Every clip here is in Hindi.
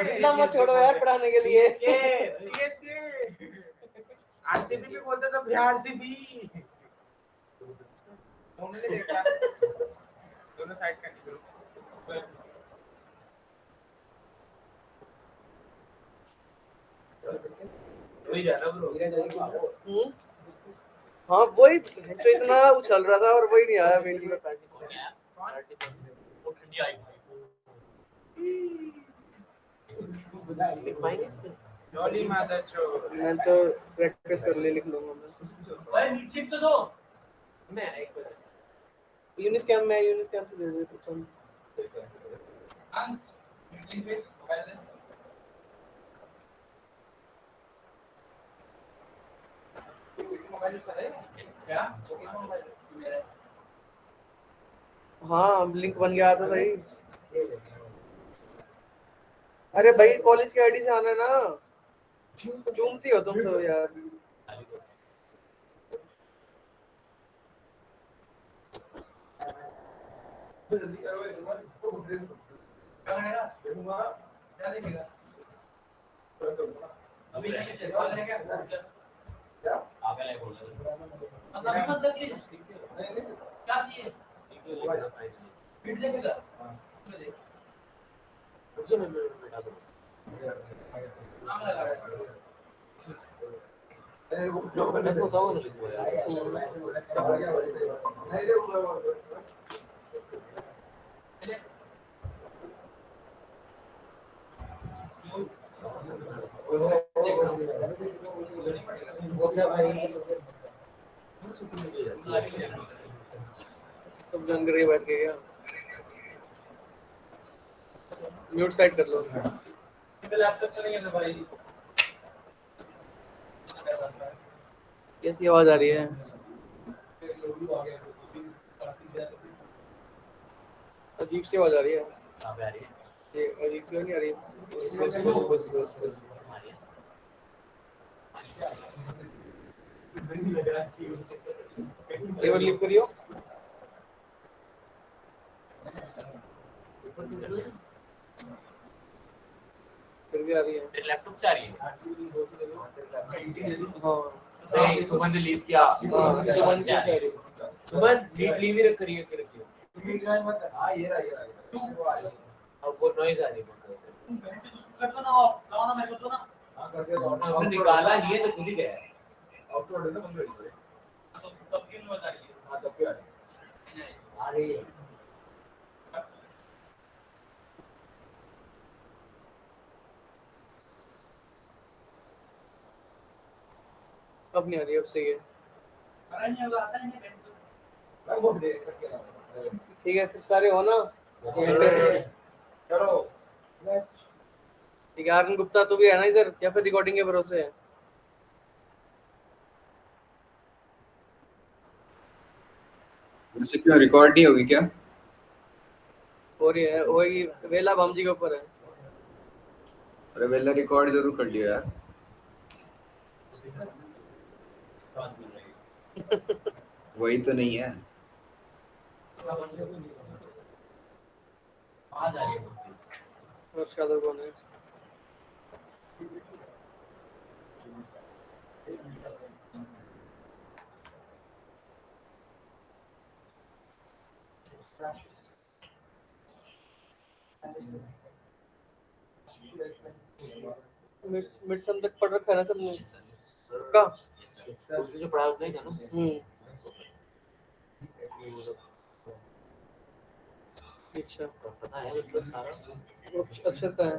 इतना मत छोड़ो यार पढ़ाने के लिए। सीएसके आरसीबी भी बोलते तो आरसीबी उन्होंने देखा दोनों साइड का निकलो वही जा रहा ब्रो। हाँ वही जो इतना उछल रहा था और वही नहीं आया भिंडी में। ठंडी आई डॉली मादर चो मैं तो प्रैक्टिस कर ले लिख लूंगा मैं। भाई नीट लिख तो दो मैं एक यूनिस कैम से दे दे तुम। अंश नीट लिख पे मोबाइल दे मोबाइल यूज कर रहे हैं क्या मोबाइल मेरा हाँ लिंक बन गया था सही। अरे भाई कॉलेज की आईडी से आना ना। चूमती हो तुम सब यार। क्या देखेगा अभी नहीं चल रहा है क्या आगे नहीं बोल रहा मतलब मत दे क्या चाहिए फिट देखेगा देख मुझे मैं बैठा दो नाम लगा मैं तो बताऊंगा ना लिखो यार अच्छा भाई सब जन गए बैठ के क्या। म्यूट साइड कर लो। लैपटॉप चलेंगे ना भाई कैसी आवाज आ रही है। अजीब सी आवाज आ रही है। कहां पे आ रही है ये अजीब सी नहीं आ रही है। ये लिप करियो। फिर भी आ रही है। तेरे लैपटॉप से आ रही है हाँ नहीं सुमन ने लीव किया सुमन से आ रही है। सुमन लीव लीव ही रख करिए रखियो हां ये रहा अब वो नॉइज आ रही है कर दो ना ऑफ लाओ ना मैं कर दो ना हां कर दिया आपने निकाला नहीं है तो खुल ही गया है आउटलोड है ना बंद कर दो तब क्यों नहीं आ रही है हां तब क्या आ रही है अब नहीं आ रही अब सही है। अरे नहीं होगा आता नहीं है मैं वो दे करके ठीक है फिर सारे हो ना। चलो ठीक है आर्यन गुप्ता तो भी है ना इधर या फिर रिकॉर्डिंग के भरोसे है। वैसे क्यों रिकॉर्ड नहीं होगी क्या। हो रही है होगी वेला बमजी के ऊपर है। अरे वेला रिकॉर्ड जरूर कर लियो यार। वही तो नहीं है आ जा रही है अच्छा तो कौन है। मिड सम तक पढ़ रखा है ना सबने का उसने जो पढ़ा नहीं था ना अच्छा पता है मतलब सारा अक्षरता है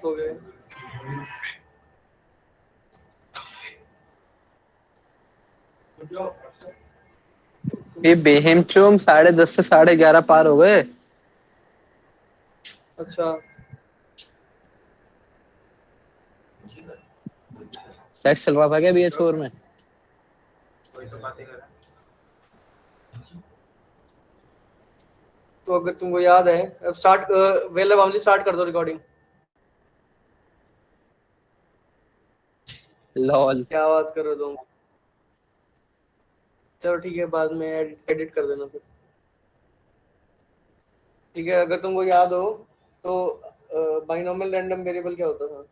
सो गए। ये बेहमचोम 10:30 से 11:30 पार हो गए। अच्छा सेक्स चल रहा था क्या BH4 में। कोई तो बातें कर तो अगर तुमको याद है अब स्टार्ट वेला बमजी स्टार्ट कर दो रिकॉर्डिंग। लॉल क्या बात कर रहे हो तुम। चलो ठीक है बाद में एडिट कर देना फिर। ठीक है अगर तुमको याद हो तो बाइनोमियल रैंडम वेरिएबल क्या होता था?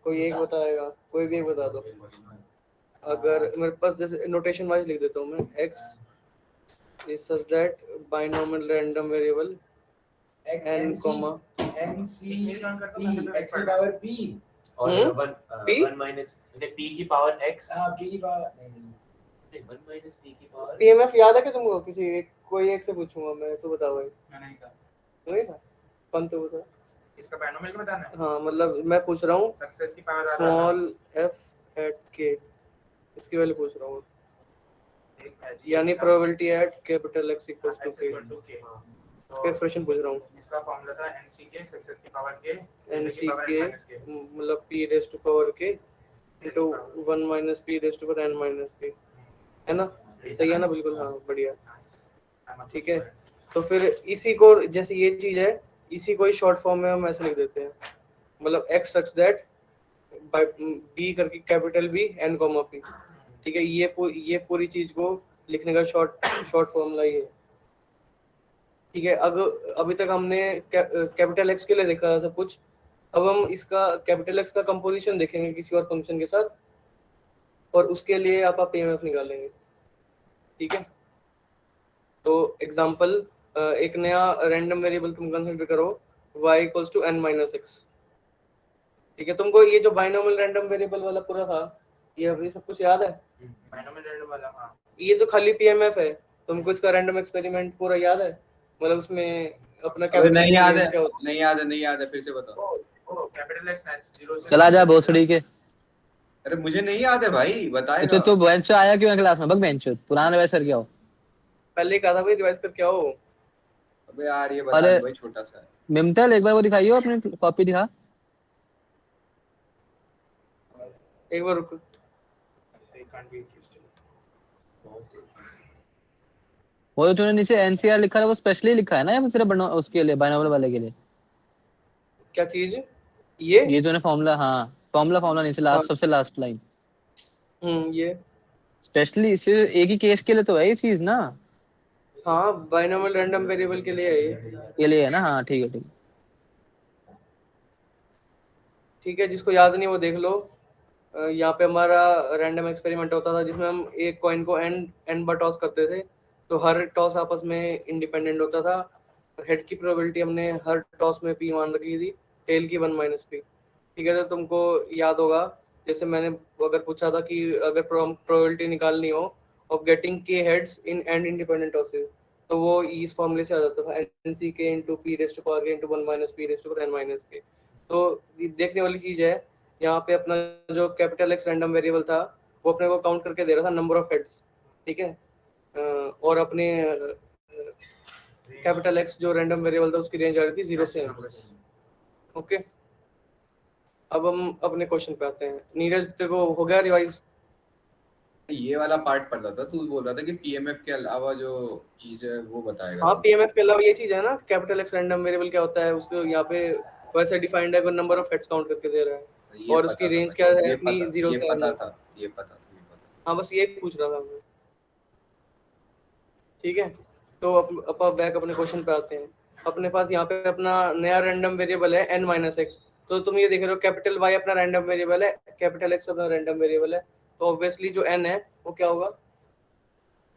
कोई एक बताएगा, कोई भी एक बता दो। अगर मेरे पास जैसे नोटेशन वाइज लिख देता हूँ मैं, x is such that binomial random variable n comma x की पावर p और P? 1 माइनस p की पावर x p की पावर नहीं 1 माइनस p की पावर पीएमएफ याद है कि तुमको? किसी एक कोई एक से पूछूंगा मैं, तो बताओ भाई। मैं नहीं था नहीं था कौन, तो बता। इसका बाइनोमियल का बताना है। हाँ मतलब मैं पूछ रहा हूँ सक्सेस की power small f at k, इसकी वैल्यू पूछ रहा हूँ, यानी probability at capital x equals to k, इसका एक्सप्रेशन पूछ रहा हूँ। इसका फार्मूला था nck सक्सेस की पावर k nck मतलब p raise to power k into 1 minus p raise to power n minus k, है ना? सही है ना? बिल्कुल हाँ, बढ़िया। ठीक है, तो फिर इसी को, जैसे ये चीज है, इसी को ही शॉर्ट फॉर्म में हम ऐसे लिख देते हैं, मतलब x such that b करके capital B n comma p। ठीक है, ये पूरी चीज को लिखने का शॉर्ट फॉर्मूला ये है। ठीक है, अभी तक हमने कैपिटल x के लिए देखा था सब कुछ। अब हम इसका कैपिटल X का कंपोजिशन देखेंगे किसी और फंक्शन के साथ, और उसके लिए आप पीएमएफ निकालेंगे। ठीक है, तो एग्जांपल, एक नया रैंडम वेरिएबल तुम कंसीडर करो y equals to n minus x. ठीक है, तुमको ये जो बाइनोमियल रैंडम वेरिएबल वाला पूरा था, ये अभी सब कुछ याद है? बाइनोमियल रैंडम वाला हां। ये तो खाली पीएमएफ है, तुमको इसका रैंडम एक्सपेरिमेंट पूरा याद है? मतलब उसमें अपना अबे नहीं याद है, क्या होता है? नहीं याद है, फिर से बताओ। कैपिटल x 0 से चला जा भोसड़ी के। अरे मुझे नहीं याद है भाई, बताएगा। अच्छा तो बेंच आया क्यों है क्लास में? बग बेंच पुराना रिवाइज करके आओ। पहले ही कहा था भाई रिवाइज करके आओ। अबे यार ये बता अरे दो भाई, छोटा सा है। मिमतल एक बार वो दिखाइयो, अपनी कॉपी दिखा। एक बार रुको, they can't be accused. वो जो तूने नीचे एनसीआर लिखा है वो स्पेशली लिखा है ना, या सिर्फ उसके लिए बाइनोमियल वाले के लिए? क्या चीज? ये तूने फॉर्मूला, हाँ फॉर्मूला नीचे लास्ट, सबसे लास्ट लाइन। ये स्पेशली सिर्फ एक ही केस के लिए तो है ये चीज ना, हाँ बाइनोमियल रैंडम वेरिएबल के लिए है ये। के लिए है ना? हाँ ठीक है ठीक है। ठीक है, जिसको याद नहीं वो देख लो। यहाँ पे हमारा रैंडम एक्सपेरिमेंट होता था जिसमें हम एक कॉइन को एन बार टॉस करते थे, तो हर टॉस आपस में इंडिपेंडेंट होता था। हेड की प्रोबेबिलिटी हमने हर टॉस में पी मान रखी थी, टेल की 1 माइनस पी। ठीक है, तो तुमको याद होगा जैसे मैंने अगर पूछा था कि अगर प्रोबेबिलिटी निकालनी हो ऑफ गेटिंग के heads in and independent tosses, तो वो इस फॉर्मूले से आ जाता था, nC k into p raise to power k into 1 minus p raise to power n minus k. तो ये देखने वाली चीज है, यहाँ पे अपना जो कैपिटल एक्स रैंडम वेरिएबल था वो अपने को काउंट करके दे रहा था नंबर ऑफ हेड्स। ठीक है, और अपने कैपिटल एक्स जो रैंडम वेरिएबल था उसकी रेंज आ रही थी 0 से n। ओके, अब हम अपने क्वेश्चन पे आते हैं। नीरज तेरे को हो गया रिवाइज? ये वाला पार्ट पढ़ रहा था, तू बोल रहा था कि पीएमएफ के अलावा जो चीज है वो बताएगा। हाँ, पीएमएफ के अलावा ये चीज है ना, कैपिटल एक्स रैंडम वेरिएबल क्या होता है उसको यहाँ पे वैसे डिफाइंड है, नंबर ऑफ हेड्स काउंट करके दे रहा है, ये और पता उसकी था रेंज भाई, क्या है ये अपनी पता, 0 ये से पता n। था, ये पता। हाँ बस ये पूछ रहा था मैं। ठीक है, तो अब बैक अपने क्वेश्चन पे आते हैं। अपने पास यहाँ पे अपना नया रैंडम वेरिएबल है n माइनस एक्स। तो तुम ये देख रहे हो कैपिटल y अपना रैंडम वेरिएबल है, कैपिटल x अपना रैंडम वेरिएबल है, तो ऑब्वियसली जो n है वो क्या होगा?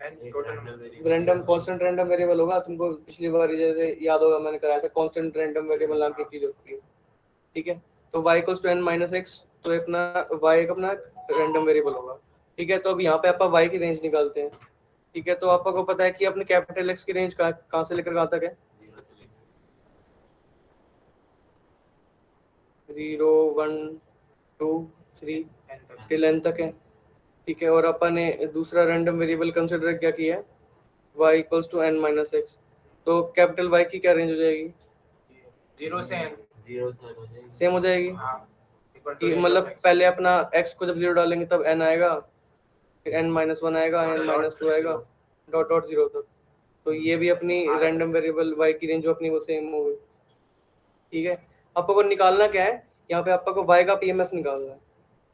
रैंडम कांस्टेंट रैंडम वेरिएबल होगा। तुमको पिछली बार जैसे याद होगा मैंने कराया था, कांस्टेंट रैंडम वेरिएबल नाम की चीज होती है। ठीक है, तो y equals to n minus x, तो अपना y एक अपना रैंडम वेरिएबल होगा। ठीक है, तो अब यहाँ पे आप y की रेंज निकालते हैं। ठीक है, तो आपको पता है कि अपने कैपिटल x की रेंज कहाँ से लेकर कहाँ तक है? 0 1 2 3 टिल n तक है। ठीक है, और अपन ने दूसरा रैंडम वेरिएबल कंसिडर क्या किया है? y equals to n minus x. तो कैपिटल y की क्या रेंज हो जाएगी? 0 से n सेम हो जाएगी। हां, कि मतलब पहले अपना x को जब 0 डालेंगे तब n आएगा, फिर n माइनस 1 आएगा, n माइनस 2 आएगा, डॉट डॉट 0 तक। तो ये भी अपनी रैंडम वेरिएबल y की रेंज जो अपनी वो सेम हो गई। ठीक है, आपको निकालना क्या है? यहाँ पे आपको y का पीएमएफ निकालना है।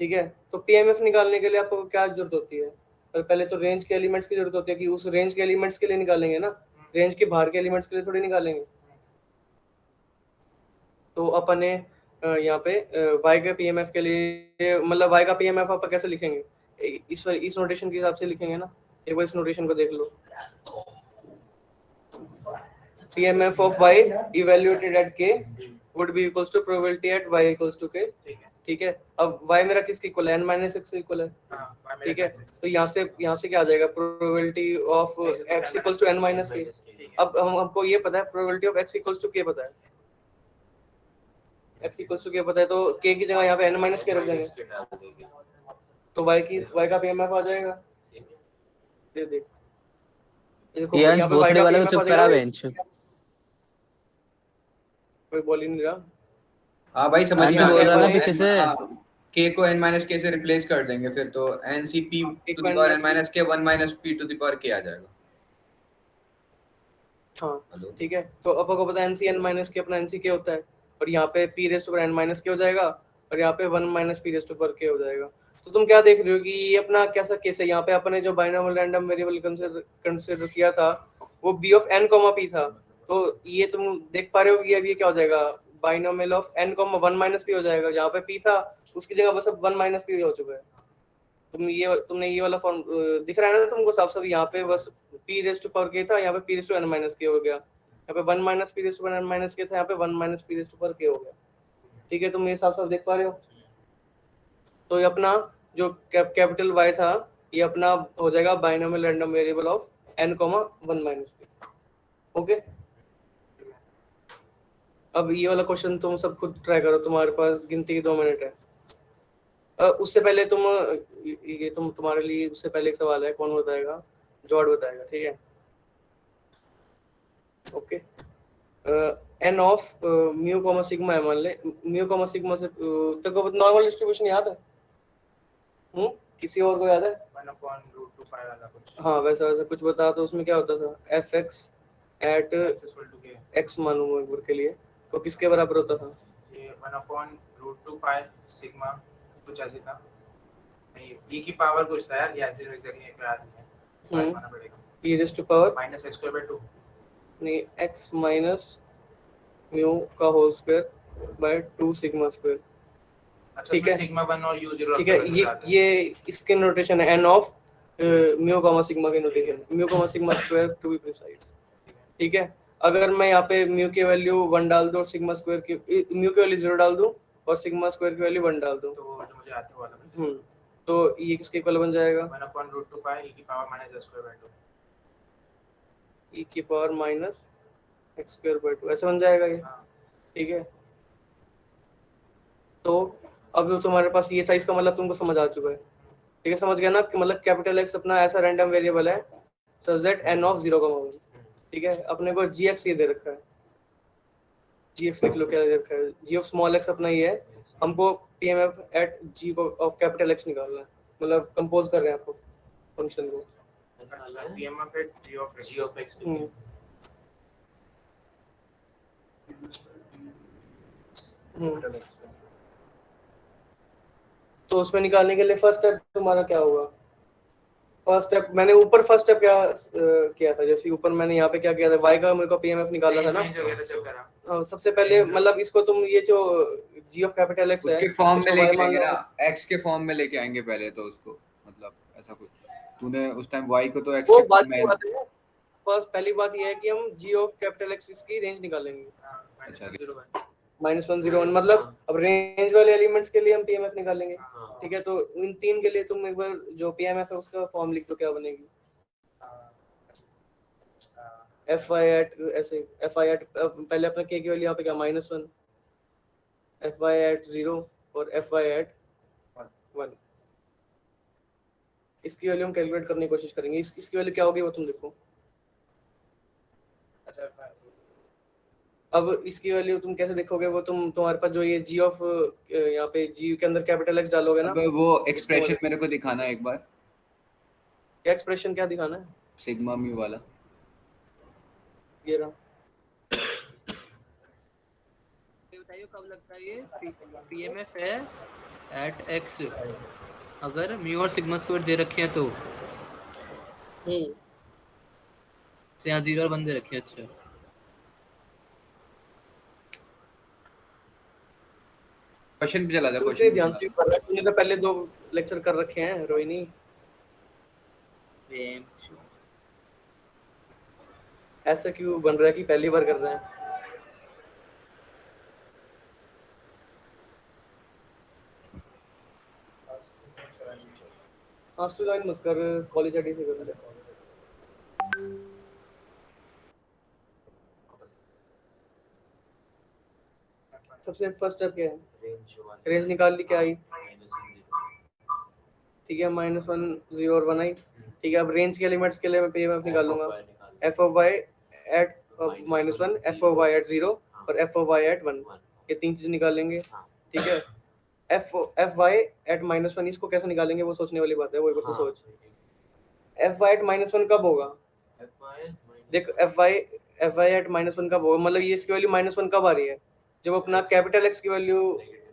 ठीक है, तो पीएमएफ निकालने के लिए आपको क्या जरूरत होती है? और पहले तो रेंज के एलिमेंट्स की जरूरत होती है, कि उस रेंज के एलिमेंट्स के लिए निकालेंगे ना, रेंज के बाहर के एलिमेंट्स के लिए थोड़ी निकालेंगे। तो अपन ने यहाँ पे y के पीएमएफ के लिए मतलब y का पीएमएफ अपन कैसे लिखेंगे, इस नोटेशन के हिसाब से लिखेंगे ना। एक बार इस नोटेशन को देख लो, PMF of y evaluated at k would be equals to probability at y equals to k। ठीक है, अब y मेरा किसके इक्वल है, n - x इक्वल है। ठीक है, तो यहाँ से क्या आ जाएगा, probability of x equals to n - k। अब हमको ये पता है probability of x equals to k पता है, x इक्वल्स टू k पता है, तो k की जगह यहाँ पे n - k रख देंगे, तो y का पीएमएफ आ जाएगा। ये देख, ये अंश भोसले वाले को चुप करा बेंच। कोई बोल ही नहीं रहा। हाँ भाई समझ अंश गया, बोल रहा था पीछे से। k को n - k से रिप्लेस कर देंगे, फिर तो ncp to the power n - k 1 - p to the power k आ जाएगा। हाँ ठीक है, तो अपन को पता है nc n - k अपना nc k होता है, और यहाँ पे p raise to power n - k हो जाएगा, और यहाँ पे 1 - p raise to power k हो जाएगा। तो तुम क्या देख रहे हो कि ये अपना कैसा केस है, यहाँ पे अपने जो बाइनोमियल रैंडम वेरिएबल कंसीडर किया था वो b ऑफ n, p था, तो ये तुम देख पा रहे हो कि अब ये क्या हो जाएगा, बाइनोमियल ऑफ n, 1 - p हो जाएगा। जहाँ पे p था उसकी जगह बस अब 1 - p हो चुका है। तुमने ये वाला फॉर्म दिख रहा है ना तुमको साफ साफ, यहाँ पे बस p raise to power k था, यहाँ पे p raise to n - k हो गया, यहाँ पे 1 - p raise to n - k था, यहाँ पे 1 - p raise to power k हो गया। ठीक है, तुम ये साफ साफ देख पा रहे हो। तो ये अपना जो कैपिटल Y था ये अपना हो जाएगा binomial random variable of n, 1 - p। Okay, अब ये वाला क्वेश्चन तुम सब खुद ट्राई करो, तुम्हारे पास गिनती की 2 मिनट है। उससे पहले तुम्हारे लिए उससे पहले एक सवाल है, कौन बताएगा, जॉर्ड बताएगा। ठीक है, okay. n of mu, sigma है मान ले, म्यू, सिग्मा से तेरे को नॉर्मल डिस्ट्रीब्यूशन याद है? किसी और को याद है? 1/√2 वाला कुछ। हाँ वैसा कुछ बता, तो उसमें क्या होता था, fx एट x मानूंगा एक बार के लिए, तो किसके बराबर होता था? ये 1/√2 सिग्मा कुछ ऐसे था, नहीं e की पावर कुछ था यार, ये ऐसे एग्जैक्टली एक याद नहीं है, मानना पड़ेगा p raise to power -x²/2 नहीं x माइनस म्यू का whole square by 2 sigma square. अच्छा, ठीक है, सिग्मा 1 और u0 ठीक है, ये इसके नोटेशन है, n ऑफ म्यू, सिग्मा के notation, mu, sigma square to be precise. ठीक है, अगर मैं यहाँ पे म्यू की वैल्यू 1 डाल दूं और सिग्मा स्क्वायर की म्यू की वैल्यू 0 डाल दूं और सिग्मा स्क्वायर की वैल्यू 1 डाल दूं, तो जो मुझे आता है वाला तो ये किसके इक्वल बन जाएगा? 1/√2 e की पावर -x²/2 e की पावर माइनस x²/2 ऐसे बन जाएगा ये। ठीक है, तो अब जो तुम्हारे पास ये था, इसका मतलब तुमको समझ आ चुका है। ठीक है, समझ गया ना कि मतलब कैपिटल X अपना ऐसा रैंडम वेरिएबल है सच दैट n ऑफ 0, 1। ठीक है, अपने को gx ये दे रखा है, gx लिख लो क्या दे रखा है, g ऑफ स्मॉल x अपना ये है, हमको pmf at g of capital X निकालना है, मतलब कंपोज कर रहे हैं आपको फंक्शन को। pmf at g of x तो उसमें निकालने के लिए फर्स्ट स्टेप तुम्हारा क्या होगा? फर्स्ट स्टेप मैंने ऊपर फर्स्ट स्टेप क्या किया था, जैसे ऊपर मैंने यहाँ पे क्या किया था, y का मेरे को पीएमएफ निकालना था ना। सबसे पहले मतलब इसको तुम ये जो g ऑफ कैपिटल x है उसके फॉर्म में लेके आएंगे ना, x के फॉर्म में लेके आएंगे पहले तो उसको, मतलब ऐसा कुछ तूने उस टाइम y को तो x वो के बात फॉर्म में। फर्स्ट पहली बात ये है कि हम g ऑफ कैपिटल x इसकी रेंज निकालेंगे। अच्छा, -101 मतलब अब रेंज वाले एलिमेंट्स के लिए हम पीएमएफ निकालेंगे। ठीक है, तो इन तीन के लिए तुम एक बार जो पीएमएफ है उसका फॉर्म लिख दो, क्या बनेगी? fy एट ऐसे fy एट पहले अपना k की वैल्यू यहाँ पे क्या -1, fy एट 0 और fy एट 1। इसकी वैल्यू हम कैलकुलेट करने की कोशिश करेंगे। इसकी वैल्यू क्या होगी वो तुम देखो। अब इसकी वैल्यू तुम कैसे देखोगे, वो तुम्हारे पास जो ये g ऑफ यहाँ पे g के अंदर कैपिटल X डालोगे ना, अब वो एक्सप्रेशन मेरे को दिखाना एक बार। क्या एक्सप्रेशन क्या दिखाना है? सिग्मा म्यू वाला ये रहा। ये बताइए कब लगता है ये पीएमएफ है एट x, अगर म्यू और सिग्मा स्क्वायर दे रखे हैं तो से यहाँ 0 और 1 दे रखे हैं। अच्छा क्वेश्चन पे चला जा, तू क्वेश्चन इतने पे ध्यान चला से जा। कर रहा है, तूने तो पहले 2 लेक्चर कर रखे हैं रोहिणी। ऐसा क्यों बन रहा है कि पहली बार कर रहे हैं? आज तो ज्वाइन मत कर, कॉलेज आईडी से कर ले। सबसे फर्स्ट स्टेप क्या है? रेंज निकाल ली, क्या आई? ठीक है, -1 0 और 1 आई। ठीक है, अब रेंज के एलिमेंट्स के लिए मैं पीएमएफ निकालूंगा। F of y at -1, f of y at 0 और एफ ऑफ वाई एट 1, ये 3 चीज निकालेंगे। ठीक है, एफ वाई एट -1 इसको कैसे निकालेंगे वो सोचने वाली बात है, वो एक बार तो सोच। एफ वाई एट -1 कब होगा? देख, एफ वाई एट -1 कब होगा, मतलब ये इसकी वैल्यू -1 कब आ रही है? जब अपना कैपिटल एक्स की वैल्यू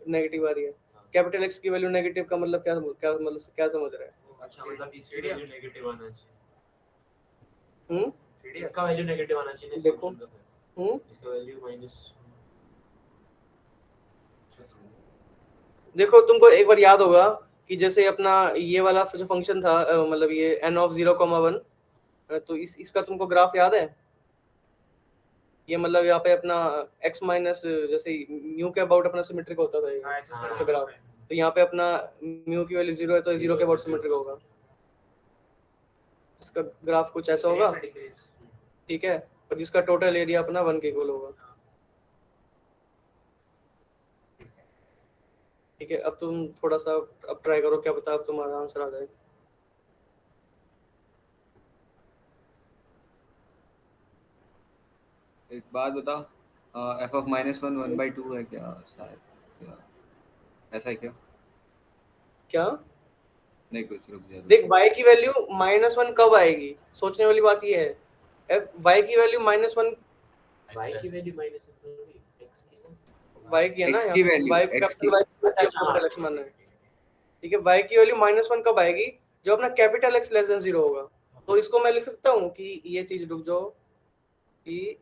नेगेटिव आ रही है। कैपिटल एक्स की वैल्यू नेगेटिव का मतलब क्या समझ रहा है? अच्छा, मतलब इसकी वैल्यू नेगेटिव आना चाहिए। हम्म, इसका वैल्यू नेगेटिव आना चाहिए। देखो। इसका वैल्यू माइनस। देखो, तुमको एक बार याद होगा कि जैसे अपना ये वाला जो फंक्शन था, मतलब ये n ऑफ 0,1, तो इसका तुमको ग्राफ याद है? ये मतलब यहाँ पे अपना x माइनस, जैसे म्यू के अबाउट अपना सिमेट्रिक होता था ये, हाँ, इसका ग्राफ। तो यहाँ पे अपना म्यू की वैल्यू 0 है तो 0 के अबाउट सिमेट्रिक होगा। इसका ग्राफ कुछ ऐसा होगा, ठीक है, और जिसका टोटल एरिया अपना 1 के इक्वल होगा। ठीक है, अब तुम थोड़ा सा अब ट्राई करो, क्या पता अब तुम्हारा आंसर आ जाए। एक बात बता, एफ ऑफ -1 1/2 है क्या शायद, क्या ऐसा है क्या? क्या? नहीं कुछ, रुक जा। देख, y की वैल्यू -1 कब आएगी, सोचने वाली बात ये है। y की वैल्यू -1, y की वैल्यू माइनस x की ना, y की है ना, x की वैल्यू, y x की कैपिटल y कैपिटल x मानना है। ठीक है, y की वैल्यू -1 कब आएगी? जब अपना कैपिटल x लेस देन 0 होगा। तो इसको मैं लिख सकता हूँ कि ये चीज, रुक जाओ, कि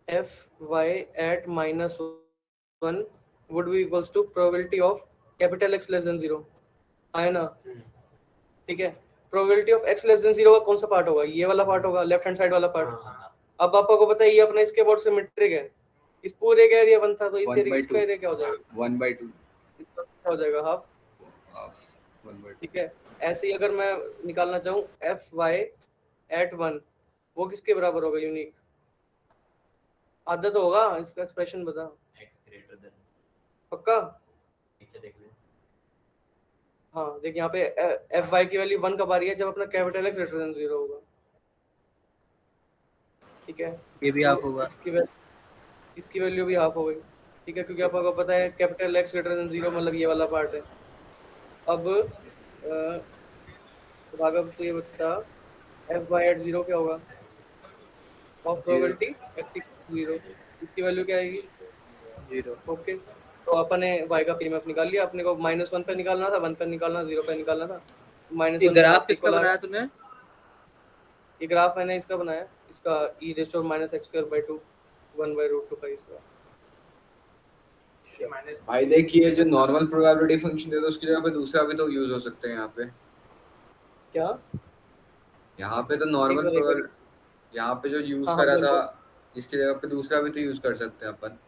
f y at -1 would be equals to probability of capital X less than 0, है ना? ठीक है, probability of x less then 0 का कौन सा पार्ट होगा? ये वाला पार्ट होगा, लेफ्ट हैंड साइड वाला पार्ट। अब आपको पता है ये अपना इसके अबाउट सिमेट्रिक है, इस पूरे का एरिया 1 था, तो इस 1/2 एरिया इसका एरिया क्या हो जाएगा? 1/2 इसका क्या हो जाएगा? हाफ। हाफ 1/2। ठीक है, ऐसे ही अगर मैं निकालना चाहूँ एफ वाई एट 1, वो किसके बराबर होगा? यूनिक आधा तो होगा। इसका एक्सप्रेशन बता, x ग्रेटर देन। पक्का? नीचे देख ले। हाँ देख, यहाँ पे एफ वाई की वैल्यू 1 कब आ रही है? जब अपना कैपिटल एक्स ग्रेटर देन 0 होगा। ठीक है, ये भी हाफ होगा। इसकी वैल्यू भी हाफ हो गई। ठीक है, क्योंकि आपको पता है कैपिटल एक्स ग्रेटर देन 0 मतलब ये वाला पार्ट है। अब राघव तो ये बता, एफ वाई एट 0 क्या होगा? ऑफ प्रोबेबिलिटी एक्स 0, इसकी वैल्यू क्या आएगी? 0। ओके, तो अपन ने y का पीएमएफ निकाल लिया। अपने को -1 पे निकालना था, 1 पे निकालना, 0 पे निकालना था। ये -1 ग्राफ किसका बनाया तूने? ये ग्राफ मैंने इसका बनाया, इसका e⁻x²/2 1/√2 का इसका। भाई देखिए, जो नॉर्मल प्रोबेबिलिटी फंक्शन है तो उसकी जगह पे दूसरा भी तो यूज हो सकते हैं यहाँ पे। क्या? यहाँ पे तो नॉर्मल एक बार यहाँ पे जो यूज हाँ, करा बोल, था, बोल। इसकी जगह पे दूसरा भी तो यूज कर सकते हैं अपन।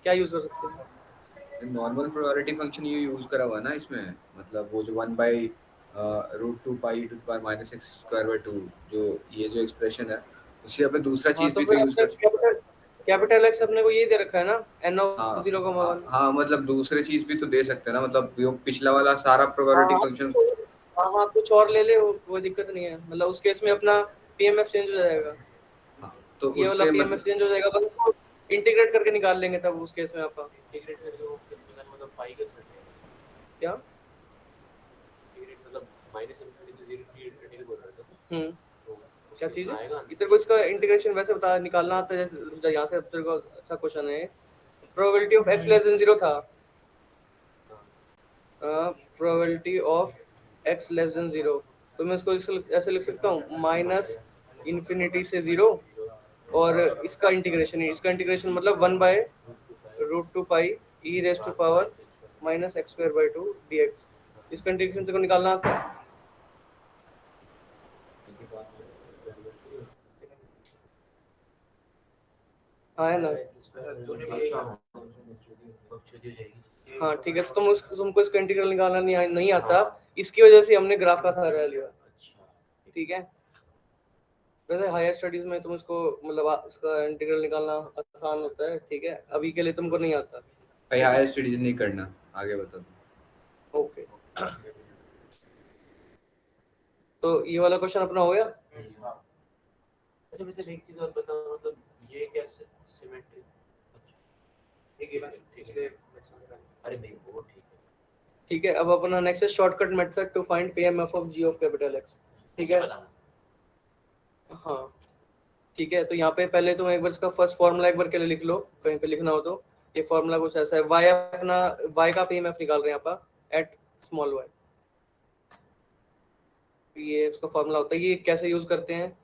क्या यूज कर सकते हैं? नॉर्मल प्रोबेबिलिटी फंक्शन ये यूज करा हुआ है ना इसमें, मतलब वो जो 1/√2 पाई टू द पावर -x²/2, जो ये जो एक्सप्रेशन है, उसकी पे दूसरा हाँ, चीज तो भी फिर तो यूज कर कैपिटल एक्स अपने को ये दे रखा है ना, n ऑफ हाँ 0,1। हाँ, मतलब दूसरे चीज भी तो दे सकते हैं ना, मतलब जो पिछला वाला सारा हाँ प्रोबेबिलिटी हाँ, फंक्शन। हाँ, कुछ और ले ले, वो दिक्कत नहीं है। मतलब उस केस में अपना पीएमएफ चेंज हो जाएगा, हाँ, तो ये वाला उसके पीएमएफ मतलब चेंज हो जाएगा, बस उसको इंटीग्रेट करके निकाल लेंगे तब उस केस में अपन। इंटीग्रेट करके वो किस निकाल, मतलब पाई का सेट है क्या? इंटीग्रेट, मतलब -∞ से 0 की इंटीग्रेट बोल रहा था। तो क्या चीज है? आएगा इधर को इसका इंटीग्रेशन वैसे बता, निकालना आता है जैसे यहाँ से। तेरे को अच्छा क्वेश्चन है, probability of x less then 0 था, probability of x less then 0, तो मैं इसको ऐसे लिख सकता हूँ -∞ से 0 और इसका इंटीग्रेशन मतलब 1/√2 pi e raise to power minus x square by 2 dx। इसका इंटीग्रेशन तेरे को निकालना आता है? हाँ है ना? तूने भी हाँ ठीक है, तो तुमको इसका इंटीग्रल निकालना नहीं आता, इसकी वजह से हमने ग्राफ का सहारा लिया। ठीक है, वैसे हायर स्टडीज में तुम इसको मतलब इसका इंटीग्रल निकालना आसान होता है। ठीक है, अभी के लिए तुमको नहीं आता। भाई हायर स्टडीज नहीं करना, आगे बता दो। ओके, तो ये वाला क्वेश्चन अपना हो गया। अच्छा मुझे एक चीज और बताओ, मतलब ये क्या सिमेट्री? एक गिवन पिछले अरे नहीं वो ठीक है। ठीक है, अब अपना नेक्स्ट है shortcut method to find PMF of g of capital x. ठीक है, हाँ ठीक है, तो यहाँ पे पहले तुम एक बार इसका फर्स्ट फॉर्मूला एक बार के लिए लिख लो, कहीं पे लिखना हो तो। ये फॉर्मूला कुछ ऐसा है, y का पीएमएफ निकाल रहे हैं आप एट स्मॉल y। ये उसका फॉर्मूला होता है, ये कैसे यूज करते हैं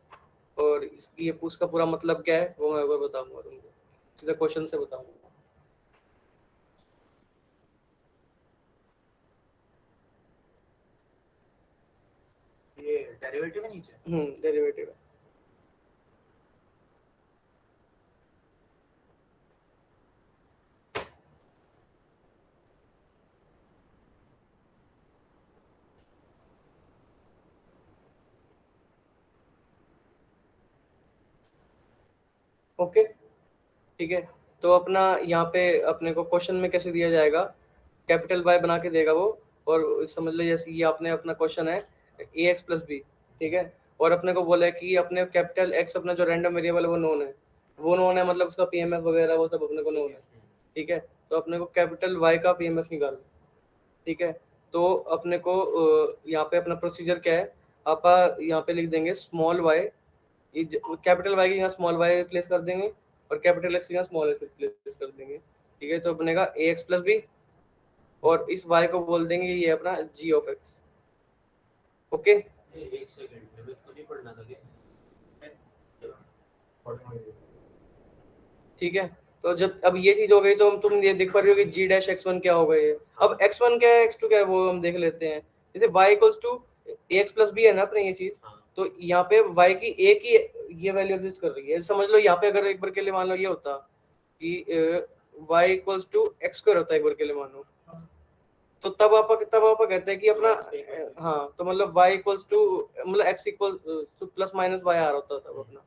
और ये उसका पूरा मतलब क्या है वो मैं एक बार बताऊंगा तुमको, सीधा क्वेश्चन से बताऊंगा। ये डेरिवेटिव है नीचे। डेरिवेटिव है। ओके ठीक है, तो अपना यहाँ पे अपने को क्वेश्चन में कैसे दिया जाएगा, कैपिटल वाई बना के देगा वो, और समझ लो जैसे ये आपने अपना क्वेश्चन है ए एक्स प्लस बी। ठीक है, और अपने को बोला है कि अपने कैपिटल एक्स अपना जो रैंडम वेरिएबल है वो नोन है, मतलब उसका पीएमएफ वगैरह वो सब अपने को नोन है। ठीक है, तो अपने को कैपिटल वाई का पीएमएफ निकालना। ठीक है, तो अपने को यहाँ पे अपना प्रोसीजर क्या है, आप यहाँ पे लिख देंगे स्मॉल वाई, कैपिटल वाई की यहाँ स्मॉल वाई प्लेस कर देंगे और कैपिटल एक्स की यहाँ स्मॉल एक्स प्लेस कर देंगे। ठीक है, तो बनेगा ए एक्स प्लस बी और इस y को बोल देंगे ये अपना g ऑफ x। ओके, एक सेकंड में तो नहीं पढ़ना था क्या? ठीक है, तो जब अब ये चीज हो गई तो तुम ये देख पा रहे हो कि g डैश x1 क्या होगा ये। अब x1 क्या है x2 क्या है वो हम देख लेते हैं। जैसे y equals to ax plus b है ना अपने ये चीज, तो यहाँ पे y की a की ये वैल्यू एग्जिस्ट कर रही है। समझ लो यहाँ पे अगर एक बार के लिए मान लो ये होता कि y equals to x square होता है एक बार के लिए मान लो, तो तब आप कहते हैं कि अपना हाँ, तो मतलब y इक्वल्स टू मतलब x equal to plus minus y आ रहा होता तब अपना,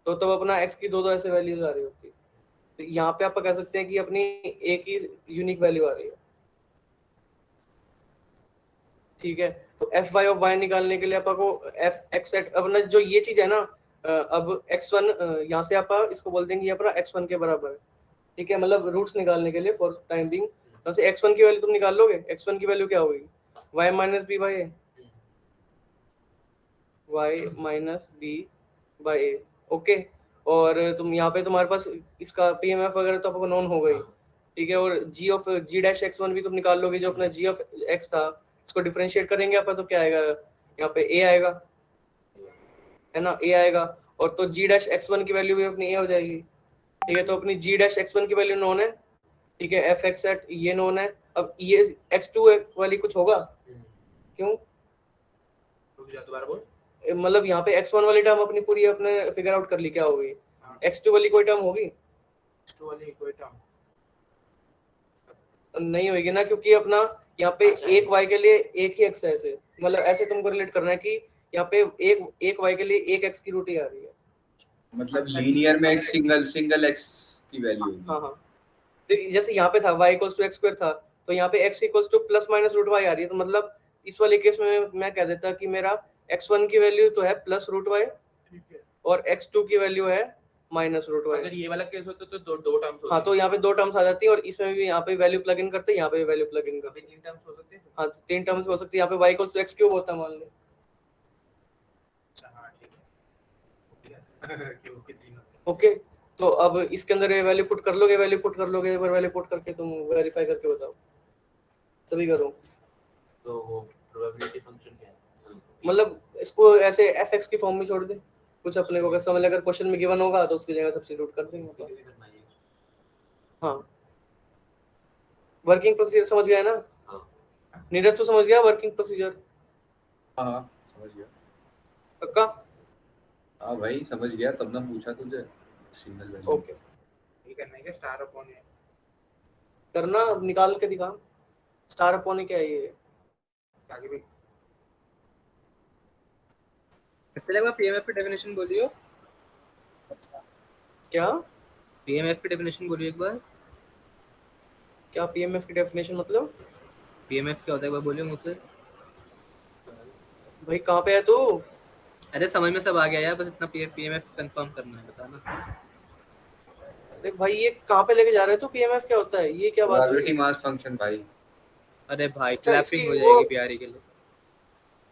तो तब अपना x की दो ऐसे वैल्यूज आ रही होती। तो यहाँ पे आप कह सकते हैं कि अपनी एक ही यूनिक वैल्यू आ रही है। ठीक है, तो एफ वाई ऑफ वाई निकालने के लिए आपको एफ एक्स एट अपना जो ये चीज है ना, अब x1 यहाँ से आप इसको बोल देंगे ये अपना x1 के बराबर है। ठीक है, मतलब रूट्स निकालने के लिए फॉर टाइम बिंग से x1 की वैल्यू तुम निकाल लोगे। x1 की वैल्यू क्या होगी, y minus b by a, y minus b by a. Okay, और तुम यहाँ पे तुम्हारे पास इसका पीएमएफ वगैरह तो आपको नोन हो गई। ठीक है, और जी डैश x1 भी तुम निकाल लोगे, जो अपना g ऑफ x था, इसको डिफरेंशिएट करेंगे आप तो क्या आएगा, यहाँ पे a आएगा, है ना, a आएगा, और तो g डैश x1 की वैल्यू भी अपनी a हो जाएगी। ठीक है, तो अपनी g डैश x1 की वैल्यू नोन है। ठीक है, एफ एक्स एट ये नोन है। अब ये x2 वाली कुछ होगा, क्यों, रुक जा दोबारा बोल। मतलब यहाँ पे x1 वाली टर्म अपनी पूरी अपने फिगर आउट कर ली, क्या होगी, x2 वाली कोई टर्म होगी x2 वाली कोई टर्म नहीं होगी ना, क्योंकि अपना यहाँ पे एक y के लिए एक ही x है, ऐसे मतलब ऐसे तुमको रिलेट करना है कि यहाँ पे एक y के लिए एक x की रूट ही आ रही है। मतलब लीनियर में एक सिंगल x की वैल्यू होगी। हाँ हाँ, जैसे यहाँ पे था y equals to x square था, तो यहाँ पे x equals to plus minus root y आ रही है, तो मतलब इस वाले केस में मैं कह देता कि मेरा x1 की वैल्यू तो है प्लस रूट y और x2 की वैल्यू है माइनस रूट y। अगर ये वाला केस होता तो दो टर्म्स होते। हाँ, तो यहाँ पे दो टर्म्स आ जाती है और इसमें भी यहाँ पे वैल्यू प्लग इन करते हैं, यहाँ पे भी वैल्यू प्लग इन करते हैं। तीन टर्म्स हो सकते हैं। हाँ, तो तीन टर्म्स हो सकती है। यहाँ पे y equals to x cube होता है मान लो। हां ठीक है क्यों के तीन होते ओके, तो अब इसके अंदर ये वैल्यू पुट कर लोगे, एक बार वैल्यू पुट करके तुम वेरीफाई करके बताओ, सभी करो। तो वो प्रोबेबिलिटी फंक्शन क्या है? मतलब इसको ऐसे fx की फॉर्म में छोड़ दे, कुछ अपने को अगर समझ अगर क्वेश्चन में गिवन होगा तो उसकी जगह सब्स्टिट्यूट कर देंगे अपन। करना है। हाँ वर्किंग प्रोसीजर समझ गया ना? हाँ। नीरज तो समझ गया वर्किंग प्रोसीजर? हाँ समझ गया। पक्का? हाँ भाई समझ गया, तब ना पूछा तुझे सिंगल वैल्यू। ओके ये करना है क्या स्टार अपॉन है? करना, अब निकाल के दिखा। स्टार अपॉन क्या है ये? आगे भी पहले एक बार पीएमएफ की डेफिनेशन बोलियो। क्या पीएमएफ की डेफिनेशन बोलियो एक बार। क्या पीएमएफ की डेफिनेशन मतलब? पीएमएफ क्या होता है एक बार बोलियो मुझसे। भाई कहाँ पे है तू? अरे समझ में सब आ गया यार, बस इतना पीएमएफ कंफर्म करना है, बता ना। देख भाई ये कहाँ पे लेके जा रहे हो? तो पीएमएफ क्या होता है? ये क्या बात प्रोबेबिलिटी हुई? मास फंक्शन भाई। अरे भाई अच्छा, क्लैपिंग हो इसकी जाएगी वो- प्यारी के लिए।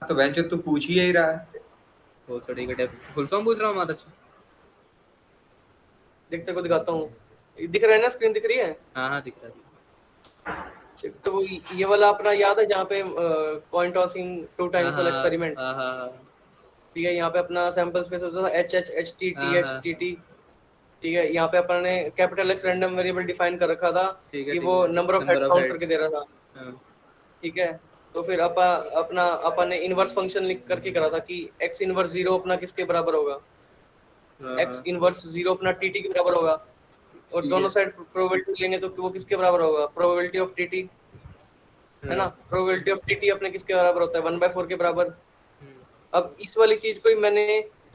तो बेंच तू पूछ ही यही रहा है। वो सॉरी का फुल फॉर्म पूछ रहा हूँ माता। अच्छा देखते को दिखाता हूँ। दिख रहा है ना, स्क्रीन दिख रही है? हाँ हाँ दिख रहा है। तो वो ये वाला अपना याद है जहाँ पे कॉइन टॉसिंग 2 टाइम्स वाला एक्सपेरिमेंट? हाँ हाँ हाँ ठीक है, यहाँ पे अपना सैंपल स्पेस होता था H H H T T H हाँ। T T. ठीक है, यहाँ पे अपन ने capital X random variable define कर रखा था ठीक है कि ठीक वो है। नंबर ऑफ हेड्स काउंट करके दे रहा था। हाँ ठीक है, तो फिर अपन ने इनवर्स फंक्शन लिख करके करा था कि x इनवर्स 0 अपना किसके बराबर होगा? x इनवर्स 0 अपना tt के बराबर होगा। और ठीक दोनों है। साइड प्रोबेबिलिटी लेंगे तो वो किसके बराबर होगा? प्रोबेबिलिटी ऑफ tt, है ना? प्रोबेबिलिटी ऑफ tt अपने किसके बराबर होता है? 1/4 के बराबर। अब इस वाली चीज को ही मैंने,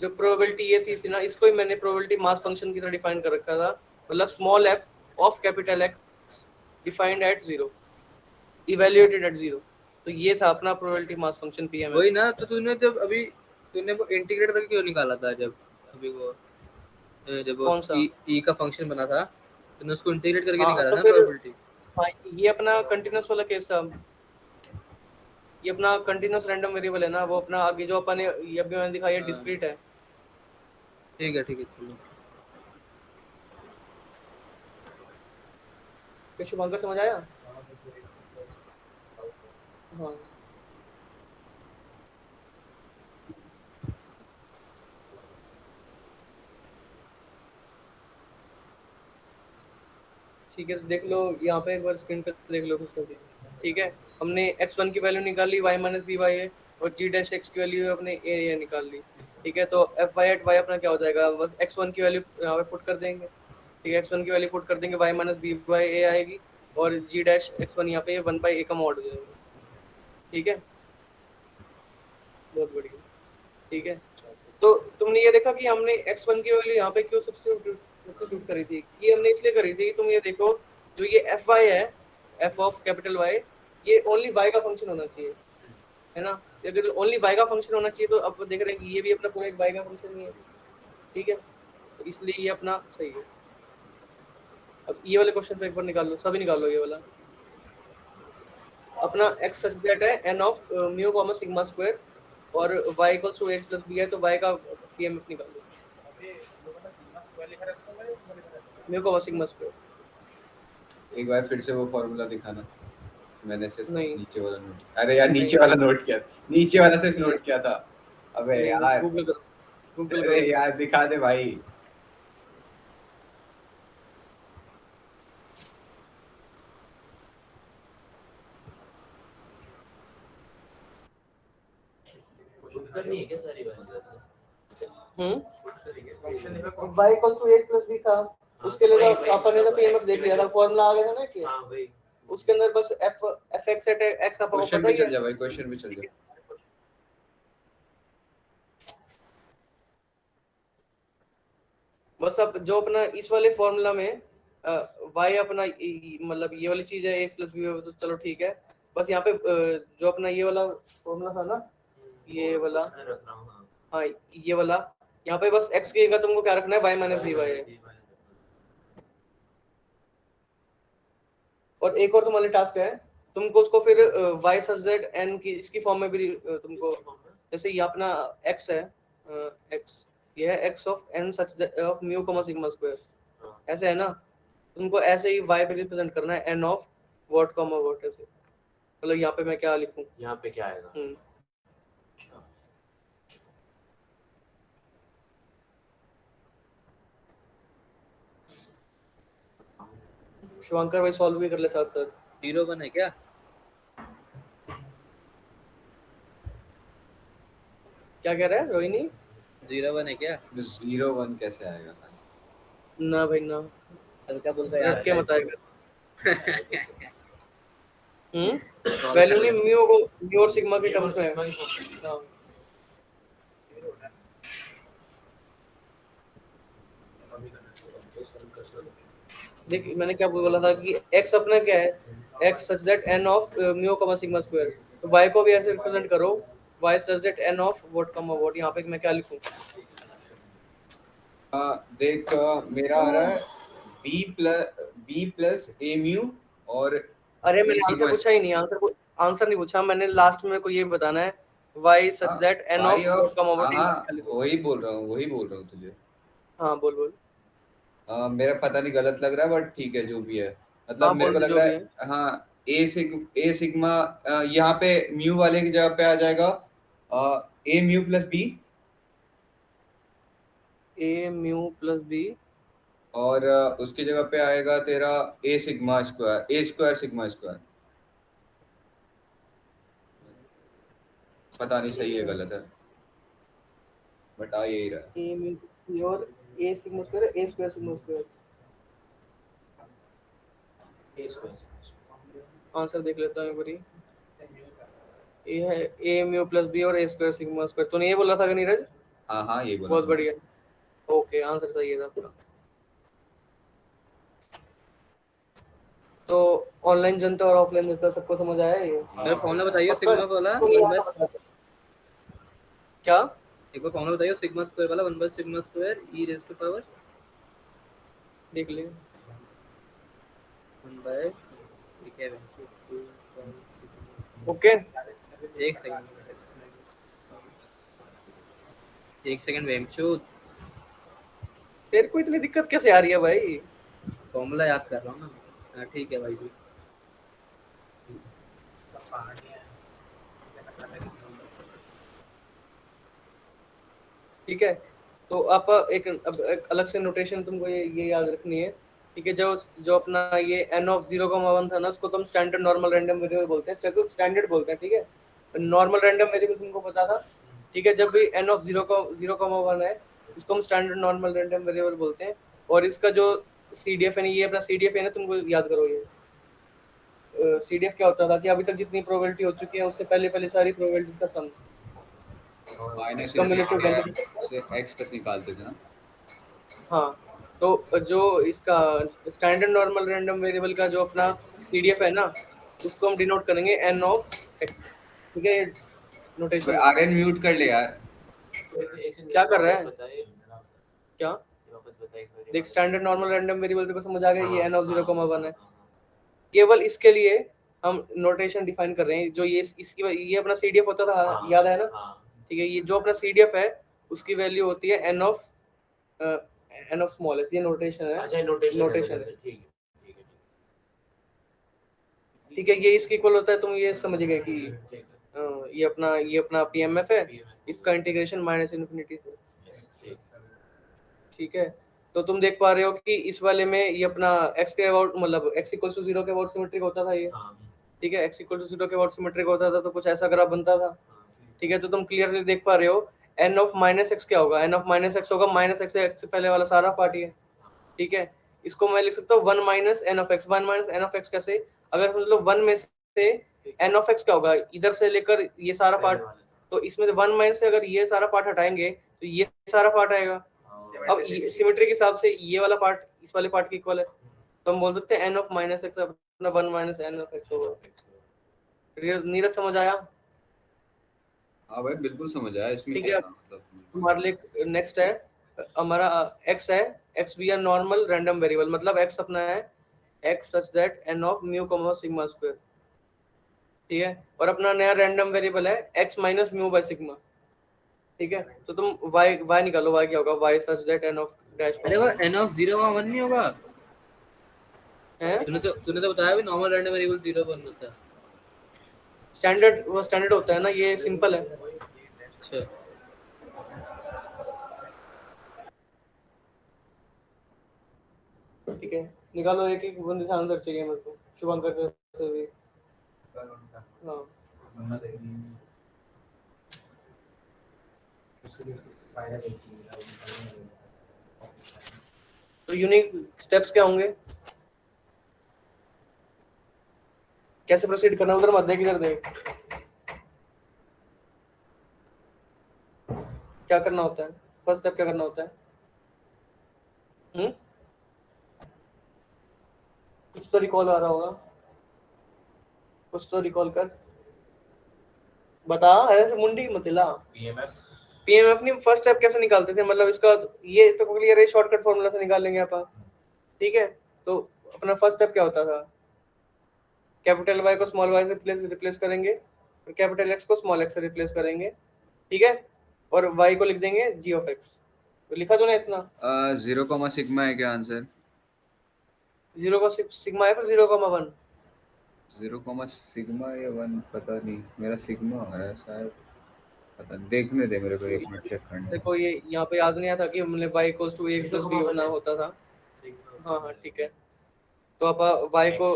जो प्रोबेबिलिटी ये थी ना, इसको ही मैंने प्रोबेबिलिटी मास फंक्शन की तरह डिफाइन कर रखा था। मतलब small f of capital x defined at 0, evaluated at 0। तो ये था अपना प्रोबेबिलिटी मास फंक्शन पीएमएफ। वही ना, तो तूने जब अभी तूने वो इंटीग्रेट करके क्यों निकाला था? जब अभी वो जब वो कौन सा? ई का फंक्शन बना था तूने उसको इंटीग्रेट करके हाँ निकाला तो था फिर प्रोबेबिलिटी। हाँ, ये अपना कंटिन्यूस वाला केस था। ये अपना कंटिन्यूस रैंडम वेरिएबल है ना, वो अपना आगे जो अपन ने ये अभी मैंने दिखाया हाँ। डिस्क्रीट है। ठीक है चलो। क्या शुभंकर समझ आया? हाँ ठीक है, तो देख लो यहाँ पे एक बार स्क्रीन पे देख लो फिर से। ठीक है, हमने x1 की वैल्यू निकाल ली y माइनस बी वाई है, और g डैश x की वैल्यू अपने a निकाल ली। ठीक है, तो एफ वाई एट वाई अपना क्या हो जाएगा? बस x1 की वैल्यू यहाँ पे पुट कर देंगे। ठीक है, x1 की वैल्यू पुट कर देंगे, y माइनस बी वाई ए आएगी, और g डैश x1 यहाँ पे 1/a का मॉड हो जाएगा। ठीक है, बहुत बढ़िया। ठीक है, तो तुमने ये देखा कि हमने x1 की वैल्यू यहाँ पे क्यों सब्स्टिट्यूट करी थी? ये हमने इसलिए करी थी कि तुम ये देखो, जो ये एफ वाई है, एफ ऑफ कैपिटल वाई, ये ओनली वाई का फंक्शन होना चाहिए, है ना? अगर ओनली वाई का फंक्शन होना चाहिए तो अब देख रहे हैं कि ये भी अपना पूरा एक वाई का फंक्शन ही है। ठीक है, तो इसलिए ये अपना सही है। अब ये वाले क्वेश्चन पे एक बार निकाल लो, सभी निकाल लो। ये वाला अपना x सच दैट है n of mu comma sigma square, और y equals to x plus b है, तो y का पीएमएफ निकाल लो। अबे लोगों ने सिग्मा स्क्वायर लिखा रखा है, सिग्मा लिखा रखा है। Mu comma sigma square. एक बार फिर से वो फॉर्मूला दिखाना। मैंने सिर्फ नहीं। नीचे वाला नोट, अरे यार नीचे नहीं। वाला नोट किया, नीचे वाला सिर्फ नहीं। नोट किया था। अबे नहीं, यार, गूगल करो, गूगल अरे करो। यार दिखा दे भाई। करनी है क्या सारी बात वैसे? फंक्शन लिखा कौन y equals to x plus b था, उसके लिए तो अपन ने तो पीएमएफ देख लिया था, फॉर्मूला आ गया था ना कि हाँ भाई उसके अंदर बस f x एट x आपको क्वेश्चन पता भी ही चल है। जा भाई, क्वेश्चन भी चल जा। बस अब जो अपना इस वाले फॉर्मूला में y अपना मतलब ये वाली चीज है x प्लस बी, तो चलो ठीक है। बस यहाँ पे जो अपना ये वाला फॉर्मूला था ना, ये वाला, रख रहा हूँ। हाँ हाँ ये वाला, यहाँ पे बस x की जगह तुमको क्या रखना है? y माइनस बी वाई है। और एक और तुम्हारे टास्क है, तुमको उसको फिर y सच दैट n की इसकी फॉर्म में भी तुमको, जैसे ये अपना x है, x ये है x of n such of mu comma sigma square, ऐसे है ना? तुमको ऐसे ही y पे रिप्रेजेंट करना है n of what comma what, ऐसे। मतलब यहाँ पे मैं क्या लिखूं? यहाँ पे क्या आएगा? शिवांकर भाई सॉल्व भी कर ले साथ साथ। 0 1 है क्या? क्या कह रहा है रोहिणी? 0 1 है क्या? 0 1 कैसे आएगा साला? ना भाई ना, तो क्या बोल रहा है रट के यार? मत आएगा। वैल्यू नहीं, म्यू को म्यू और सिग्मा के टर्म्स में है। हाँ। देख मैंने क्या बोला था कि x अपना क्या है, x such that n of mu comma sigma square, तो y को भी ऐसे रिप्रेजेंट करो, y such that n of what comma what। यहाँ पे मैं क्या लिखूं? देख मेरा आ रहा है b प्लस a म्यू और अरे b मैंने आंसर सिग्मा पूछा ही नहीं, आंसर नहीं पूछा मैंने, लास्ट में मेरे को ये बताना है y such that n of what comma what। हाँ वही बोल रहा हूँ तुझे। हाँ बोल बोल। मेरा पता नहीं गलत लग रहा है बट ठीक है जो भी है, मतलब हाँ मेरे को बोल लग जो रहा भी है है। हाँ ए सिग्मा यहाँ पे म्यू वाले की जगह पे आ जाएगा a mu plus b a mu plus b और उसकी जगह पे आएगा तेरा a स्क्वायर सिग्मा स्क्वायर। पता नहीं सही है गलत है बट आ यही रहा है। a mu b और a sigma square a square sigma square। Answer देख लेता हूँ एक बारी। ये है a mu plus b और a square sigma square। तूने ये बोला था कि नीरज? हाँ ये बोला बहुत था। बढ़िया, ओके आंसर सही है आपका। तो ऑनलाइन जनता और ऑफलाइन जनता सबको समझ आया ये? मेरा फॉर्मूला बताइए सिग्मा वाला तो ये 1 बस। क्या? एक बार फॉर्मूला बताइए सिग्मा स्क्वायर वाला 1 बस sigma square e raise to power देख ले। 1 बाय ठीक है 2 ओके एक सेकंड वेमचो तेरे को इतनी दिक्कत कैसे आ रही है भाई? फॉर्मूला याद कर रहा हूँ ना। हाँ ठीक है भाई जी। ठीक है, तो आप एक अलग से नोटेशन तुमको ये याद रखनी है। ठीक है, जो अपना ये n ऑफ 0,1 था ना, उसको तुम स्टैंडर्ड नॉर्मल रैंडम वेरिएबल बोलते हैं, स्टैंडर्ड बोलते हैं। ठीक है, नॉर्मल रैंडम वेरिएबल तुमको पता था। ठीक है, जब भी n ऑफ 0,1 है इसको हम स्टैंडर्ड नॉर्मल रैंडम वेरिएबल बोलते हैं। और इसका जो CDF है, ये अपना CDF है ना, तुमको याद करो ये CDF क्या होता था कि अभी तक जितनी प्रोबेबिलिटी हो चुकी है उससे पहले सारी प्रोबेबिलिटीज का सम। Minus Cumulative density। से x तक निकालते थे ना। हाँ, तो जो इसका स्टैंडर्ड नॉर्मल रैंडम वेरिएबल का जो अपना CDF है ना, उसको हम डिनोट करेंगे n ऑफ x। ठीक है, नोटेशन। आर्यन म्यूट कर ले यार। क्या कर रहा है? क्या देख, स्टैंडर्ड नॉर्मल रैंडम वेरिएबल को समझ आ गया, ये n ऑफ 0,1 है। केवल इसके लिए हम नोटेशन डिफाइन कर रहे हैं। जो ये अपना CDF होता था, याद है ना? ठीक है, ये जो अपना CDF है उसकी वैल्यू होती है n ऑफ स्मॉल h। ये नोटेशन है। अच्छा नोटेशन है, ठीक है ठीक है, ये इसके इक्वल होता है। तुम ये समझ गए कि ये अपना PMF है, इसका इंटीग्रेशन माइनस इन्फिनिटी से। ठीक है, तो तुम देख पा रहे हो कि इस वाले में ये अपना x के अबाउट, मतलब x = 0 के अबाउट सिमेट्रिक होता था ये। ठीक है, x = 0 के अबाउट सिमेट्रिक होता था, तो कुछ ऐसा ग्राफ बनता था। ठीक है, तो तुम क्लियरली देख पा रहे हो n ऑफ -x क्या होगा? n ऑफ -x होगा -x से पहले वाला सारा पार्ट ये। ठीक है, इसको मैं लिख सकता हूँ 1 - n of x। 1 - n of x कैसे? अगर मतलब 1 में से n ऑफ x क्या होगा, इधर से लेकर ये सारा पार्ट, तो इसमें से 1 में से अगर ये सारा पार्ट हटाएंगे तो ये सारा पार्ट आएगा। अब सिमेट्री के हिसाब से ये वाला पार्ट इस वाले पार्ट के इक्वल है, तो हम बोल सकते हैं n ऑफ -x अपना 1 - n ऑफ x होगा। नीरज समझ आया? हाँ भाई बिल्कुल समझ आया। इसमें ठीक क्या है, था मतलब? हमारे लिए नेक्स्ट है हमारा x है। x भी है नॉर्मल रैंडम वेरिएबल, मतलब x अपना है x such that n of mu comma sigma square. ठीक है, और अपना नया रैंडम वेरिएबल है x minus mu by sigma. ठीक है, तो तुम y निकालो। y क्या होगा? y such that n of dash. अरे वो n ऑफ 0,1 नहीं होगा? है तूने तो बताया भी नॉर्मल रैंडम वेरिएबल 0,1 होता है। स्टैंडर्ड होता है ना, ये सिंपल है। अच्छा ठीक है, निकालो एक एक बंदे से आंसर चाहिए मेरे को, शुभंकर से भी। हाँ तो यूनिक स्टेप्स क्या होंगे, कैसे प्रोसीड करना, उधर मत देख इधर देख, क्या करना होता है, फर्स्ट स्टेप क्या करना होता है? कुछ तो रिकॉल आ रहा होगा, कुछ तो रिकॉल कर, बता, ऐसे मुंडी मत हिला। पीएमएफ नहीं, फर्स्ट स्टेप कैसे निकालते थे, मतलब इसका ये तो क्लियर है, शॉर्टकट फॉर्मूला से निकाल लेंगे आप, ठीक है। तो अपना फर्स्ट स्टेप क्या होता था, कैपिटल वाई को स्मॉल वाई से रिप्लेस करेंगे, और कैपिटल एक्स को स्मॉल एक्स से रिप्लेस करेंगे, ठीक है, और वाई को लिख देंगे जी ऑफ एक्स। तो लिखा तो ना इतना, 0, सिग्मा है क्या आंसर? 0 का सिग्मा है, फिर 0,1 0, सिग्मा या 1 पता नहीं, मेरा सिग्मा आ रहा है शायद, पता नहीं, देखने दे मेरे को, एक मिनट चेक करने दे। देखो, ये यहाँ पे याद नहीं आता कि हमने y equals to a plus b होना होता था। हाँ हाँ ठीक है, तो आप y को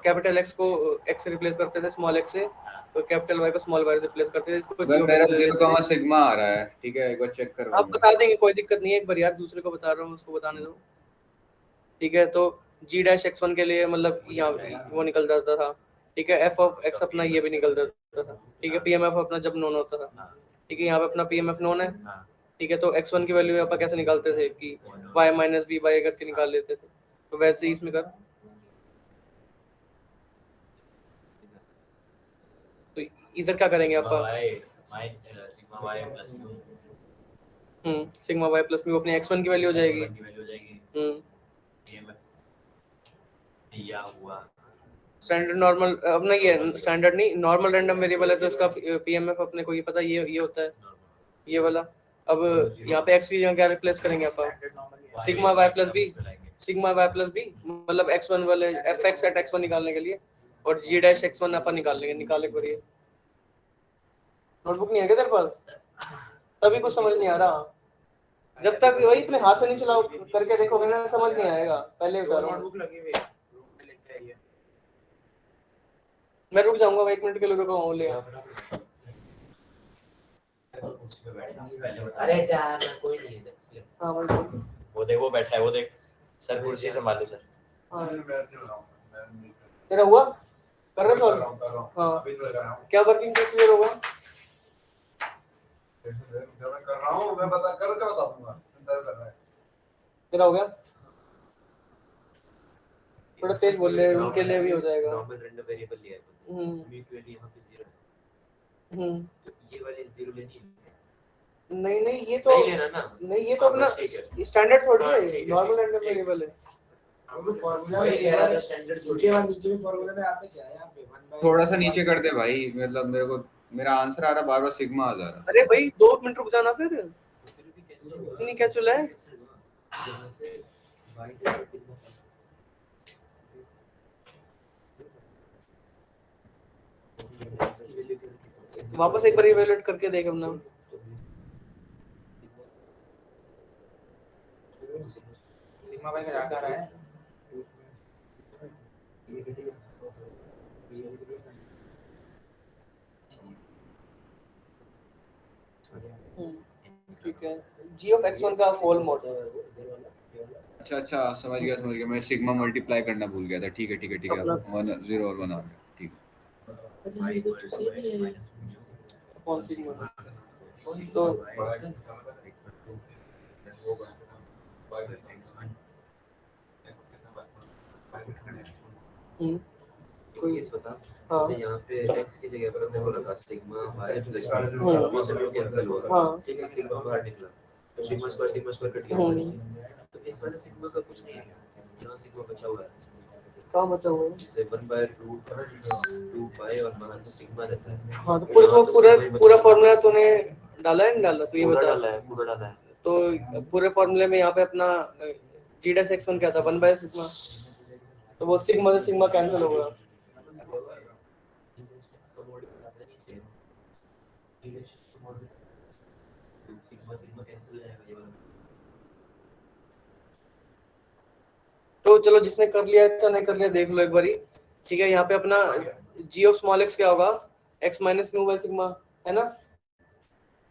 कैपिटल x को x से रिप्लेस करते थे स्मॉल x से, तो कैपिटल y को स्मॉल y से रिप्लेस करते थे, इसको भाई g मेरा ऑफ x ले 0, लेते थे। सिग्मा आ रहा है, ठीक है, एक बार चेक करवा आप बता देंगे, कोई दिक्कत नहीं है, एक बार यार दूसरे को बता रहा हूँ, उसको बताने दो, ठीक है। तो g डैश x1 के लिए मतलब यहाँ वो निकल जाता था, ठीक है, f ऑफ x अपना ये भी निकल जाता था, ठीक है, pmf अपना जब नोन होता था, ठीक है, यहाँ पे अपना pmf नोन है, ठीक है। तो x1 की वैल्यू आप कैसे निकालते थे कि y माइनस बी वाई करके निकाल लेते थे, तो वैसे ही इसमें कर, तो इधर क्या करेंगे आप, सिग्मा y प्लस बी अपनी x1 की वैल्यू हो जाएगी, स्टैंडर्ड नॉर्मल अपना ये स्टैंडर्ड नहीं, नॉर्मल रैंडम वेरिएबल है, तो इसका पीएमएफ अपने को ये पता, ये होता है ये वाला। अब यहाँ पे x की जगह क्या रिप्लेस करेंगे आप, sigma y plus b, sigma y plus b मतलब x1 वाले एफ एक्स एट x1 निकालने के लिए, और g डैश x1 अपन निकाल लेंगे, निकाले एक बार। ये नोटबुक नहीं है क्या तेरे पास, तभी कुछ समझ नहीं आ रहा, जब तक वही अपने हाथ से नहीं चलाओ करके देखोगे ना, समझ नहीं आएगा, पहले बता रहा हूँ। नोटबुक लगी हुई है, लेके आइए। मैं रुक जाऊंगा, 1 मिनट के लिए रुका हूँ, ले अरे यार कोई नहीं है। हाँ बिल्कुल। वो देख, वो बैठा है, वो देख सर, कुर्सी संभालो सर। हाँ तेरा हुआ, कर रहे सॉल्व? हाँ क्या वर्किंग प्रोसीजर होगा, मैं कर रहा हूँ, मैं बता दूंगा, इंतजार कर रहा है। तेरा हो गया, थोड़ा तेज बोल ले, उनके लिए भी हो जाएगा। नॉर्मल रैंडम वेरिएबल लिया है, म्यूचुअली यहाँ पे 0 है, तो ये वाले 0 लेनी है। नहीं नहीं, ये तो नहीं लेना ना, नहीं, ये तो अपना स्टैंडर्ड थोड़ी है, नॉर्मल रैंडम वेरिएबल है। नीचे फॉर्मूले में आपने क्या है, यहाँ पे 1 by थोड़ा सा नीचे कर दे भाई, मतलब मेरे को मेरा आंसर आ रहा, बार बार सिग्मा आ जा रहा। अरे भाई 2 मिनट रुक जाना, फिर इतनी क्या चला है, वापस एक बार इवैल्यूएट करके देख अपना। सिग्मा भाई का डाटा आ रहा है, ठीक है, g ऑफ x1 का होल मोड, अच्छा अच्छा, समझ गया, मैं सिग्मा मल्टीप्लाई करना भूल गया था, ठीक है अपना 1 0 और 1 आ गया, ठीक है। कौन सी तो कोई चीज बता। हाँ जैसे यहाँ पे x की जगह पर हमने वो रखा सिग्मा y प्लस b, से भी कैंसिल हुआ, हाँ ठीक है, सिग्मा बाहर निकला, तो सिग्मा स्क्वायर कट गया, तो इस वाले सिग्मा का कुछ नहीं है, यहाँ सिग्मा बचा हुआ है, कहाँ बचा हुआ है, जैसे 1/√2 पाई और वहाँ तो सिग्मा रहता है। हाँ तो पूरा फॉर्मूला तूने डाला है, नहीं डाला, तो ये पूरा बता। डाला है, पूरा डाला है। तो पूरे फॉर्मूले में यहाँ पे अपना g डैश x1 क्या था, 1 बाय सिग्मा, तो वो सिग्मा से सिग्मा कैंसिल होगा, सिग्मा कैंसिल हो जाएगा, ये वाला चलो जिसने कर लिया अच्छा नहीं कर लिया देख लो एक बारी, ठीक है। यहाँ पे अपना g ऑफ स्मॉल x क्या होगा, x minus mu by sigma, है ना,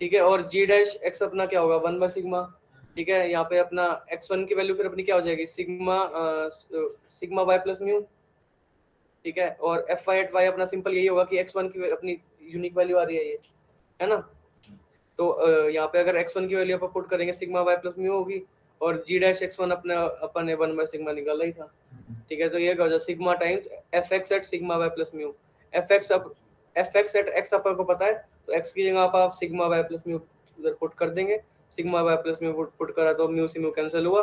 ठीक है। और g डैश x अपना क्या होगा 1 बाय सिग्मा, ठीक है। यहाँ पे अपना x1 की वैल्यू फिर अपनी क्या हो जाएगी सिग्मा y प्लस म्यू, ठीक है। और fy एट y अपना सिंपल यही होगा कि x1 की अपनी यूनिक वैल्यू आ रही है ये, है ना। तो यहाँ पे अगर x1 की वैल्यू अपन पुट करेंगे सिग्मा y प्लस म्यू होगी, और g डैश x1 अपने अपन ने 1 बाय सिग्मा निकाला ही था, ठीक है। तो ये क्या हो जाए sigma times fx at sigma y plus mu. fx at x अपन को पता है, तो x की जगह आप सिग्मा y प्लस म्यू उधर पुट कर देंगे, sigma y plus mu put करा तो म्यू से म्यू कैंसिल हुआ,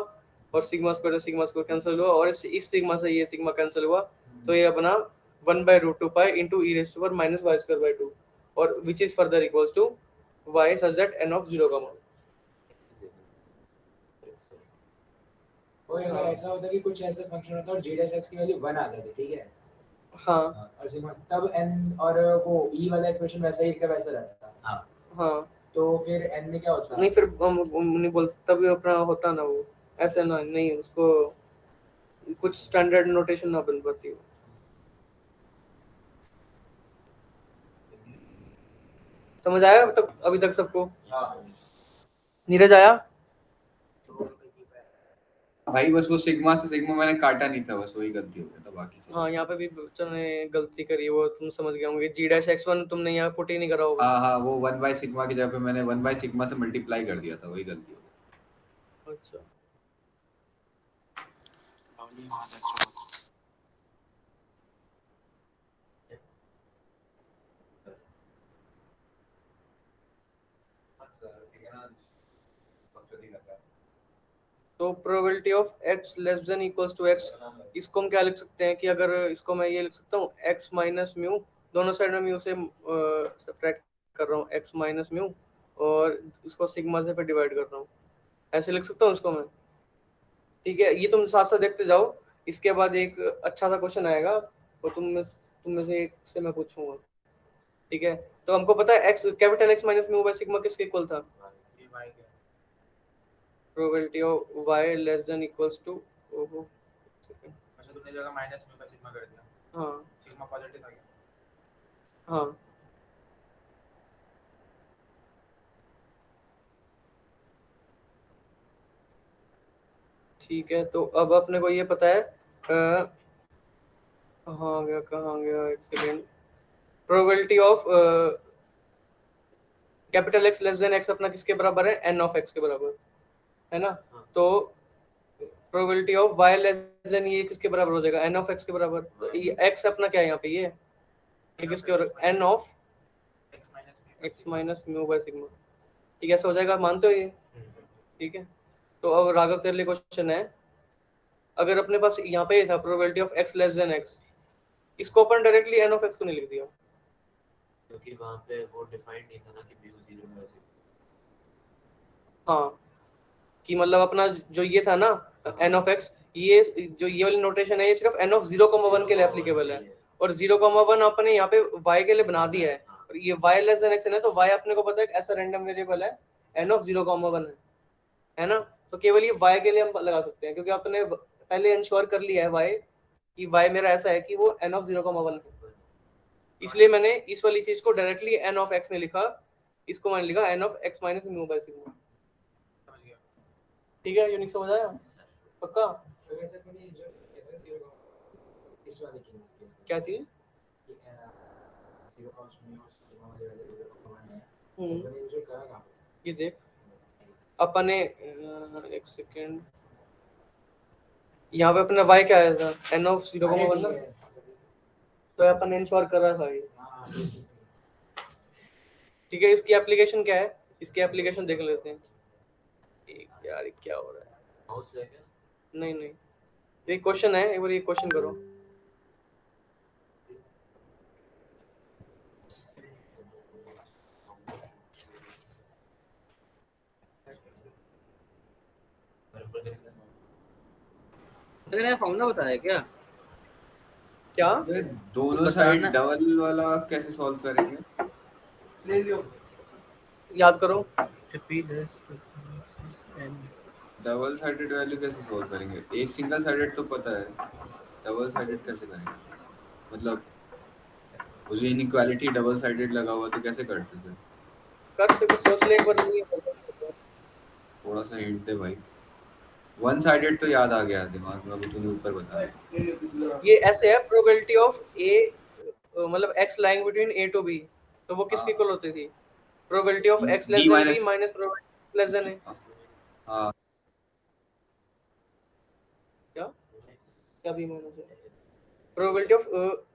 और सिग्मा स्क्वायर कैंसिल हुआ, और इस सिग्मा से ये सिग्मा कैंसिल हुआ, तो ये अपना 1/√2 pi into e raise to power minus y square by 2, और which is further equals to y such that n of 0 comma. और अगर ऐसा होता कि कुछ ऐसा फंक्शन होता और g डैश x की वैल्यू 1 आ जाती, ठीक है, हाँ और सिग्मा तब n और वो e वाला एक्सप्रेशन वैसा ही का वैसा रहता। हाँ, तो फिर n में क्या होता? नहीं फिर हम नहीं बोलते तब अपना होता ना वो ऐसे ना, नहीं उसको कुछ स्टैंडर्ड नोटेशन ना बन पाती हो। समझ आया अभी तक सबको? नीरज आया? भाई बस वो सिग्मा से सिग्मा मैंने काटा नहीं था, बस वही गलती हो गया था, बाकी सब हाँ, यहाँ पे भी बच्चों ने गलती करी, वो तुम समझ गए होंगे। g डैश x1 तुमने यहाँ पुट ही नहीं करा होगा। हाँ वो 1 बाय सिग्मा की जगह पे मैंने 1 बाय सिग्मा से मल्टीप्लाई कर दिया था, वही गलती हो गई। अच्छा, तो probability of x less than equals to x, इसको हम क्या लिख सकते हैं कि अगर इसको मैं ये लिख सकता हूँ x माइनस म्यू, दोनों साइड में म्यू से सब्ट्रैक्ट कर रहा हूँ x माइनस म्यू, और इसको सिग्मा से फिर डिवाइड कर रहा हूँ, ऐसे लिख सकता हूँ इसको मैं, ठीक है। ये तुम साथ साथ देखते जाओ, इसके बाद एक अच्छा सा क्वेश्चन आएगा, वो तुम में से एक से मैं पूछूंगा, ठीक है। तो हमको पता है x capital x minus mu by sigma किसके इक्वल था, ये y का probability of y less than equals to, ओहो अच्छा तुमने जगह माइनस म्यू का सिग्मा कर दिया, हाँ सिग्मा पॉजिटिव आ गया। हाँ, ठीक है। तो अब अपने को ये पता है कहाँ गया एक second, probability of capital x less then x अपना किसके बराबर है, n ऑफ x के बराबर, है ना। तो probability of y less then ये किसके बराबर हो जाएगा, n ऑफ x के बराबर। तो ये x अपना क्या है यहाँ पे, ये किसके बराबर, n of x minus mu by sigma, ठीक है। ऐसा हो जाएगा, मानते हो ये, ठीक है। तो अब राघव तेरे लिए क्वेश्चन है, अगर अपने पास यहाँ पे था probability of x less then x, इसको अपन डायरेक्टली n ऑफ x को नहीं लिख दिया, क्योंकि वहां पे वो डिफाइंड नहीं था ना कि म्यू 0 है। हाँ, कि मतलब अपना जो ये था ना n ऑफ x, ये जो ये वाली नोटेशन है ये सिर्फ n ऑफ 0,1 के लिए एप्लीकेबल है, और 0,1 अपने यहाँ पे y के लिए बना दिया है, और ये y लेस देन x है, तो y अपने को पता है ऐसा रैंडम वेरिएबल है n ऑफ 0,1 है ना। तो केवल ये y के लिए हम लगा सकते हैं, क्योंकि आपने पहले इंश्योर कर लिया है y कि y मेरा ऐसा है कि वो n ऑफ 0,1 है, इसलिए मैंने इस वाली चीज को डायरेक्टली n ऑफ x में लिखा, इसको मैंने लिखा n of x minus mu by sigma, समझ गया। ठीक है। यूनिक समझ आया पक्का? तो वैसे तो नहीं जो इस वाले की क्या चीज? 0 और म्यू सिग्मा वाले 0,1 है, मैंने जो कहा कहां ये देख अपने एक सेकेंड, यहाँ पे अपना y क्या आया था, n ऑफ 0,1 ना, तो अपन इंश्योर कर रहा था ये, ठीक है। इसकी एप्लीकेशन क्या है, इसकी एप्लीकेशन देख लेते हैं। यार क्या हो रहा है, माउस है क्या? नहीं ये क्वेश्चन है, एक बार ये क्वेश्चन करो। मैंने फॉर्मूला बताया क्या? क्या ये दोनों बता साइड ना। डबल वाला कैसे सॉल्व करेंगे? ले लियो। याद करो, डबल साइडेड वैल्यू कैसे सोल्व करेंगे? एक सिंगल साइडेड तो पता है, डबल साइडेड कैसे करेंगे? मतलब वो जो इनइक्वालिटी डबल साइडेड लगा हुआ तो कैसे करते थे? कर सकते, सोच ले एक बार, नहीं है। थोड़ा सा हिंट दे भाई। वन साइडेड तो याद आ गया दिमाग में, अभी तूने ऊपर बताया। ये ऐसे है, प्रोबेबिलिटी ऑफ ए मतलब x lying between a to b, तो वो किसकी इक्वल होती थी? Probability of x less B than b minus- minus probability x less than a। हाँ क्या क्या b minus a? Probability of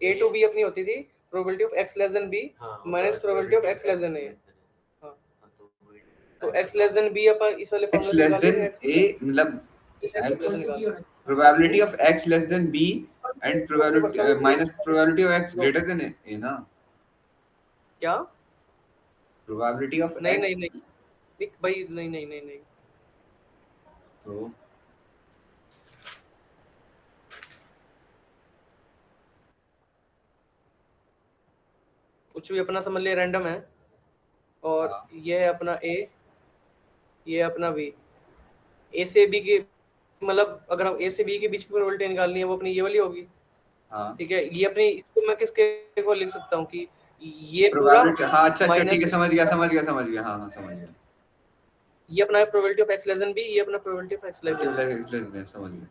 a to b अपनी होती थी probability of x less than b minus probability of x less than a। हाँ, तो x लेस देन b अपन इस वाले x फॉर्मूले less than a मतलब probability of x less than b and probability minus probability of x greater than a ना? क्या? probability of नहीं x नहीं नहीं एक भाई, नहीं नहीं नहीं नहीं तो कुछ भी अपना समझ लिया, रैंडम है, और हाँ। ये है अपना a, ये अपना b, a से b की मतलब अगर हम a से b के बीच की प्रोबेबिलिटी निकालनी है वो अपनी ये वाली होगी। हाँ ठीक है, ये अपनी, इसको मैं किसके को लिख सकता हूँ कि ये पूरा प्रोबेबिलिटी, हाँ अच्छा अच्छा minus- ठीक है, समझ गया हाँ हाँ समझ गया। ये अपना probability of x less than b, ये अपना probability of x less then समझ गया।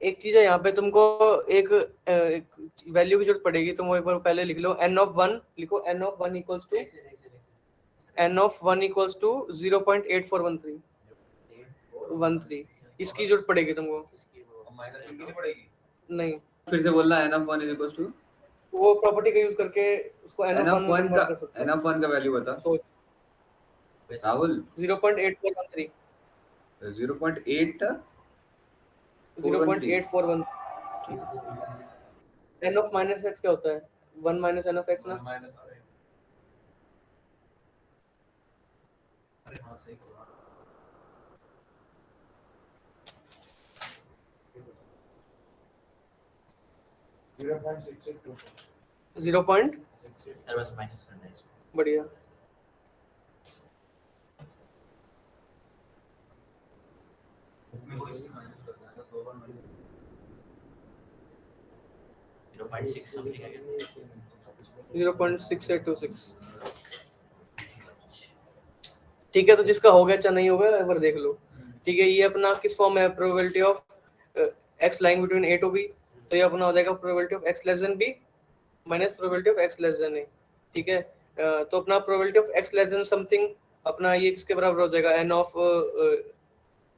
एक चीज है यहाँ पे, तुमको एक वैल्यू की जरूरत पड़ेगी, तुम वो एक बार पहले लिख लो, n of 1 लिखो, n of 1 equals to n of 1 equals to 0.8413 इसकी जरूरत पड़ेगी तुमको। माइनस नहीं पड़ेगी। नहीं, फिर से बोलना n of 1 is equals to वो प्रॉपर्टी का यूज करके उसको n n of of 1 1 convert कर सकते n of 1 का वैल्यू बता हो। सोच, Rahul. 0.8413 0.8 0.841 n of minus x क्या होता है? 1 minus n of x ना? अरे हाँ सही कहा। 0 पॉइंट, बढ़िया। something again. 0.6826 ठीक है, तो जिसका हो गया चाहे नहीं होगा एक बार देख लो। ठीक है, ये अपना किस फॉर्म में है? Probability of x lying between a to b, तो ये अपना हो जाएगा probability of x less than b minus probability of x less than a। ठीक है, तो अपना probability of x less than something अपना ये किसके बराबर हो जाएगा? n of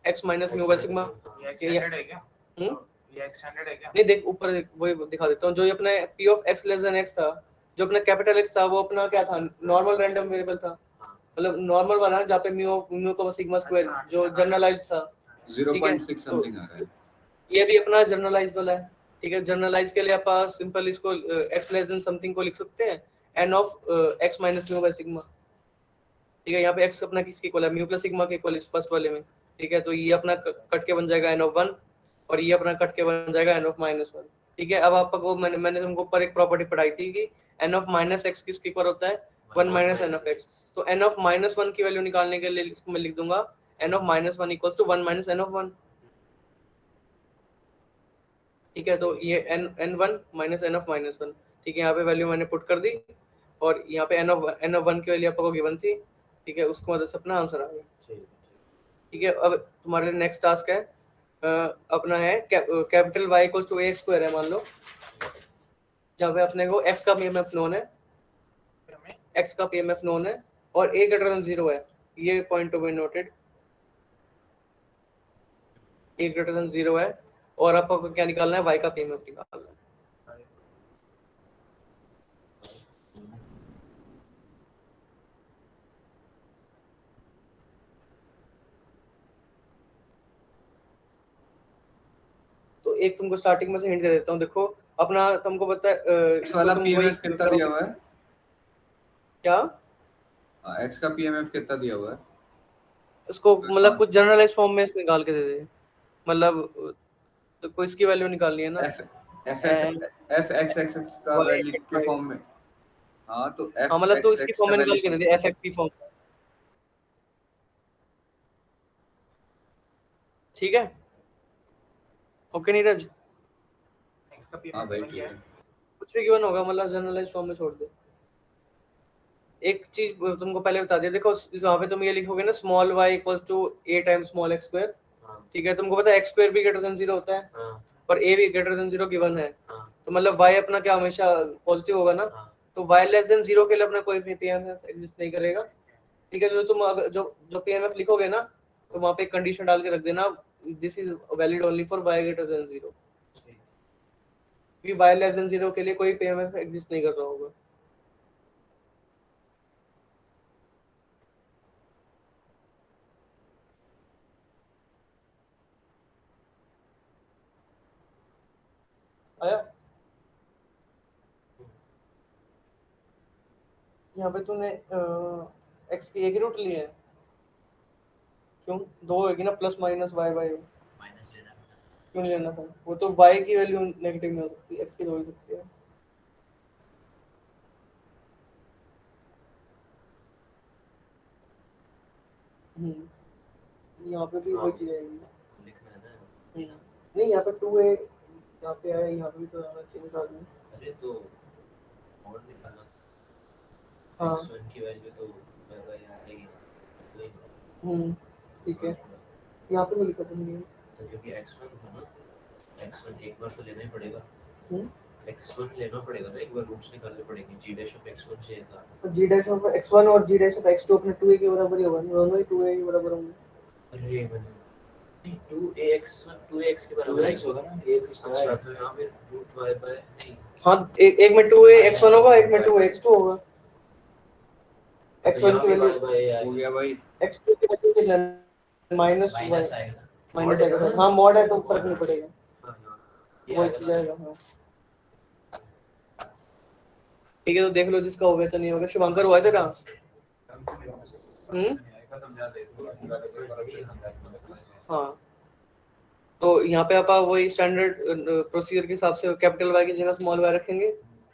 x minus mu by sigma. ये एक्सटेंडेड है क्या? हम्म, ये एक्सटेंडेड है क्या? नहीं देख ऊपर देख, वही दिखा देता हूँ। जो ये अपना p of x less then x था, जो अपना कैपिटल x था, वो अपना क्या था? नॉर्मल रैंडम वेरिएबल था, मतलब नॉर्मल वाला जहाँ पे म्यू को सिग्मा स्क्वायर जो जनरलाइज्ड था। 0.6 समथिंग आ रहा है। ये भी अपना जनरलाइज्ड वाला है। ठीक है, जनरलाइज के लिए आप सिंपल इसको x लेस देन समथिंग को लिख सकते हैं n of x minus mu by sigma. ठीक है, यहाँ पे x अपना किसके इक्वल है? म्यू प्लस सिग्मा के इक्वल इस फर्स्ट वाले में। ठीक है, तो ये अपना कट के बन जाएगा n ऑफ 1 और ये अपना कट के बन जाएगा n ऑफ -1। ठीक है, अब आपको मैंने तुमको ऊपर एक प्रॉपर्टी पढ़ाई थी कि n ऑफ -x किसके इक्वल होता है? 1 माइनस n ऑफ x। तो n ऑफ -1 की वैल्यू निकालने के लिए इसको मैं लिख दूंगा n of -1 equals to 1 minus n of 1। ठीक है, तो ये n1 माइनस n ऑफ -1। ठीक है, यहाँ पे वैल्यू मैंने पुट कर दी और यहाँ पे n ऑफ 1 की वैल्यू आपको गिवन थी। ठीक है, उसको मदद से अपना आंसर आ गया। ठीक है, अब तुम्हारे लिए नेक्स्ट टास्क है अपना है capital y equals to ax square है मान लो, जहाँ पे अपने को x का pmf नोन है, x का pmf नोन है और a ग्रेटर देन 0 है। ये point to be noted, a greater than 0 है और आपको क्या निकालना है? y का pmf निकालना है। तो एक तुमको स्टार्टिंग में से हिंट दे देता हूँ। देखो अपना तुमको पता है x वाला pmf कितना दिया हुआ है? क्या x का pmf कितना दिया हुआ है? उसको मतलब कुछ जनरलाइज फॉर्म में से निकाल के दे दे, मतलब तो कोई इसकी वैल्यू निकालनी है ना। f x x का वैल्यू के फॉर्म में हाँ तो हाँ मतलब तो fx इसकी x फॉर्म का निकाल वैल्यू के दे दे fx की फॉर्म। ठीक है, ओके नीरज। x का हाँ पीएमएफ भाई गिवन क्या ठीक है? है। कुछ भी गिवन होगा मतलब जनरलाइज फॉर्म में छोड़ दे। एक चीज तुमको पहले बता दिया, देखो वहाँ पे तुम ये लिखोगे ना small y equals to a times small x square, हाँ ठीक है। तुमको पता है x स्क्वायर भी ग्रेटर देन 0 होता है हाँ और a भी ग्रेटर देन 0 गिवन है, हाँ तो मतलब y अपना क्या हमेशा पॉजिटिव होगा ना, हाँ तो y लेस देन 0 के लिए अपना कोई भी पीएमएफ एग्जिस्ट नहीं करेगा, ठीक है। जो तुम जो पीएमएफ लिखोगे ना तो वहाँ पे एक कंडीशन डाल के रख देना, this is valid only for y greater than 0, क्योंकि y लेस देन 0 के लिए कोई पीएमएफ एग्जिस्ट नहीं कर रहा होगा। आया? यहाँ पे तूने x की एक रूट ली है, क्यों? दो होगी ना, plus minus y by, minus लेना है। क्यों नहीं लेना था? वो तो y की वैल्यू नेगेटिव नहीं हो सकती, x की तो हो ही सकती है। यहाँ पे भी वही चीज आएगी। लिखना है ना। नहीं यहाँ पे 2a यहाँ पे आया, यहाँ पे भी तो आना चाहिए साथ में। अरे तो और निकालना, हाँ x1 की वैल्यू तो बराबर यहाँ आएगी वही। ठीक है, यहाँ पे नहीं लिखा तुमने। तो क्योंकि x1 था ना, x1 एक बार तो लेना ही पड़ेगा, हम्म, x1 लेना पड़ेगा ना, एक बार रूट्स निकालने पड़ेंगे। g डैश ऑफ x1 चाहिए था। तो g डैश ऑफ x1 और g डैश ऑफ x2 अपने 2a के बराबर ही होगा, दोनों ही 2a के बराबर होंगे। अरे मैंने नहीं 2ax1 2ax के बराबर 2x होगा ना, x अच्छा स्क्वायर। तो यहाँ पे रूट y बाय नहीं हाँ एक में 2a x1 होगा, एक में 2a x2 होगा। तो x1 यहाँ की भी वैल्यू y बाय हो गया भाई। x2 की वैल्यू कितना, माइनस y माइनस आएगा। माइनस आएगा। हाँ मॉड है तो फर्क नहीं पड़ेगा, हाँ ये वो आएगा चीज ना। आएगा। हाँ ठीक है, तो देख लो जिसका हो गया तो नहीं होगा। शुभंकर हुआ है तेरा? समझा दे हाँ तो यहाँ पे आप वही स्टैंडर्ड प्रोसीजर के हिसाब से कैपिटल Y की जगह स्मॉल y रखेंगे,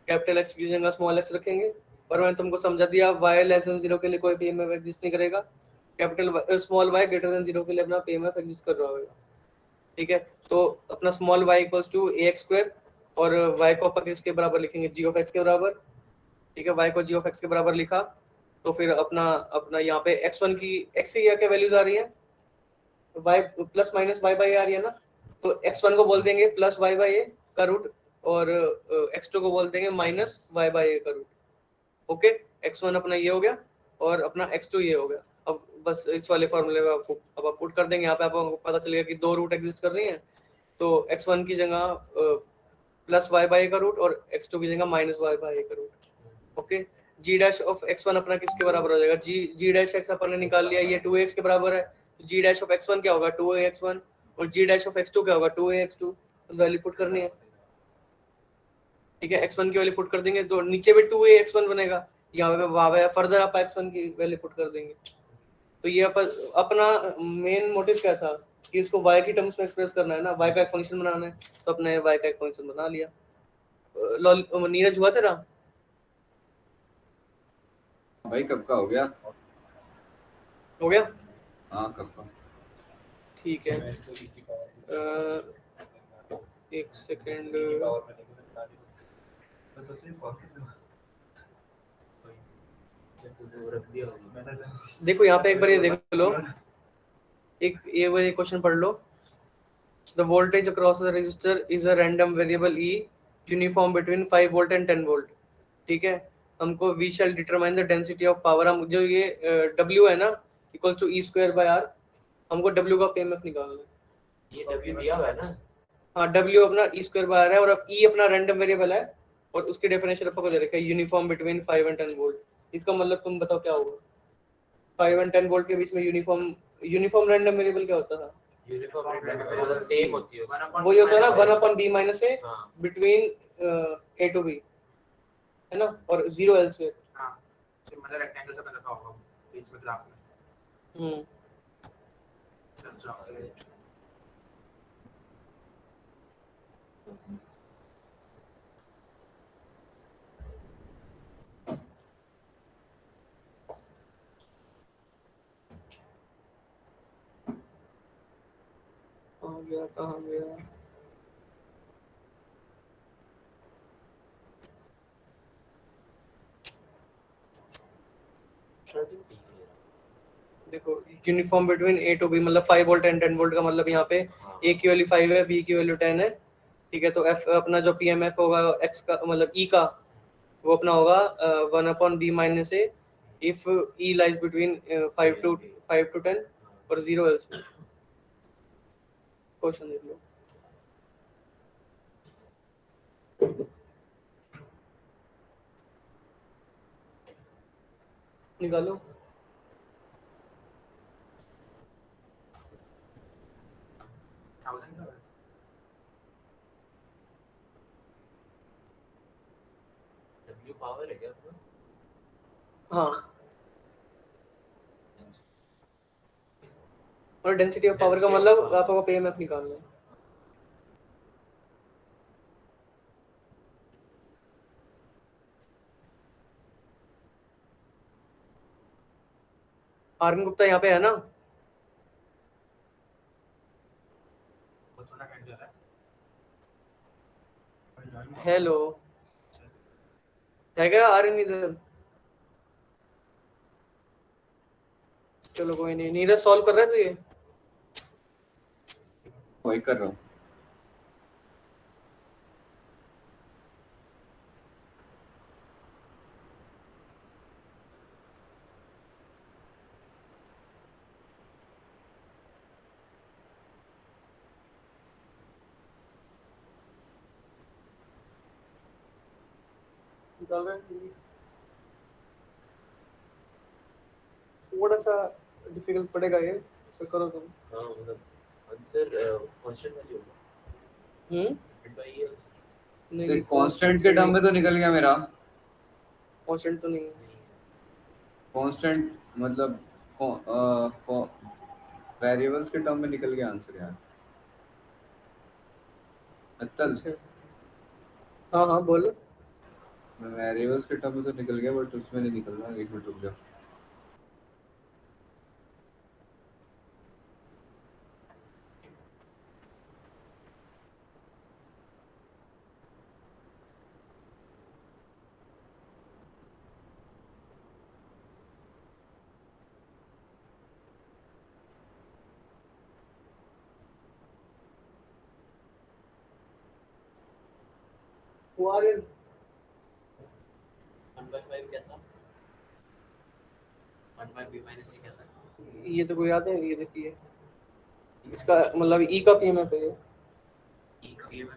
कैपिटल X की जगह स्मॉल x रखेंगे। और मैंने तुमको समझा दिया y लेस देन 0 के लिए कोई पीएमएफ एग्जिस्ट नहीं करेगा, capital small y greater than 0 के लिए अपना पीएमएफ एग्जिस्ट कर रहा होगा, ठीक है। तो अपना small y equals to ax square और y को अपर केस के बराबर लिखेंगे g ऑफ x के बराबर, ठीक है। y को g ऑफ x के बराबर लिखा तो फिर अपना अपना यहाँ पे x1 की x की क्या वैल्यूज आ रही है, y plus minus y by आ रही है ना, तो x1 को बोल देंगे प्लस y बाई a का रूट और x2 को बोल देंगे माइनस y बाई a का रूट। ओके, x1 अपना ये हो गया और अपना x2 ये हो गया। अब बस इस वाले फॉर्मूले में आपको अब आप पुट कर देंगे। यहाँ पे आपको पता चलेगा कि दो रूट एग्जिस्ट कर रही हैं, तो x1 की जगह प्लस y बाई का रूट और x2 की जगह माइनस y बाई का root. Okay, g dash of x1 अपना किसके बराबर हो जाएगा, g डैश x अपन ने निकाल लिया, ये 2x के बराबर है, तो g डैश ऑफ x1 क्या होगा 2ax1 और g डैश ऑफ x2 क्या होगा 2ax2। उस वैल्यू पुट करनी है, ठीक है। x1 की वैल्यू पुट कर देंगे तो नीचे भी 2ax1 बनेगा, यहाँ पे फर्दर आप x1 की वैल्यू पुट कर देंगे। तो ये अपना मेन मोटिव क्या था कि इसको y की टर्म्स में एक्सप्रेस करना है ना, y का एक फंक्शन बनाना है, तो अपने y का एक फंक्शन बना लिया। नीरज हुआ तेरा? भाई कब का हो गया? हो गया, हाँ कब का। ठीक है। एक सेकेंड, रख दिया होगा। देखो यहाँ पे एक बार ये देख लो, एक ये वाला क्वेश्चन पढ़ लो। The voltage across the resistor is a random variable E uniform between 5 volt and 10 volt, ठीक है। हमको we shall determine the density of power, हम जो ये W है ना equals to E square by R, हमको W का पीएमएफ निकालना है। ये w दिया हुआ है ना। हाँ W अपना E स्क्वायर बाय R है और अब E अपना रैंडम वेरिएबल है और उसकी डेफिनेशन आपको दे रखा है यूनिफॉर्म बिटवीन 5 एंड 10 वोल्ट। इसका मतलब तुम बताओ क्या होगा 5 एंड 10 वोल्ट के बीच में यूनिफॉर्म रैंडम वेरिएबल क्या होता था? यूनिफॉर्म मतलब सेम होती है उसमें। वही होता है ना 1/b माइनस a हाँ बिटवीन a to b, है ना, और 0 elsewhere। हाँ मतलब रेक्टेंगल से बना रखा होगा बीच में ग्राफ में। चल कहाँ गया देखो uniform between a to b मतलब 5 वोल्ट एंड 10 वोल्ट का मतलब यहाँ पे ए की वैल्यू 5 है बी की वैल्यू 10 है ठीक है। तो एफ अपना जो पीएमएफ होगा एक्स का मतलब ई का वो अपना होगा 1/b minus A if E lies between 5 to 10 और 0 एल्स क्वेश्चन देख लो निकालो W पावर है क्या अपना? हाँ और डेंसिटी ऑफ पावर का Density of मतलब power. आपको पीएमएफ निकालना है। आर्यन गुप्ता यहाँ पे है ना? वो थोड़ा कट जा रहा है। हेलो है क्या आर्यन इधर? चलो कोई नहीं। नीरज सॉल्व कर रहा है तो ये वही कर रहा हूँ। निकाल रहा है। थोड़ा सा डिफिकल्ट पड़ेगा ये फिर करो तुम। हाँ मतलब आंसर कांस्टेंट वैल्यू होगा डिवाइड बाय ये नहीं कांस्टेंट के टर्म में तो निकल गया मेरा। कांस्टेंट तो नहीं है। कांस्टेंट मतलब वेरिएबल्स के टर्म में निकल गया आंसर यार। अत्तल अच्छा हाँ हाँ बोलो। वेरिएबल्स के टर्म में तो निकल गया बट उसमें नहीं निकल रहा। एक मिनट रुक जा। वो आर्यन 1/5 क्या था? 1/b माइनस ये क्या था? ये तो कोई याद है? ये देखिए इसका मतलब ई का पीएमएफ है ये। E का ये मैं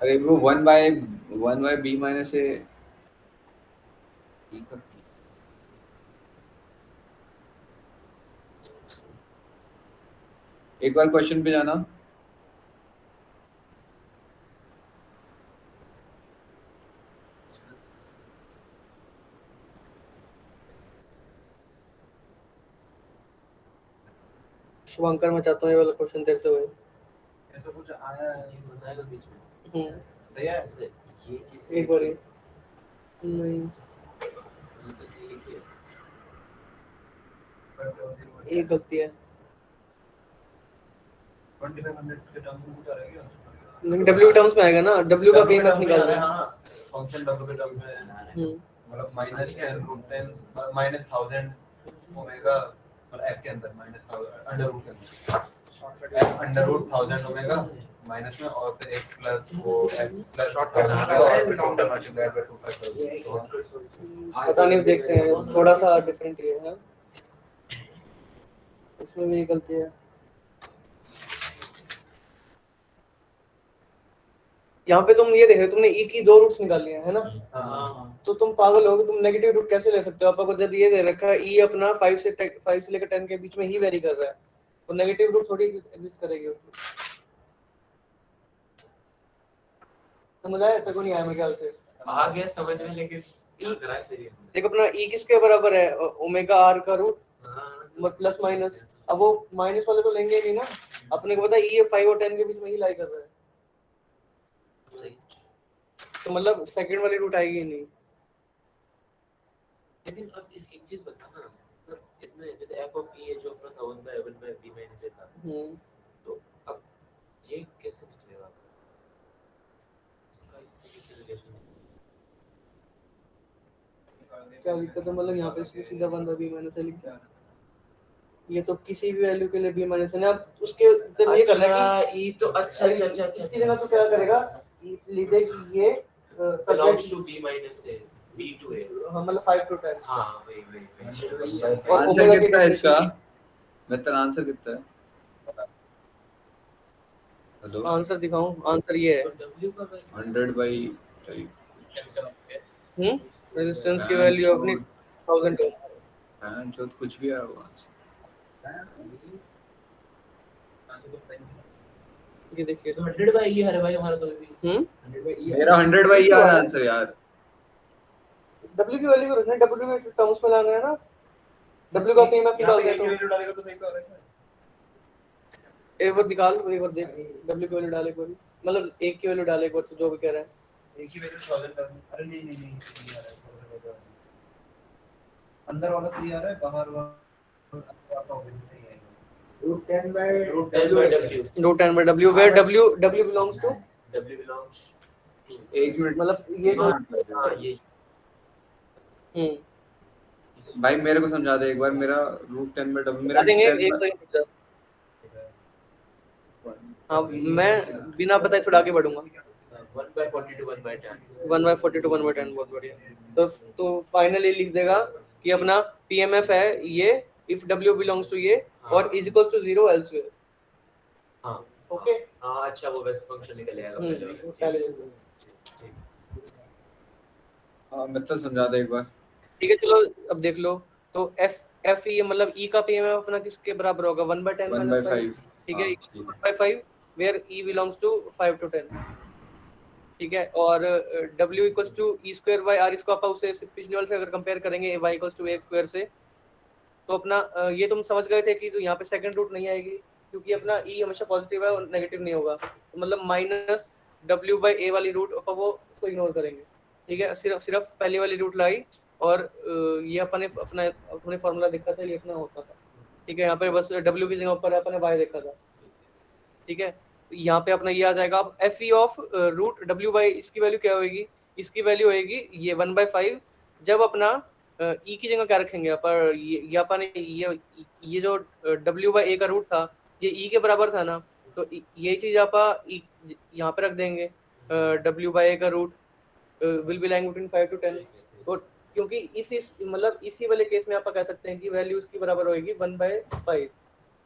अरे वो 1/b माइनस ए ई का एक बार क्वेश्चन पे जाना। शुभंकर मैं चाहता हूँ ये वाला क्वेश्चन तेरे से होए। ऐसा कुछ आया है चीज बताएगा बीच में सही है ऐसे ये चीज एक बार नहीं एक गलती है। 2500 के टर्म्स में कुछ आ रहा है क्या लेकिन डब्ल्यू टर्म्स में आएगा ना। डब्ल्यू का पीएमएफ निकाल रहे हैं। हां फंक्शन डब्ल्यू के टर्म में मतलब -10 √10 -1000 ओमेगा और f के अंदर अंडर रूट के अंदर अंडर रूट 1000 ओमेगा माइनस में और फिर एक प्लस वो f plus short term multiply by 2 पता नहीं देखते हैं थोड़ा सा डिफरेंट ये है उसमें भी गलती है। यहाँ पे तुम ये देख रहे हो तुमने ई की दो रूट्स निकाली है ना। हां तो तुम पागल हो तुम नेगेटिव रूट कैसे ले सकते हो? आपको जब ये दे रखा है ई अपना 5 से लेकर 10 के बीच में ही वेरी कर रहा है तो नेगेटिव रूट थोड़ी एग्जिस्ट करेगी उसमें। समझ आया? तक नहीं आया मेरे ख्याल से। आ गया समझ में लेकिन करा है सही है। देखो अपना ई किसके बराबर है? ओमेगा आर का रूट हां प्लस माइनस। अब वो माइनस वाले तो लेंगे नहीं ना। अपने को पता है ई 5 और 10 के बीच में ही लाई कर रहा है तो मतलब सेकंड वाली रूट आएगी ही नहीं। लेकिन अब इस एक चीज बताना मतलब इसमें इसमें जैसे f of e है जो अपना था 1 by b minus a था, तो अब ये कैसे निकलेगा? इसका इससे कैसे रिलेशन है? क्या दिक्कत है? मतलब यहाँ पे इसलिए सीधा 1 by b minus a लिख दिया। ये तो किसी भी वैल्यू के लिए b minus a ने, अब उसके जब ये करना है अच्छा e तो अच्छा इसकी जगह तो क्या करेगा, लिख दे कि ये belongs to b minus a b to a। हाँ मतलब 5 to 10 हाँ वही और आंसर ओमेगा की कितना है इसका? डेफिनेशन मतलब आंसर कितना है? हेलो, आंसर दिखाऊं? आंसर ये है तो w का वैल्यू 100 by टाइप रेजिस्टेंस की वैल्यू अपनी 1000 है। जो कुछ भी है वो आंसर। ये देखिए तो 100 by e है भाई हमारा तो भी 100 by e मेरा 100 by आ रहा आंसर यार। W की वैल्यू को रखना है, W में टर्म्स में लाना है ना, W का पीएमएफ निकाल दे तो वैल्यू डालेगा तो सही तो आ रहा है। एक बार निकाल, एक बार देख W की वैल्यू डाले एक बार, मतलब एक की वैल्यू डाले एक बार, तो जो भी कह रहा है एक ही वैल्यू 1000 डाल। अरे नहीं नहीं नहीं सही आ रहा है। अंदर वाला सही आ रहा है, बाहर वाला आपका ऑब्जेक्ट सही है। root 10 by root 10 by w root 10 by W where W belongs to w belongs to एक मिनट मतलब ये जो हाँ ये भाई मेरे को समझा दे एक बार। मेरा रूट 10 by w मेरा बता देंगे 10 एक by- सेकंड रुक जा। हाँ मैं बिना बताए थोड़ा आगे बढ़ूंगा। 1 by 40 to 1 by 10 1 by 40 to 1 by 10 बहुत बढ़िया। तो फाइनली लिख देगा कि अपना पीएमएफ है ये इफ W belongs to ये और is equals to 0 elsewhere। हाँ ओके हाँ अच्छा वो वैसे फंक्शन निकल आएगा पहले हाँ मतलब समझा दे एक बार। ठीक है चलो अब देख लो। तो F ये मतलब E का पीएमएफ अपना किसके बराबर होगा 1 by 10 1 by minus 5 5 ठीक है हाँ, 1 by 5 where E belongs to 5 to 10 ठीक है। और W equals to E square by R, इसको आप उसे पिछले वाले से अगर कंपेयर करेंगे Y equals to AX square से, तो अपना ये तुम समझ गए थे कि तो यहाँ पे सेकंड रूट नहीं आएगी क्योंकि अपना E हमेशा पॉजिटिव है और नेगेटिव नहीं होगा, तो मतलब माइनस W by A वाली रूट अपन वो उसको इग्नोर करेंगे। ठीक है सिर्फ पहली वाली रूट लाई और ये अपने अपने फॉर्मूला देखा था, लिखना होता था। ठीक है यहाँ पे बस W की जगह पर अपने Y देखा था। ठीक है यहाँ पे अपना ये आ जाएगा। अब f e of root W by इसकी वैल्यू क्या होगी, इसकी वैल्यू होगी ये 1 by 5 जब अपना ई की जगह क्या रखेंगे पर ये अपन ये जो W बाई ए का रूट था ये ई के बराबर था ना, तो ये चीज आप यहाँ पे रख देंगे W बाई ए का root will be lying between 5 to 10 और क्योंकि मतलब इसी वाले केस में आप कह सकते हैं कि वैल्यू उसकी बराबर होगी 1 by 5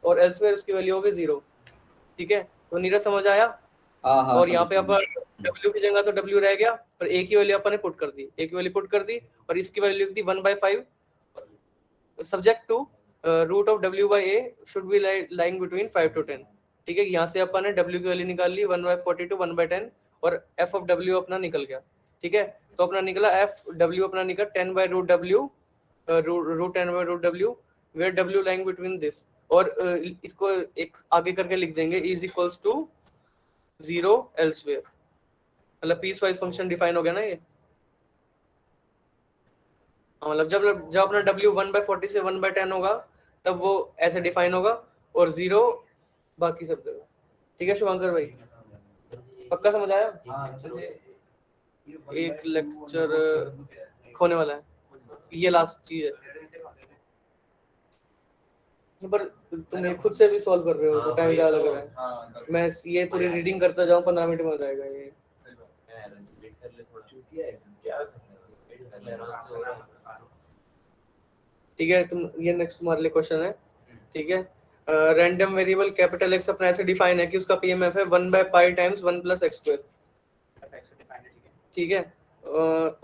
और एल्सवेयर उसकी वैल्यू होगी 0। ठीक है तो नीरज समझ आया? हाँ हाँ और यहाँ पे समझ अपन W की जगह तो W रह गया और A की वैल्यू अपन ने पुट कर दी, A की वैल्यू पुट कर दी और इसकी वैल्यू लिख दी 1 by 5 subject to root of W by A should be lying between 5 to 10। ठीक है यहाँ से अपन ने W की वैल्यू निकाल ली 1 by 40 to 1 by 10 और F of W अपना निकल गया। ठीक है तो अपना निकला F W अपना निकला 10 by root W root 10 by root W where W lying between this और इसको एक आगे करके लिख देंगे is equals to 0 elsewhere, मतलब पीस वाइज फंक्शन डिफाइन हो गया ना ये। मतलब जब अपना W 1 by 40 से 1 by 10 होगा तब वो ऐसे डिफाइन होगा और 0 बाकी सब जगह। ठीक है शुभंकर भाई पक्का समझ आया? एक लेक्चर खोने वाला है, ये लास्ट चीज है पर तुम खुद से भी सॉल्व कर रहे हो तो टाइम ज़्यादा लग रहा है। मैं ये पूरी रीडिंग करता जाऊं 15 मिनट में हो जाएगा ये। ठीक है तुम ये नेक्स्ट तुम्हारे लिए क्वेश्चन है। ठीक है रैंडम वेरिएबल कैपिटल एक्स अपना ऐसे डिफाइन है कि उसका पीएमएफ है 1 by pi times 1 plus x square। ठीक है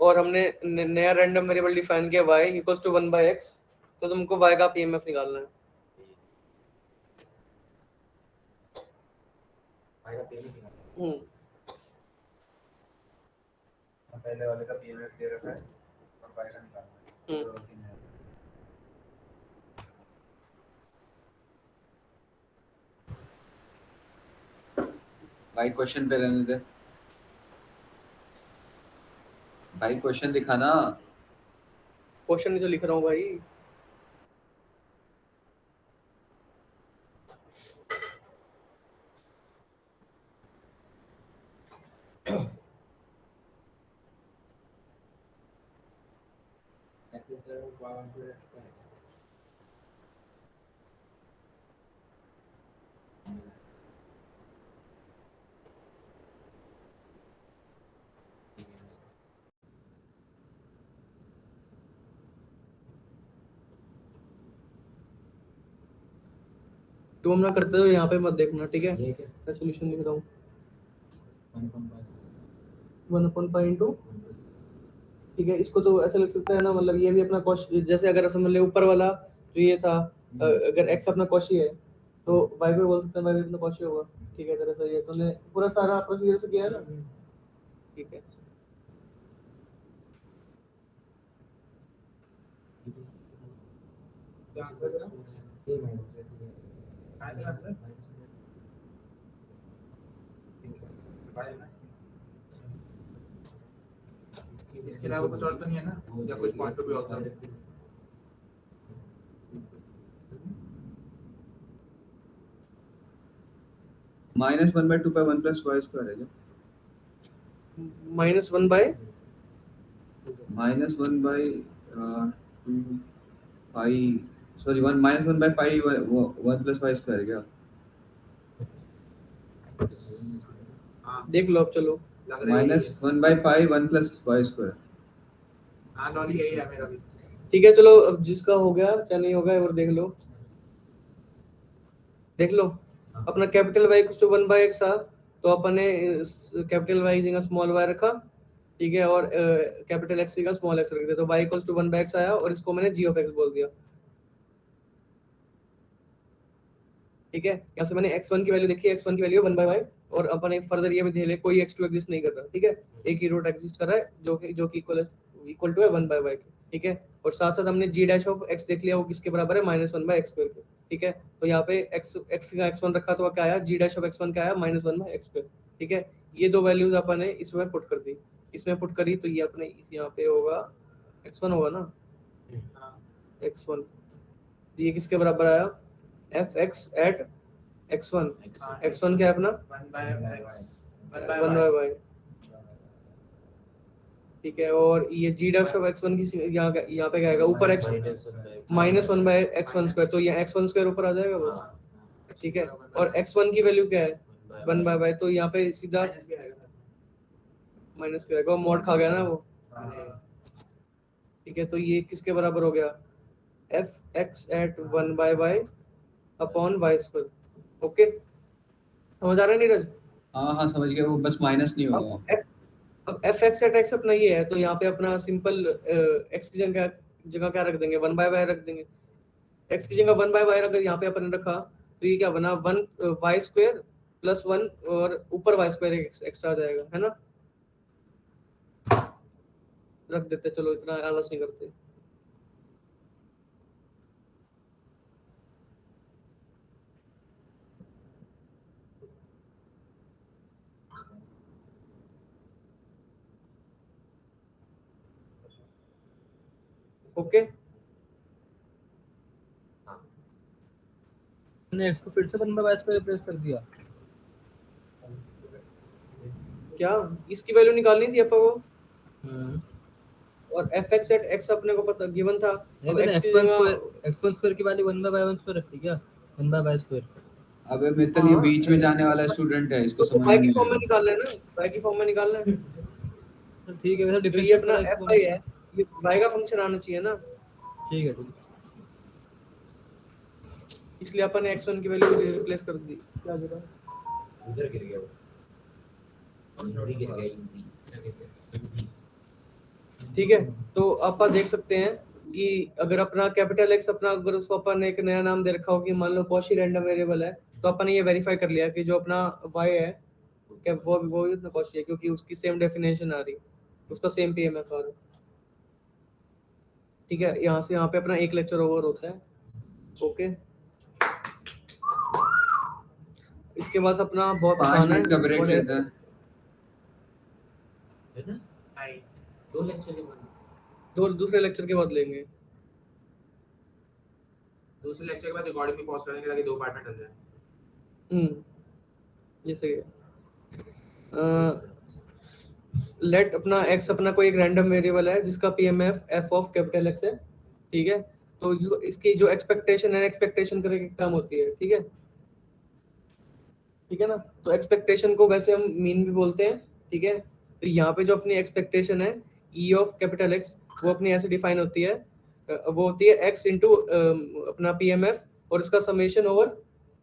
और हमने नया रैंडम वेरिएबल डिफाइन किया y equals to 1 by x, तो तुमको y का पीएमएफ निकालना है। पहले वाले का पीएमएफ दे रखा है और y का निकालना है। भाई क्वेश्चन पे रहने दे भाई, क्वेश्चन दिखाना। क्वेश्चन नहीं तो लिख रहा हूँ भाई। X power two correct. तो हम ना करते हो यहाँ पे मत देखना, ठीक है? ये क्या मैं सॉल्यूशन लिख रहा हूँ 1.5 1/π इंटू, ठीक है? इसको तो ऐसा लिख सकते हैं ना, मतलब ये भी अपना कॉश, जैसे अगर समझ ले ऊपर वाला जो ये था, अगर एक्स अपना कॉशी है तो वाई भी बोल सकते हैं, वाई भी अपना कॉशी होगा, ठीक है? तरह से ये तुमने पूरा सारा प्रोसीजर से किया है ना, ठीक है? क्या आंसर करा? ये माइनस है काय था आंसर? बाय ना। इसके अलावा कुछ और तो नहीं है ना, या कुछ पॉइंट भी होता है? -1/2 1 + y² है क्या? -1 बाय -1/2 पाई, सॉरी 1/π 1 + y² है क्या? हाँ देख लो अब, चलो। लग रहा है यही है। -1/π 1 + y²। हाँ लॉली यही है मेरा भी। ठीक है, चलो अब जिसका हो गया क्या नहीं होगा और देख लो, देख लो। अपना capital Y equals to 1/x था, तो अपन ने कैपिटल वाई जगह स्मॉल वाई रखा, ठीक है? और कैपिटल एक्स जगह स्मॉल एक्स रख दिया, तो y इक्वल्स टू 1/x आया और इसको मैंने g ऑफ x बोल दिया, ठीक है? यहाँ से मैंने x1 की वैल्यू देखी, x1 की वैल्यू 1/y, और अपन ने फर्दर ये भी देख ले कोई x2 एग्जिस्ट नहीं कर रहा, ठीक है? एक ही रूट एग्जिस्ट कर रहा है जो कि इक्वल टू है 1/y के, ठीक है? और साथ साथ हमने g डैश ऑफ x देख लिया, वो किसके बराबर है -1/x² के, ठीक है? तो यहाँ पे x का x1 रखा तो क्या आया, g डैश ऑफ x1 क्या आया -1/x², ठीक है? ये दो वैल्यूज अपन ने इसमें पुट कर दी, इसमें पुट करी तो ये अपने इस यहाँ पे होगा x1 होगा ना, x1, ये किसके बराबर आया, fx at x1, x1 क्या है अपना 1/x 1/y, ठीक है? और ये g डैश ऑफ x1 की यहाँ पे क्या आएगा, ऊपर x -1/x1², तो ये x1² ऊपर आ जाएगा बस, ठीक है? और x1 की वैल्यू क्या है 1/y, तो यहाँ पे सीधा माइनस क्या आएगा, मॉड खा गया ना वो, ठीक है? तो ये किसके बराबर हो गया, fx at 1/y upon y², okay? समझ आ रहा है नीरज? हाँ समझ गया, वो बस माइनस नहीं होगा। अब fx at x अपना ये है, तो यहाँ पे अपना सिंपल x की जगह क्या रख देंगे, 1/y रख देंगे। x की जगह 1/y रख, यहाँ पे अपन ने रखा तो ये क्या बना 1y² + 1 और ऊपर y² एक्स्ट्रा आ जाएगा, है ना? रख देते, चलो इतना आलस नहीं करते। ओके, मैंने x को फिर से 1/y² रिप्लेस कर दिया। क्या इसकी वैल्यू निकालनी थी अपन को, और fx at x अपने को पता गिवन था, अब लेकिन x की x1² की वैल्यू 1/y² रखी क्या, 1/y²। अबे मित्तल ये बीच में जाने वाला स्टूडेंट है, इसको समझ y नहीं की फॉर्म में आएगा। निकालना है ना, y की फॉर्म में निकालना है, तो ठीक है, वैसे तो ये डिफरेंशिएट अपना करो x को। fy है, ये y का फंक्शन आना चाहिए ना, ठीक है, ठीक है। इसलिए अपन ने x1 की वैल्यू रिप्लेस कर दी। क्या गिरा, उधर गिर गया वो, इजी गिर गया, इजी क्या कहते हैं, इजी। ठीक है? तो आप देख सकते हैं कि अगर अपना कैपिटल x अपना, अगर उसको अपन एक नया नाम दे रखा हो कि मान लो कॉशी रैंडम वेरिएबल है, तो अपन ने ये वेरीफाई कर लिया कि जो अपना y है क्या वो भी अपना कॉशी है, क्योंकि उसकी सेम डेफिनेशन आ रही, उसका सेम पीएमएफ आ रहा है, ठीक है? यहाँ से यहाँ पे अपना एक लेक्चर ओवर होता है, ओके? इसके बाद अपना बहुत 5 आसान है, मिनट का ब्रेक और है लेते हैं। है ना, नहीं 2 लेक्चर के बाद दूसरे लेक्चर के बाद लेंगे। दूसरे लेक्चर के बाद रिकॉर्डिंग भी पॉज कर देंगे ताकि 2 पार्ट में डल जाए। ये सही है। लेट अपना x अपना कोई एक रैंडम वेरिएबल है जिसका PMF f of capital x है, ठीक है। तो इसकी जो एक्सपेक्टेशन है, एक्सपेक्टेशन करके टर्म होती है, ठीक है, ठीक है ना। तो एक्सपेक्टेशन को वैसे हम मीन भी बोलते हैं, ठीक है। तो यहाँ पे जो अपनी एक्सपेक्टेशन है E ऑफ कैपिटल X, वो अपनी ऐसे डिफाइन होती है, वो होती है x इंटू अपना PMF और इसका समेशन ओवर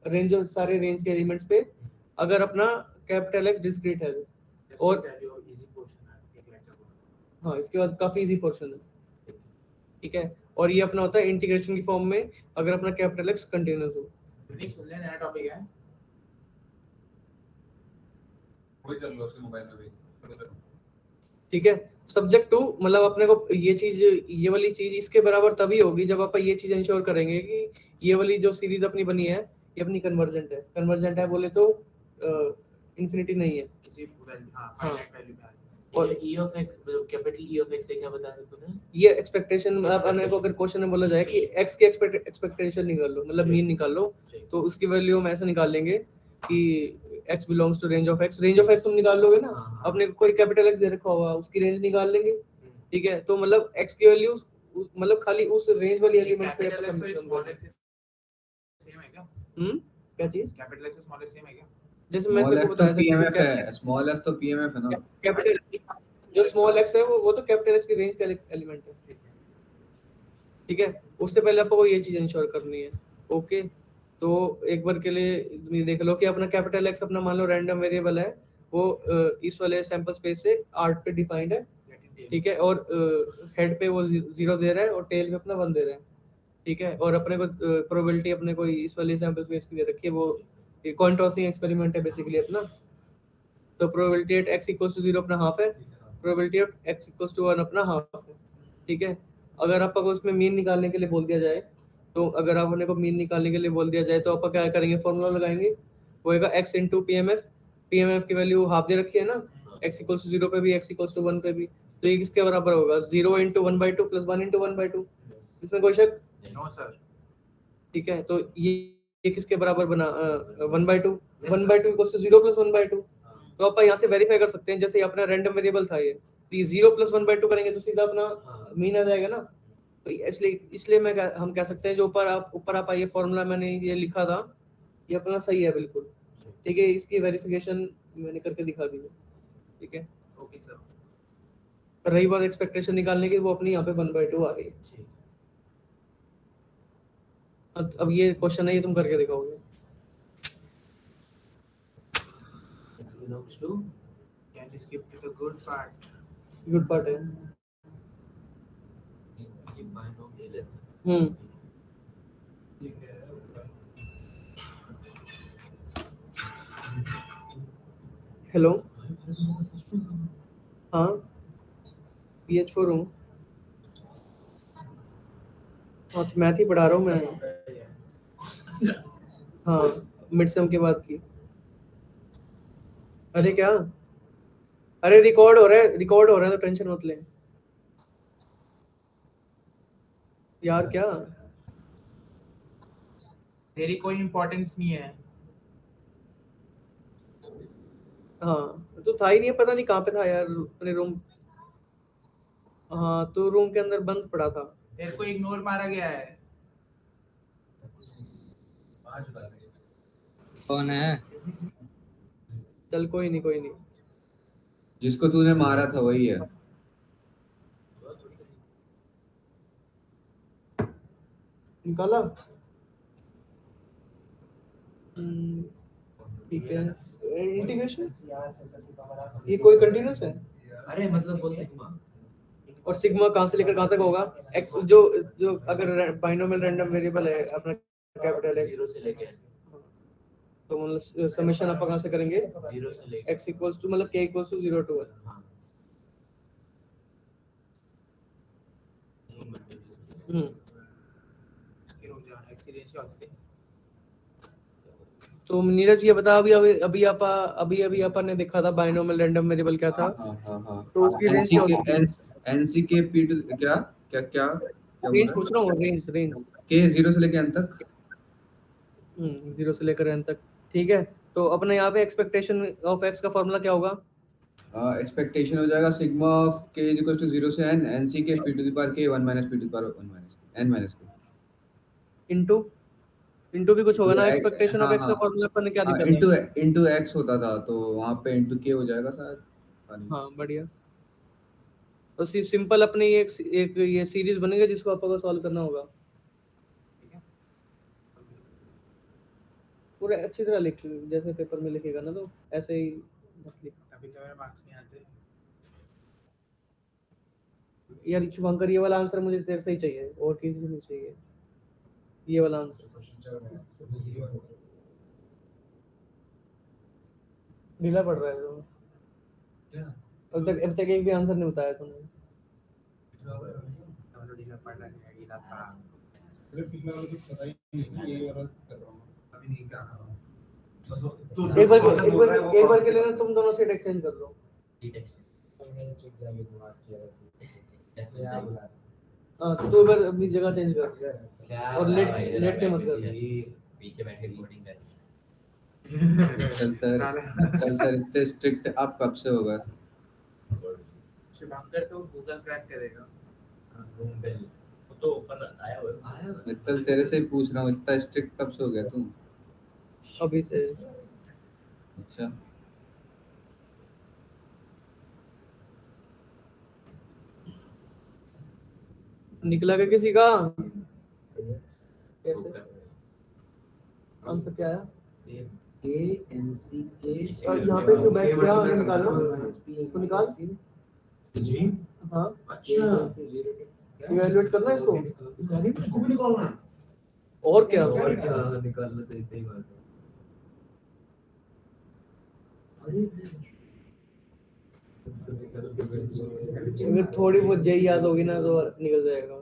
रेंज, सारे रेंज के एलिमेंट्स पे, अगर अपना कैपिटल X डिस्क्रीट है। और इजी क्वेश्चन है एक लेक्चर को। हाँ, इसके बाद काफी इजी पोर्शन है, ठीक है। और ये अपना होता है इंटीग्रेशन की फॉर्म में, अगर अपना कैपिटल X कंटीन्यूअस हो। नहीं सुन ले, नया टॉपिक है। वही चल रहा है उसके मोबाइल में भी। ठीक है। सब्जेक्ट टू मतलब अपने को ये चीज, ये वाली चीज इसके बराबर तभी होगी जब आप ये चीज इंश्योर करेंगे कि ये वाली जो सीरीज अपनी बनी है ये अपनी कन्वर्जेंट है। कन्वर्जेंट है बोले तो इंफिनिटी नहीं है। किसी वैल्यू, हां, हाँ। फाइनाइट वैल्यू पे आ जाए। और E of x मतलब कैपिटल E of x से क्या बताया तूने? ये एक्सपेक्टेशन मतलब अपने को अगर क्वेश्चन में बोला जाए कि x की एक्सपेक्टेशन निकाल लो, मतलब मीन निकाल लो, तो उसकी वैल्यू हम ऐसे निकाल लेंगे कि x belongs to range of x। Range of x तुम निकाल लोगे ना, अपने को कोई कैपिटल X दे रखा होगा, उसकी रेंज निकाल लेंगे, ठीक है। तो मतलब x की वैल्यू मतलब खाली उस रेंज वाली एलिमेंट्स पे कैपिटल एक्स और स्मॉल एक्स सेम है क्या? क्या चीज, कैपिटल एक्स और स्मॉल एक्स सेम है क्या? जैसे मैं स्मॉल तेरे एफ को तो बताया था PMF कि है, स्मॉल एफ तो PMF है ना। कैपिटल जो स्मॉल x है वो तो कैपिटल X की रेंज का एलिमेंट है, ठीक है। उससे पहले आपको ये चीज इंश्योर करनी है, ओके। तो एक बार के लिए ये देख लो कि अपना कैपिटल X अपना मान लो रैंडम वेरिएबल है, वो इस वाले सैंपल स्पेस से R पे डिफाइंड है, ठीक है। और हेड पे वो 0 दे रहा है और टेल पे अपना 1 दे रहा है, ठीक है। और अपने को प्रोबेबिलिटी अपने को इस वाले सैंपल स्पेस की दे रखी है, वो कॉइन टॉसिंग एक्सपेरिमेंट है बेसिकली अपना। तो probability at x equals to 0 अपना हाफ है, probability at x equals to 1 अपना हाफ है, ठीक है। अगर आपको उसमें मीन निकालने के लिए बोल दिया जाए, तो अगर आपने को मीन निकालने के लिए बोल दिया जाए तो आप क्या करेंगे, फॉर्मूला लगाएंगे, वो होगा x इंटू PMF। PMF की वैल्यू हाफ दे रखी है ना, x इक्वल्स टू 0 पे भी, x इक्वल्स टू 1 पे भी, तो ये किसके बराबर होगा, 0 इंटू 1/2 प्लस 1 इंटू 1/2। इसमें कोई शक? No sir. ठीक है। तो ये किसके बराबर बना, 1/2। 1/2 इक्वल्स टू 0 प्लस 1/2। तो आप यहाँ से वेरीफाई कर सकते हैं, जैसे अपना रैंडम वेरिएबल था ये, तो ये 0 प्लस 1/2 करेंगे तो सीधा अपना मीन आ जाएगा ना। तो इसलिए हम कह सकते हैं जो ऊपर आप ये फॉर्मूला मैंने ये लिखा था, ये अपना सही है बिल्कुल, ठीक है। इसकी वेरिफिकेशन मैंने करके दिखा दी है, ठीक है। Okay sir. रही बात एक्सपेक्टेशन निकालने की, वो अपनी यहाँ पे 1/2 आ रही है। अब ये क्वेश्चन है, ये तुम करके दिखाओगे। X belongs to can you skip to the good part? Good part है। ये बाइनोमियल है। हेलो, हाँ PH4 हूँ। हाँ तो मैथ ही पढ़ा रहा हूँ मैं। हाँ, मिड सेम के बाद की। अरे क्या, अरे रिकॉर्ड हो रहा है तो टेंशन मत ले यार। क्या तेरी कोई इंपॉर्टेंस नहीं है। हाँ, तो था ही नहीं, पता नहीं कहाँ पे था यार, अपने रूम। हाँ, तो रूम के अंदर बंद पड़ा था। तेरे को इग्नोर मारा गया है। कौन है? चल कोई नहीं। जिसको तूने मारा था वही है। निकाला, ठीक है। इंटीग्रेशन ये कोई कंटीन्यूअस है, अरे मतलब वो सिग्मा और सिग्मा कहाँ से लेकर कहाँ तक होगा, एक्स जो अगर बाइनोमियल रैंडम वेरिएबल है अपना कैपिटल है, 0 से लेके तो मतलब समेशन आप कहाँ से करेंगे, 0 से लेके x इक्वल्स टू मतलब k इक्वल्स टू 0 to 1। हाँ रुक जा, एक्सपीरियंस क्या होती है? तो नीरज ये बता, अभी अपन ने देखा था बाइनोमियल रैंडम वेरिएबल क्या था, हाँ। तो उसकी रेंज क्या होती है, NCK P क्या रेंज पूछ रहा हूँ, रेंज K 0 से लेके n तक। 0 से लेकर n तक, ठीक है। तो अपने यहाँ पे एक्सपेक्टेशन ऑफ x का फॉर्मूला क्या होगा, एक्सपेक्टेशन हो जाएगा sigma of k is equal to 0 से n nc के p to the power k 1 minus p to the power 1 minus n minus k into भी कुछ होगा ना, तो एक्सपेक्टेशन ऑफ हाँ एक्स का हाँ फॉर्मूला अपन ने क्या हाँ दिक्कत है? इंटू x होता था तो वहाँ पे इंटू k हो जाएगा शायद, पता नहीं। हाँ बढ़िया। तो सिंपल अपने एक ये सीरीज बनेगा जिसको आपको सॉल्व करना होगा। पूरा अच्छी तरह लिख, जैसे पेपर में लिखेगा ना, तो ऐसे ही मत लिख। अभी तो मेरे मार्क्स नहीं आते। यार शुभंकर, ये वाला आंसर मुझे तेरे से ही चाहिए और किसी से नहीं चाहिए, ये वाला आंसर। ढीला पड़ रहा है तो अब तक एक भी आंसर नहीं बताया तुमने। तो ढीला पड़ रहा है, ढीला था। पिछला वाला कुछ पता ही नहीं, ये वाला कर रहा हूँ अभी नहीं कर रहा हूँ। एक बार के लिए ना तुम दोनों सीट एक्सचेंज कर लो। हाँ तो तू एक बार अपनी जगह चेंज कर और लेट के मत कर। पीछे बैठ के कोडिंग कर। कल सर इतने स्ट्रिक्ट आप कब से होगा? शुभंकर तो गूगल क्रैक करेगा। गूगल वो तो ऑफर आया हुआ है। मित्तल तेरे से ही पूछ रहा हूँ, इतना स्ट्रिक्ट कब से हो गया तू? अभी से। अच्छा निकला क्या किसी का? कैसे आंसर क्या आया? और यहाँ पे जो बैठ गया आगे निकालो, इसको निकाल। जी हाँ अच्छा, इवैल्यूएट करना है इसको। इसको भी निकालना है। और क्या निकालना तो सही बात है। अगर थोड़ी बहुत जेई याद होगी ना तो निकल जाएगा।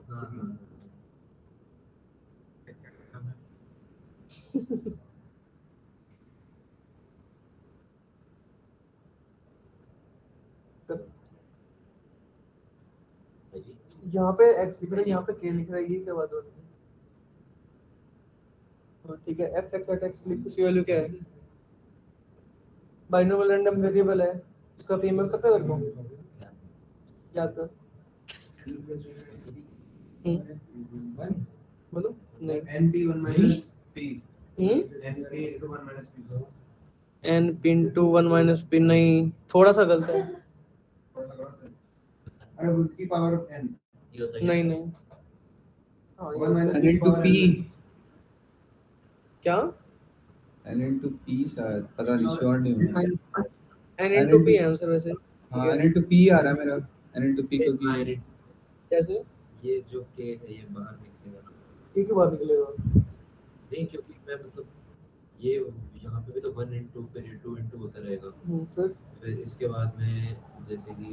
यहाँ पे x लिख रहा है, यहाँ पे k लिख रहा है, ये क्या बात हो रही है? हाँ ठीक है, f x at x लिख, इसकी वैल्यू क्या है? बाइनोमियल रैंडम वेरिएबल है, इसका पीएमएफ पता है तेरे को? याद कर। बोलो नहीं। np1 minus p hmm np into 1 minus p n pin to 1 minus pin नहीं, थोड़ा सा गलत है। अरे उसकी पावर n नहीं नहीं, हाँ 1 minus n into p क्या? n into p शायद, पता नहीं, श्योर नहीं हूँ मैं। n into p आंसर वैसे। हाँ n into p आ रहा है मेरा, n into p क्योंकि कैसे ये जो k है ये बाहर निकलेगा। k की बात निकलेगा? नहीं क्योंकि मैं मतलब ये यहाँ पे भी तो 1 into फिर 2 into होता रहेगा। फिर इसके बाद में जैसे कि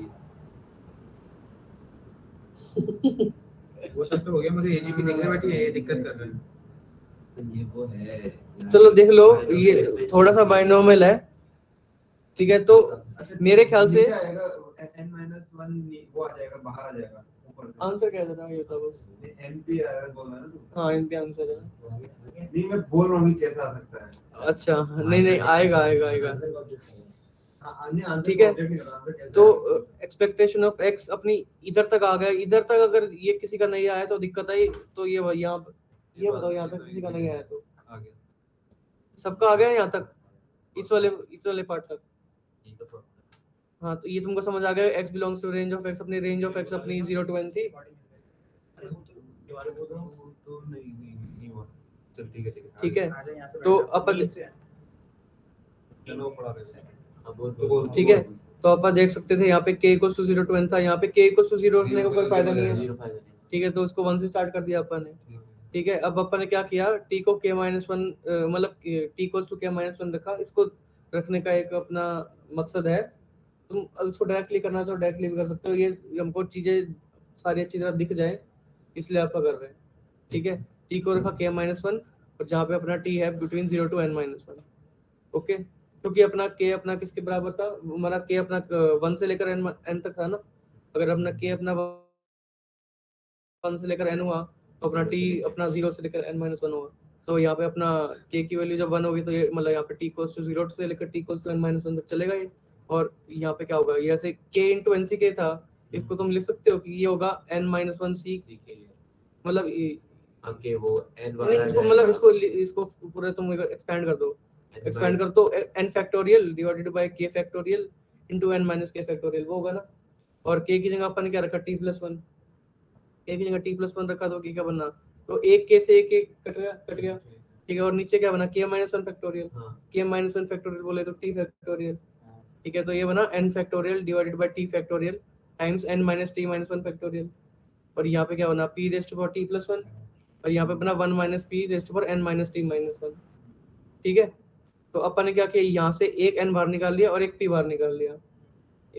वो सब तो हो गया, मुझे एजीपी दिखने बैठी है, ये दिक्कत कर रहा है। तो ये वो है। चलो देख लो, ये थोड़ा सा बाइनोमियल है, ठीक है? तो मेरे ख्याल से नीचे आएगा n minus 1 वो आ जाएगा, बाहर आ जाएगा ऊपर से। आंसर क्या था ये था बस। np error बोल रहा है ना तू? हाँ इनके आंसर है। नहीं मैं बोल रहा हूँ कि कैसा आ सकता है। अच्छा नहीं नहीं, आएगा आएगा आएगा। ठीक है, तो एक्सपेक्टेशन ऑफ x अपनी इधर तक आ गया, इधर तक अगर ये किसी का नहीं आया तो दिक्कत आई, तो ये यहाँ ये बताओ, यहाँ तक किसी का नहीं आया तो आ गया। सबका आ गया यहाँ तक, इस वाले पार्ट तक। हाँ तो ये तुमको समझ आ गया, x belongs to range of x, अपनी रेंज ऑफ x अपनी 0 to n थी। तो नहीं हुआ। चल ठीक है ठीक है, आ जाए यहाँ से तो बैठा। अपन नीचे है। चलो पढ़ा रहे तो बोल ठीक है, तो अपन देख सकते थे यहाँ पे k equals to 0 to n था, यहाँ पे k इक्वल्स टू 0 रखने का कोई फायदा नहीं है। ठीक है, तो उसको 1 से स्टार्ट कर दिया अपन ने। ठीक है, अब अपन ने क्या किया, t को k minus 1 मतलब t equals to k minus 1 रखा। इसको रखने का एक अपना मकसद है, तुम उसको डायरेक्टली करना तो डायरेक्टली भी कर सकते हो, ये हमको चीजें सारी अच्छी तरह दिख जाए इसलिए आपका कर रहे हैं। ठीक है, t को रखा k minus 1 और जहाँ पे अपना t है between 0 to n minus 1। Okay, क्योंकि अपना k अपना किसके बराबर था, हमारा k अपना 1 से लेकर n तक था ना। अगर अपना k अपना 1 से लेकर n हुआ तो अपना t अपना 0 से लेकर n minus 1 हुआ। तो यहाँ पे अपना k की वैल्यू जब 1 होगी तो ये मतलब यहाँ पे t इक्वल्स टू 0 से लेकर t equals to n minus 1 तक चलेगा ये। और यहाँ पे क्या होगा, यहाँ से k इंटू एन सी के था, इसको तुम लिख सकते हो कि ये होगा n माइनस वन सी, मतलब ओके वो n नहीं, इसको मतलब इसको पूरा तुम एक्सपेंड कर दो, एक्सपेंड कर दो n factorial divided bye k factorial into n minus k factorial, वो होगा ना। और k की जगह अपन ने क्या रखा, t प्लस वन, k की जगह t प्लस वन रखा तो k क्या बनना, तो एक k से एक कट गया, ठीक है। और नीचे क्या बना, k minus one factorial, k minus one factorial बोले तो t फैक्टोरियल, ठीक है। तो ये बना n factorial divided by t factorial times n minus t minus one factorial. और यहाँ पे क्या बना, p raise to power t plus one, और यहाँ पे बना 1 minus p raise to power n minus t minus one, ठीक है। तो अपन ने क्या किया, यहाँ से एक n बाहर निकाल लिया और एक p बाहर निकाल लिया,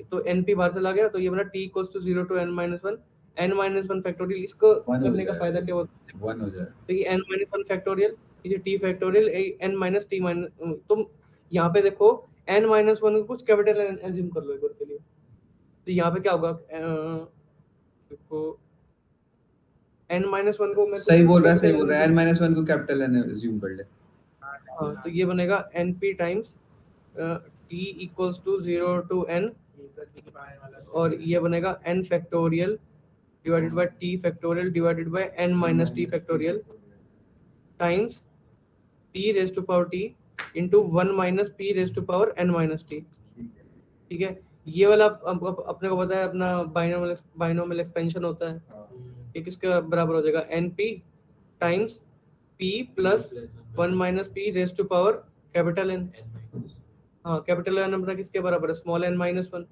तो np बाहर चला गया, तो ये बना t equals to 0 to n minus one factorial. इसको करने का फायदा क्या होता है, 1 हो जाए। देखिए n माइनस वन फैक्टोरियल, ये t factorial n minus t minus, तुम यहाँ पे देखो n माइनस वन को कुछ कैपिटल n एज्यूम कर लो एक बार के लिए, तो यहाँ पे क्या होगा, देखो n माइनस वन को मैं सही बोल रहा है, n-1 को कैपिटल n अज्यूम कर ले। हाँ, तो ये बनेगा np times t equals to 0 to n, और ये बनेगा n factorial divided by t factorial divided by n minus t factorial times p raise to power t into 1 minus p raise to power n minus t, ठीक है। ये वाला अपने को पता है अपना बाइनोमियल एक्सपेंशन होता है, ये किसके बराबर हो जाएगा, np times p plus 1 minus p raise to power capital n, हाँ कैपिटल n अपना किसके बराबर है, स्मॉल n माइनस वन,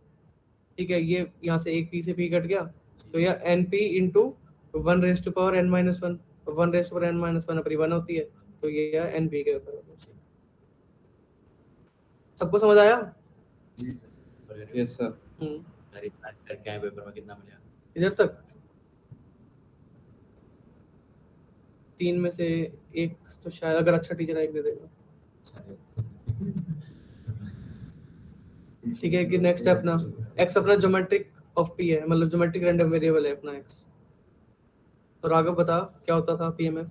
ठीक है। ये यहाँ से एक p से p कट गया, तो यह np into 1 raise to power n minus one, 1 raise to power n minus one अपनी 1 होती है, तो ये np के बराबर। सबको समझ आया? Yes sir. क्या है पेपर में कितना मिला? इधर तक 3 में से एक तो शायद, अगर अच्छा टीचर है एक दे देगा, ठीक है। कि नेक्स्ट है अपना x अपना ज्योमेट्रिक ऑफ p है, मतलब ज्योमेट्रिक रैंडम वेरिएबल है अपना x। तो राघव बता क्या होता था पीएमएफ?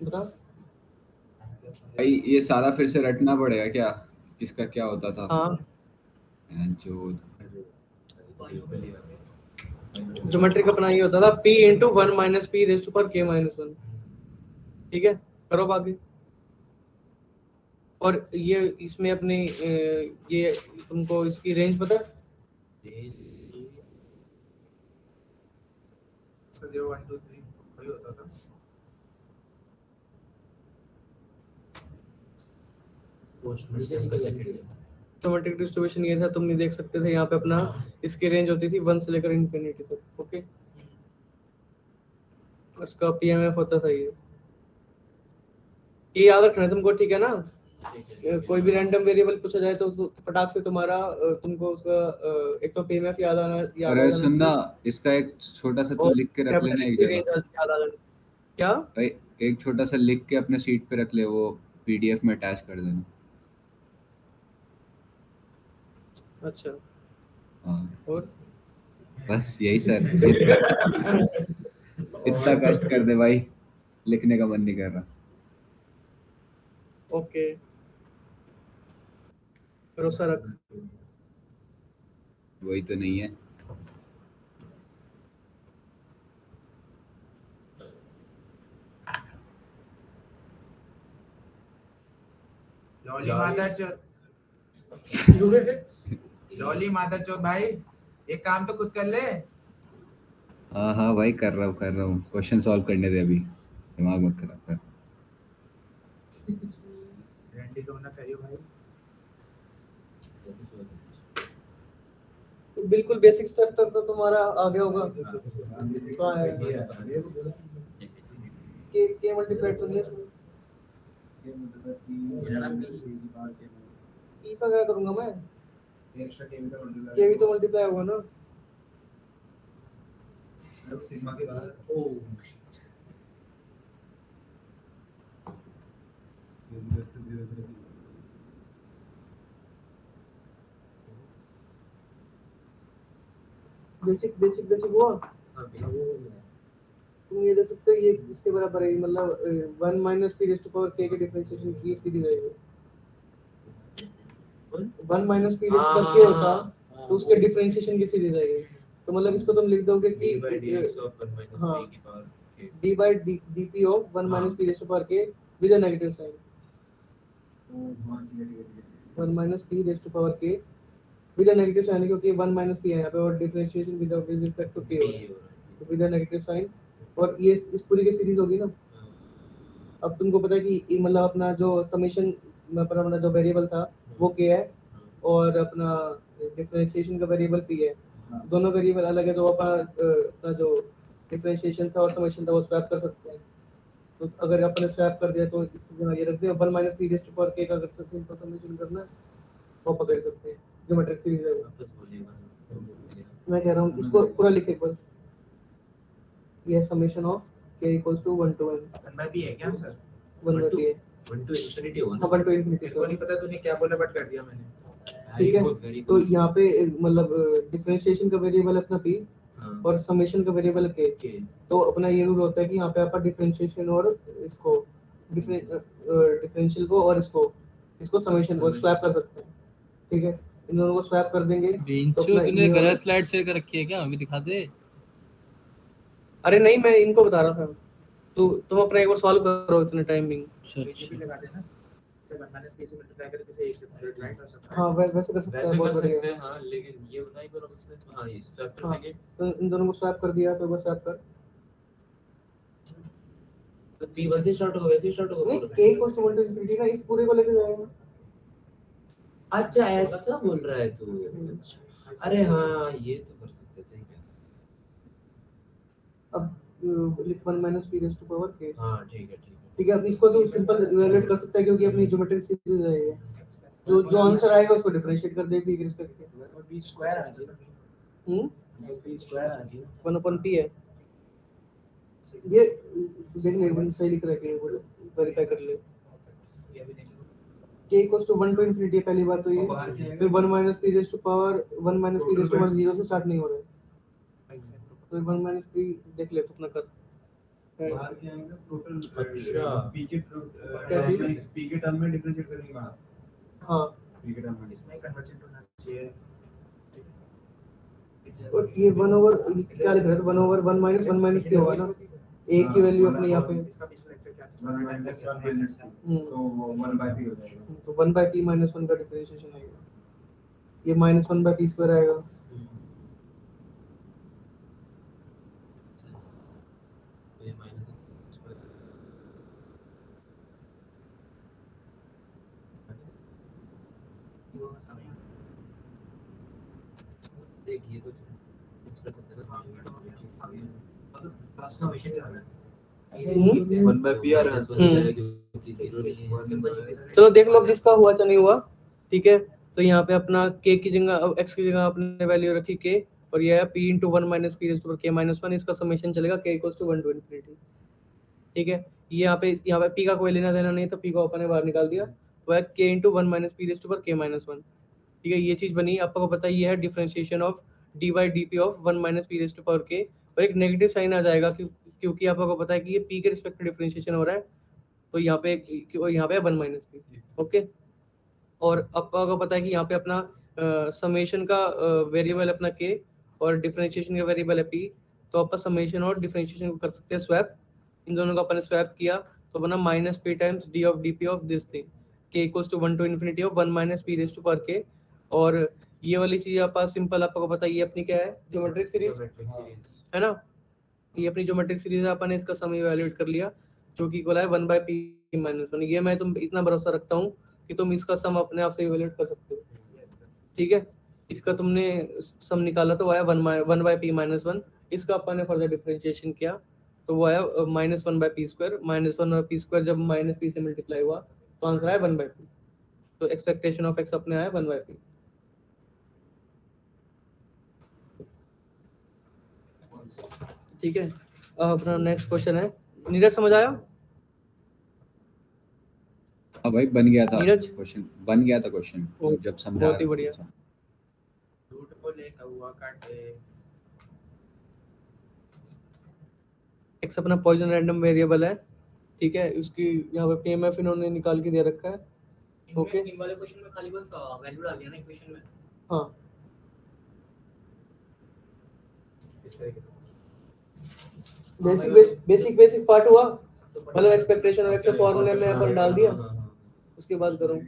बता। भाई ये सारा फिर से रटना पड़ेगा क्या, किसका क्या होता था? हाँ, जो ज्योमेट्रिक अपना ये होता था p into 1 minus p raise to power k minus one, ठीक है। करो बाकी। और ये इसमें अपनी ये तुमको इसकी रेंज पता है? 0 1 2 3 वही होता था। ज्योमेट्रिक डिस्ट्रीब्यूशन ये था, तुम नहीं देख सकते थे यहाँ पे अपना इसकी रेंज होती थी 1 से लेकर इंफिनिटी तक, ओके। और इसका पीएमएफ होता था ये याद रखना है तुमको, ठीक है ना। कोई भी रैंडम वेरिएबल पूछा जाए तो फटाक से तुम्हारा तुमको उसका एक तो पीएमएफ याद अरे सुनना, इसका एक छोटा सा तो लिख के रख लेना एक जगह। क्या भाई एक छोटा सा लिख के अपने शीट पे रख ले, वो पीडीएफ में अटैच कर देना। अच्छा, हाँ और बस यही सर। इतना कष्ट कर दे भाई, लिखने का मन नहीं कर रहा। ओके, भरोसा रख। वही तो नहीं है। लॉली मादर चौथ भाई, एक काम तो खुद कर ले। हाँ हाँ भाई कर रहा हूँ। क्वेश्चन सॉल्व करने दे, अभी दिमाग मत खराब कर। रेंडी तो ना करियो भाई। तो बिल्कुल बेसिक स्ट्रक्चर तो तुम्हारा आगे होगा। कहाँ है के मल्टीप्लाई तो नहीं है इसमें। ई का क्या करूंगा मैं, के भी तो मल्टीप्लाई होगा ना। सिग्मा के बाद बेसिक हुआ। तुम ये देख सकते हो ये इसके बराबर है, मतलब 1 minus p raise to power k के डिफरेंशिएशन की सीरीज है ये। 1 minus p raise to power k होता तो उसके डिफरेंशिएशन की सीरीज है ये। तो मतलब इसको तुम लिख दोगे कि हाँ d by dp of 1 minus p raised to power k with a negative sign। 1 minus p raised to power k with a negative sign, क्योंकि 1 minus p है यहाँ पे और differentiation with respect to p तो विद अ नेगेटिव साइन। और ये इस पूरी की सीरीज होगी ना। अब तुमको पता है कि ये मतलब अपना जो समेशन अपना जो वेरिएबल था वो k है और अपना डिफरेंशिएशन का वेरिएबल p है। दोनों वेरिएबल अलग है तो अपना जो डिफरेंशिएशन था और समेशन था वो स्वैप कर सकते हैं। तो अगर अपने स्वैप कर दिया तो इसकी जगह ये रख दिया 1 minus p raise to power k का अगर सिंपल समेशन करना है वो पकड़ सकते हैं। ज्योमेट्रिक सीरीज है वो। मैं कह रहा हूँ इसको पूरा लिखे एक बार। ये summation of k equals to 1 to n 1 by p है क्या आंसर? 1 by p है। 1 to infinity होगा हाँ ना। 1 to infinity मेरे को नहीं पता तूने क्या बोला बट कर दिया मैंने। ठीक है। वेरी तो यहाँ पे मतलब डिफरेंशिएशन का वेरिएबल है अपना p हाँ और समेशन का वेरिएबल है k। के तो अपना ये रूल होता है कि यहाँ पे आपका डिफरेंशिएशन और इसको डिफरेंशियल को और इसको समेशन को स्वैप कर सकते हैं। ठीक है, इन दोनों को स्वैप कर देंगे तो बेंचो अपना तूने ये वाला- गलत स्लाइड शेयर कर रखी है क्या? हमें दिखा दे। अरे नहीं मैं इनको बता रहा था। तो तुम अपना एक बार सॉल्व करो इतने टाइम बिंग। अच्छा ये भी लगा देना। से 1 minus p से मल्टीप्लाई करके से 1 राइट हो सकता है। हाँ वैसे कर सकते हैं, वैसे बहुत कर सकते बढ़िया। हैं हाँ, लेकिन ये बताइए पर उसमें हाँ ये सब कर हाँ। देंगे। तो इन दोनों को स्वैप कर दिया तो बस स्वैप कर तो p वैसे स्टार्ट होगा वैसे स्टार्ट होगा नहीं पूरा। k equals to 1 to infinity ना, इस पूरे को लेके जाएगा। अच्छा ऐसा बोल रहा है तू। अरे हाँ ये तो कर सकते हैं, सही कह अब लिख 1 minus p raise to power k। हाँ ठीक है ठीक है। ठीक है, अब इसको तो सिंपल इवैल्यूएट कर सकता है क्योंकि अपनी ज्योमेट्रिक सीरीज है ये। जो आंसर आएगा उसको डिफरेंशिएट कर दे p के रिस्पेक्ट में। b स्क्वायर आना चाहिए। b स्क्वायर आना चाहिए। 1 upon p है ये। देख ले एकदम सही लिख रहा है कि वेरीफाई कर ले। k equals to 1 to infinity है पहली बात तो ये। फिर 1 minus p raise to power 1 minus p raise to power 0 से स्टार्ट नहीं हो रहा है। तो 1 माइनस p देख ले अपना कर। बाहर क्या आएगा टोटल अच्छा। p के क्या चीज़? p के टर्म में डिफरेंशिएट करेंगे बाहर हाँ p के टर्म में इसमें कन्वर्जेंट होना चाहिए। और ये 1 ओवर क्या लिख रहा है? 1 ओवर 1 माइनस 1 माइनस p होगा ना। a की वैल्यू अपने यहाँ पे इसका पिछला लेक्चर क्या था? 1 माइनस 1 माइनस तो वो 1 बाय p हो जाएगा। तो 1 by p minus 1 का डिफरेंशिएशन आएगा। ये minus 1 by p स्क्वायर आएगा। तो ये माइनस देखिए तो कुछ कर सकते हैं ना ट्रांसफॉर्मेशन कराना है। 1 बाय p आ रहा है क्योंकि जीरो नहीं है। चलो देख लो अब जिसका हुआ या नहीं हुआ। ठीक है, तो यहाँ पे अपना k की जगह अब x की जगह आपने वैल्यू रखी k और ये है p into 1 minus p raised to k minus 1। इसका समेशन चलेगा k equals to 1 to infinity। ठीक है, ये यहाँ पे p का कोई लेना देना नहीं था, p को अपन ने बाहर निकाल दिया तो है k into 1 minus p raised to k minus 1। ठीक है, ये चीज बनी। आपको पता है ये है differentiation of dy dp of 1 minus p raised to k और एक नेगेटिव साइन आ जाएगा क्योंकि आपको पता है कि ये p के रिस्पेक्ट में डिफरेंशिएशन हो रहा है तो यहाँ पे 1 minus p। ओके, और आपको पता है कि यहाँ पे अपना समेशन का वेरिएबल अपना k और डिफरेंशिएशन का वेरिएबल है p। तो अपन समेशन और डिफरेंशिएशन को कर सकते हैं स्वैप। इन दोनों को अपन ने स्वैप किया तो बना minus p times d of dp of this thing k equals to 1 to infinity of 1 minus p raised to k। और ये वाली चीज आप सिंपल आपको पता है ये अपनी क्या है? ज्योमेट्रिक सीरीज है ना। ये अपनी ज्योमेट्रिक सीरीज है, अपन ने इसका सम इवैल्यूएट कर लिया जो कि इक्वल है 1 by p minus 1। ये मैं तुम इतना भरोसा रखता हूँ कि तुम इसका सम अपने आप से इवैल्यूएट कर सकते हो। ठीक है, इसका तुमने सम निकाला तो वो आया 1 by p minus 1। इसका अपन ने फर्दर डिफरेंशिएशन किया तो वो आया -1 by p square. -1 by p square जब -p से मल्टीप्लाई हुआ तो आंसर आया 1 by p। तो एक्सपेक्टेशन ऑफ x अपने आया 1 by p। ठीक है, अब अपना नेक्स्ट क्वेश्चन है। नीरज समझ आया? हाँ भाई बन गया था नीरज? क्वेश्चन, बन गया था क्वेश्चन ओ, जब समझा बहुत ही रहा था। बढ़िया। झूठ बोले कौवा काटे x अपना पॉइसन रैंडम वेरिएबल है, ठीक है, उसकी यहाँ पे पीएमएफ इन्होंने निकाल के दे रखा है। ओके इन वाले क्वेश्चन में खाली बस वैल्यू डाल दिया ना इक्वेशन में, हाँ इस तरीके से। बेसिक पार्ट हुआ, मतलब एक्सपेक्टेशन ऑफ एक्स फॉर्मूले में अपन डाल दिया, उसके बाद करूँ।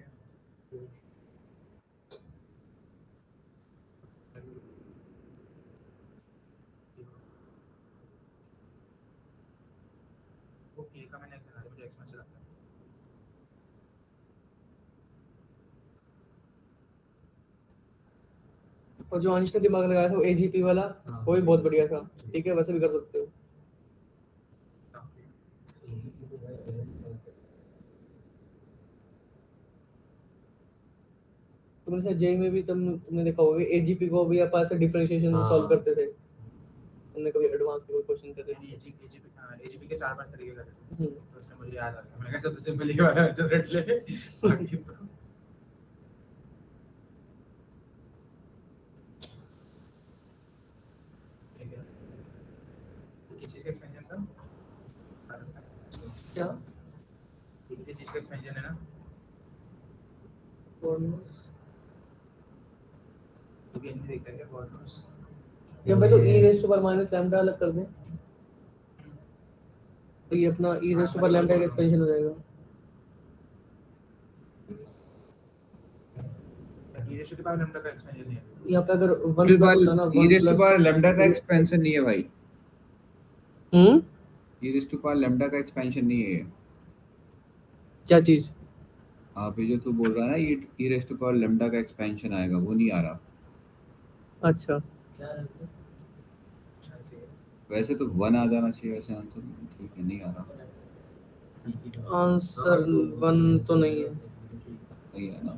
वो k का मैंने बना दिया, मुझे x में से लगता है। और जो अंश ने दिमाग लगाया था वो एजीपी वाला, वो भी बहुत बढ़िया था, ठीक है, वैसे भी कर सकते हो। तुमने शायद जेई में भी तुमने देखा होगा एजीपी को भी आप ऐसे डिफरेंशिएशन सॉल्व करते थे, हमने कभी एडवांस में कोई क्वेश्चन करते थे। एजीपी के 4-5 तरीके करते थे, तो उसने मुझे याद आ गया, मैंने कहा सबसे सिंपल ही वाला जनरेट ले, बाकी तो ठीक है। किस चीज का एक्सपेंशन था? क्या ये किसी चीज का एक्सपेंशन है ना? तो भी नहीं देखता क्या कॉर्नर्स? या मैं तो e raise to power minus lambda अलग कर दूं, तो ये अपना e raise to power lambda का एक्सपेंशन हो जाएगा। ये रेशियो के पावर लैम्डा का एक्सपेंशन नहीं है। यहाँ पे अगर 1 e प्लस होता ना 1 raise to plus power lambda का एक्सपेंशन नहीं है भाई, e raise to power lambda का एक्सपेंशन नहीं है। क्या चीज? आप ये जो तू बोल रहा है ना ये e raise to power lambda का एक्सपेंशन आएगा, वो नहीं आ रहा। अच्छा क्या रहता है? शायद से वैसे तो 1 आ जाना चाहिए वैसे आंसर, ठीक है, नहीं आ रहा, आंसर 1 तो नहीं है। नहीं है ना।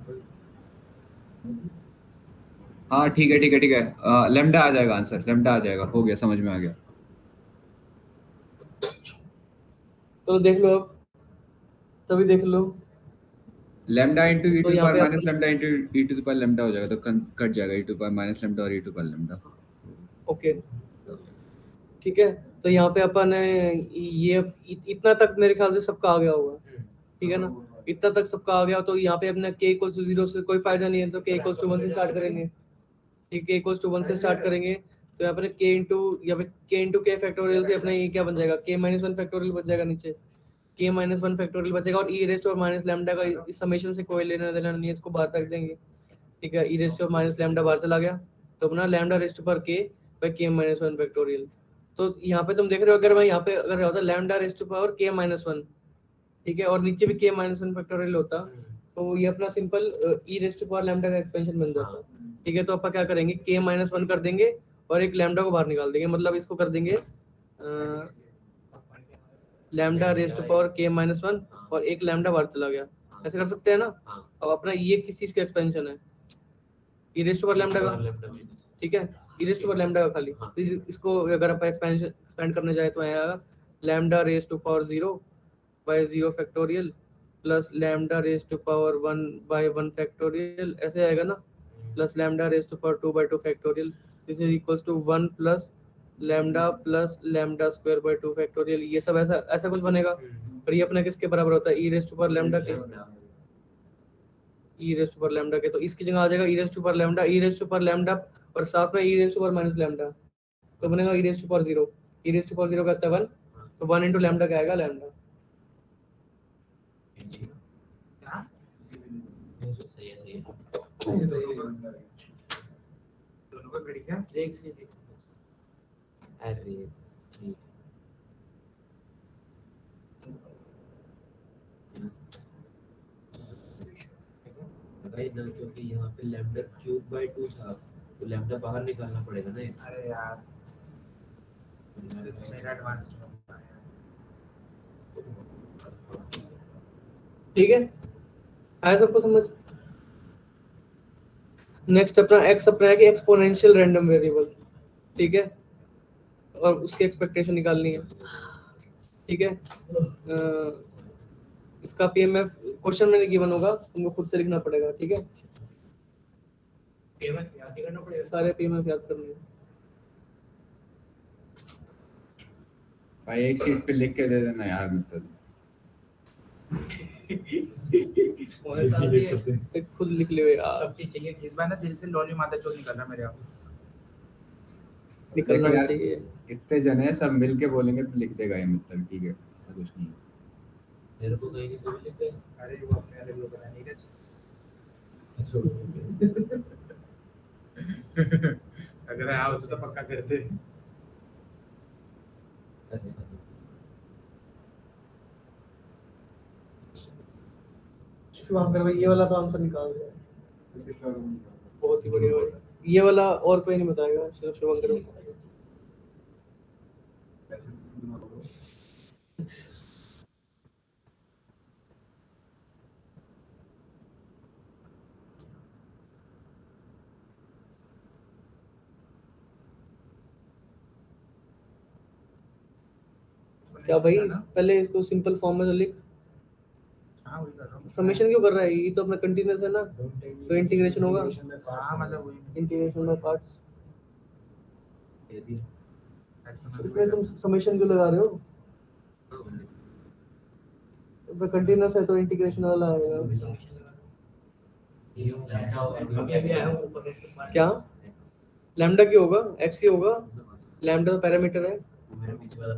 हाँ ठीक है ठीक है ठीक है, लैम्डा आ जाएगा आंसर, लैम्डा आ जाएगा, हो गया, समझ में आ गया। तो देख लो अब, तभी देख लो। लैम्डा इनटू e तो टू यहाँ पावर पे minus lambda into e to the power lambda हो जाएगा, तो कट जाएगा e to power minus lambda और e to power lambda. Okay ठीक है, तो यहाँ पे अपन ये इतना तक मेरे ख्याल से सबका आ गया होगा, ठीक है ना, इतना तक सबका आ गया। तो यहाँ पे अपने k इक्वल्स टू 0 से कोई फायदा नहीं है, तो k इक्वल्स टू 1 से स्टार्ट करेंगे, ठीक है, k इक्वल्स टू 1 से स्टार्ट करेंगे। तो यहाँ पे k इंटू यहाँ पे k इंटू k फैक्टोरियल से अपना ये क्या बन जाएगा, k माइनस 1 फैक्टोरियल बच जाएगा नीचे, k माइनस 1 फैक्टोरियल बचेगा, और e raise to minus lambda का इस समेशन से कोई लेना देना नहीं है, इसको बाहर रख देंगे, ठीक है। e raise to minus lambda बाहर चला गया, तो अपना लैम्डा रेज़ टू पर k by k minus 1 factorial. तो यहाँ पे तुम देख रहे हो, अगर मैं यहाँ पे अगर होता lambda raise to power k minus 1, ठीक है, और नीचे भी k माइनस 1 फैक्टोरियल होता, तो ये अपना simple e raise to power lambda का एक्सपेंशन बन जाता, ठीक है। तो अपन क्या करेंगे, k माइनस 1 कर देंगे और एक लैम्डा को बाहर निकाल देंगे, मतलब इसको कर देंगे lambda raise to power k minus 1 और एक लैम्डा बाहर चला गया, ऐसे कर सकते हैं ना। अब अपना ये किस चीज का एक्सपेंशन है, e raise to power lambda का, ठीक है, e raise to power lambda का खाली। तो इसको अगर अपन एक्सपेंड करने जाए तो आएगा lambda raise to power 0 by 0 factorial plus lambda raise to power 1 by 1 factorial, ऐसे आएगा ना, plus lambda raise to power 2 by 2 factorial, this is equals to 1 plus lambda plus lambda square by 2 factorial. ये सब ऐसा ऐसा कुछ बनेगा, और ये अपना किसके बराबर होता है, e raise to power lambda के, e raise to power lambda के। तो इसकी जगह आ जाएगा e raise to power lambda, e raise to power lambda और साथ में e raise to power minus lambda, तो बनेगा e raise to power 0, e raise to power 0 का होता है 1, तो 1 into लैम्डा क्या आएगा, लैम्डा। सही है, सही है। दोनों का घड़ी क्या? देख से अरे भाई ना, क्योंकि यहाँ पे लैम्डा क्यूब बाय 2 था, तो लैम्डा बाहर निकालना पड़ेगा ना। अरे यार मेरा एडवांस ठीक है, आया सबको समझ। नेक्स्ट अपना x अपना है कि एक्सपोनेंशियल रैंडम वेरिएबल, ठीक है, और उसकी एक्सपेक्टेशन निकालनी है, ठीक है। इसका पीएमएफ क्वेश्चन में गिवन होगा, तुमको खुद से लिखना पड़ेगा, ठीक है, पेमेंट याद करना पड़ेगा। सारे पीएमएफ याद करने हैं। भाई एक सीट पे लिख के दे देना यार मतलब एक खुद लिख लियो यार, सब चीज चाहिए इस बार ना, दिल से लॉली माता चोर निकल रहा मेरे यहाँ। निकलना देखो भी यार, चाहिए। इतने जन है सब मिल के बोलेंगे तो लिख देगा ये मतलब, ठीक है ऐसा कुछ नहीं है। मेरे को कहेंगे तो भी लिख दे। अरे वो अपने वाले लोग बना नहीं रहे। अगर आओ तो पक्का करते। शुभंकर भाई ये वाला तो आंसर निकाल दिया, बहुत ही बढ़िया भाई। ये वाला और कोई नहीं बताएगा, सिर्फ शुभंकर बताएगा। क्या भाई, पहले इसको सिंपल फॉर्म में तो लिख। हाँ वही कर रहा हूँ। समेशन क्यों कर रहा है, ये तो अपना कंटीन्यूअस है ना, तो इंटीग्रेशन होगा, हाँ मतलब वही। Integration by parts. इसमें तुम समेशन क्यों लगा रहे हो, तो कंटीन्यूअस है तो इंटीग्रेशन वाला आएगा। क्या लैम्डा क्यों होगा, एक्स ही होगा, लैम्डा तो पैरामीटर है। मेरे पीछे वाला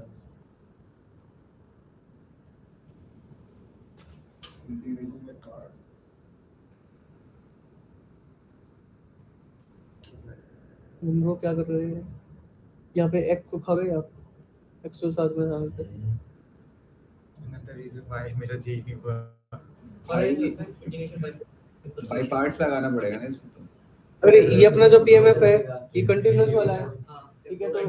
वो क्या कर रहे हैं यहाँ पे, एक्स को खा गए आप, एक्स को साथ में यहाँ पे। Another reason why मेरा जी नहीं हुआ। भाई पार्ट्स लगाना पड़ेगा ना इसमें तो। अरे ये अपना जो पीएमएफ है ये कंटीन्यूअस वाला है, ठीक है, तो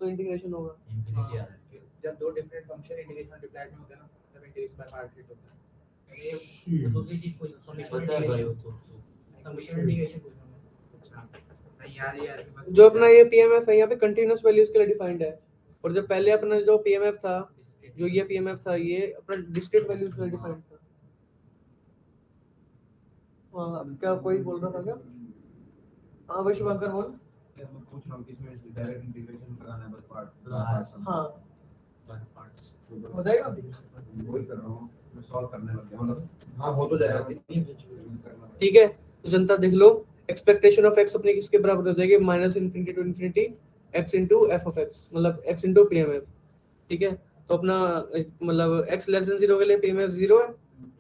इंटीग्रेशन होगा। इंफिनिटी आ रहा है। जब दो डिफरेंट फंक्शन इंटीग्रेशन मल्टीप्लाई में होते हैं ना, तब इंटीग्रेशन बाय पार्ट होता है। ये दूसरी चीज कोई पता है भाई वो तो समेशन इंटीग्रेशन कोई नहीं यार, ये ऐसे जो अपना ये पीएमएफ है यहाँ पे कंटीन्यूअस वैल्यूज के लिए डिफाइंड है, और जब पहले अपना जो पीएमएफ था, जो ये पीएमएफ था, ये अपना डिस्क्रीट वैल्यूज के लिए डिफाइंड था। हाँ क्या कोई बोल रहा था क्या? हाँ भाई शुभंकर बोल। मैं पूछ रहा हूँ कि इसमें डायरेक्ट इंटीग्रेशन कराना है बस पार्ट। हाँ पार्ट्स हो जाएगा। वही कर रहा हूँ मैं, सॉल्व करने लग गया मतलब। हाँ हो तो जाएगा। ठीक है, तो जनता देख लो, एक्सपेक्टेशन ऑफ एक्स अपनी किसके बराबर हो जाएगी, minus infinity to infinity x into f of x, मतलब एक्स इंटू पीएमएफ। ठीक है, तो अपना मतलब एक्स लेस देन 0 के लिए पीएमएफ 0 है,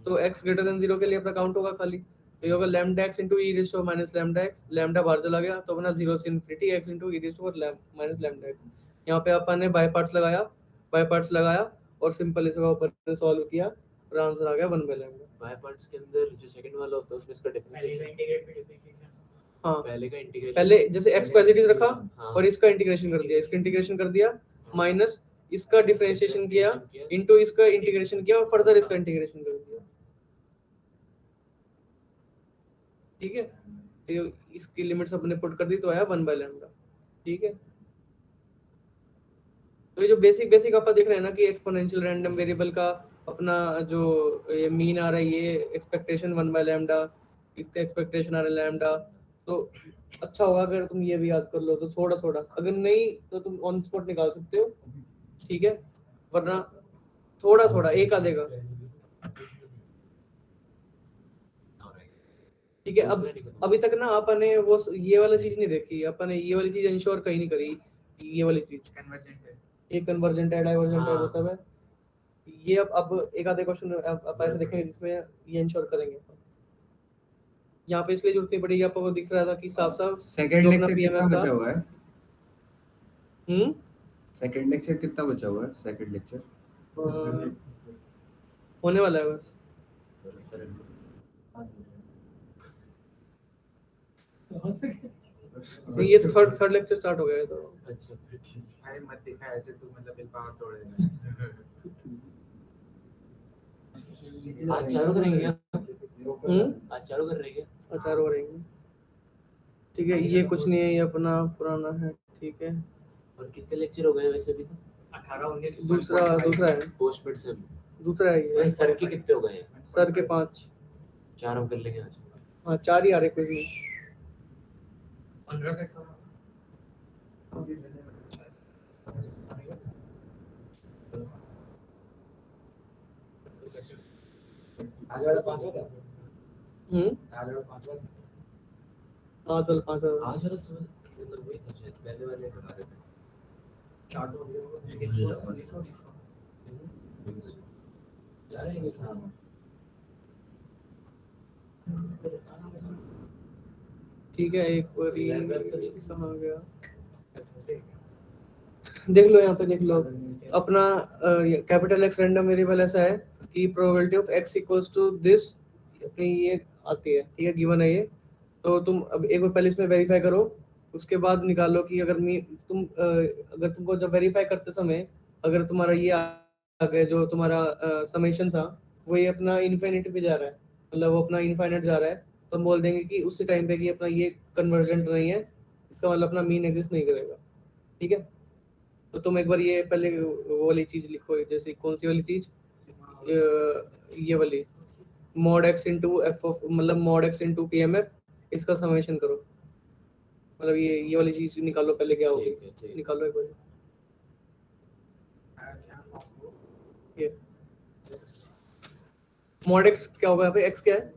तो एक्स ग्रेटर देन 0 के लिए अपना काउंट होगा खाली, तो ये होगा लैम्डा एक्स इंटू ई ratio minus lambda x, lambda बाहर चला गया तो अपना 0 से इन्फिनिटी एक्स इंटू ई रेशो और माइनस लैम्डा एक्स। यहाँ पे अपन ने बाय पार्ट्स लगाया और सिंपल इसका ऊपर सॉल्व किया और आंसर आ गया 1 बाय लैम्डा। बाय पार्ट्स के अंदर जो सेकंड वाला होता है उसमें इसका डिफरेंशिएशन हाँ पहले का इंटीग्रेशन, पहले जैसे एक्स को एज इट इज रखा हाँ। और इसका इंटीग्रेशन कर दिया माइनस इसका डिफरेंशिएशन किया इनटू इसका इंटीग्रेशन किया और फर्दर इसका इंटीग्रेशन कर दिया। ठीक है, तो इसकी लिमिट्स अपने पुट कर दी तो आया 1 बाय लैम्डा। ठीक है, तो ये जो बेसिक अपन देख रहे हैं ना कि एक्सपोनेंशियल रैंडम वेरिएबल का अपना जो ये मीन आ रहा है, ये एक्सपेक्टेशन 1 बाय लैम्डा, इसका एक्सपेक्टेशन आ रहा है लैम्डा, तो अच्छा होगा अगर तुम ये भी याद कर लो तो थोड़ा थोड़ा, अगर नहीं तो तुम ऑन स्पॉट निकाल सकते हो। ठीक है, वरना थोड़ा थोड़ा एक आधेगा। ठीक है, अब अभी तक ना अपन ने वो ये वाला चीज नहीं देखी, अपन ने ये वाली चीज इंश्योर कहीं नहीं करी, ये वाली चीज कन्वर्जेंट है। ये कन्वर्जेंट है, डाइवर्जेंट है, वो हाँ। सब है। ये अब एक आधे क्वेश्चन आप ऐसे देखेंगे जिसमें ये इंश्योर करेंगे। यहाँ पे इसलिए जरूरत नहीं पड़ेगी, आपको दिख रहा था कि साफ साफ सेकंड जो अपना लेक्चर कितना PMF था। बचा हुआ है? हम्म सेकंड लेक्चर कितना बचा हुआ है? सेकंड लेक्चर होने वाला है बस। नहीं, ये तो थर्ड लेक्चर स्टार्ट हो गया है तो। अच्छा फिर ठीक अरे मत दिखा ऐसे तू, मतलब विल पावर तोड़ देना। आज चालू करेंगे क्या? हम्म आज चालू कर रहे हैं क्या? अचार हो रहेंगे। ठीक है, ये कुछ नहीं है, ये अपना पुराना है। ठीक है, और कितने लेक्चर हो गए वैसे अभी तक? 18-19 दूसरा है, पोस्ट मिड से दूसरा है ये। सर के कितने हो गए हैं? सर के 5। 4 हम कर लेंगे आज। हाँ 4 ही आ रहे क्विज में। 15 से आज वाला 5 था। आज वाला 5 था। हाँ चल 5 आज वाला समय मतलब वही था शायद पहले वाले बता रहे थे चार्ट हो गया जा रहे हैं क्या ठीक है। एक बारी कहाँ गया, देख लो यहाँ पे, देख लो अपना कैपिटल एक्स रैंडम वेरिएबल ऐसा है कि probability of x equals to this अपनी ये आती है, ठीक है, गिवन है ये। तो तुम अब एक बार पहले इसमें वेरीफाई करो, उसके बाद निकालो कि अगर अगर तुमको जब वेरीफाई करते समय अगर तुम्हारा ये आ गया जो तुम्हारा समेशन था वो ये अपना इन्फिनिटी पे जा रहा है, मतलब वो अपना इनफाइनाइट जा रहा है, तो हम बोल देंगे कि उसी टाइम पे कि अपना ये कन्वर्जेंट नहीं है, इसका मतलब अपना मीन एग्जिस्ट नहीं करेगा, ठीक है। तो तुम एक बार ये पहले वो वाली चीज लिखो, जैसे कौन सी वाली चीज, ये वाली mod x into f of, मतलब mod x into P M F, इसका समेशन करो, मतलब ये वाली चीज निकालो पहले, क्या होगी निकालो एक बार ये mod x क्या होगा यहाँ पे, x क्या है,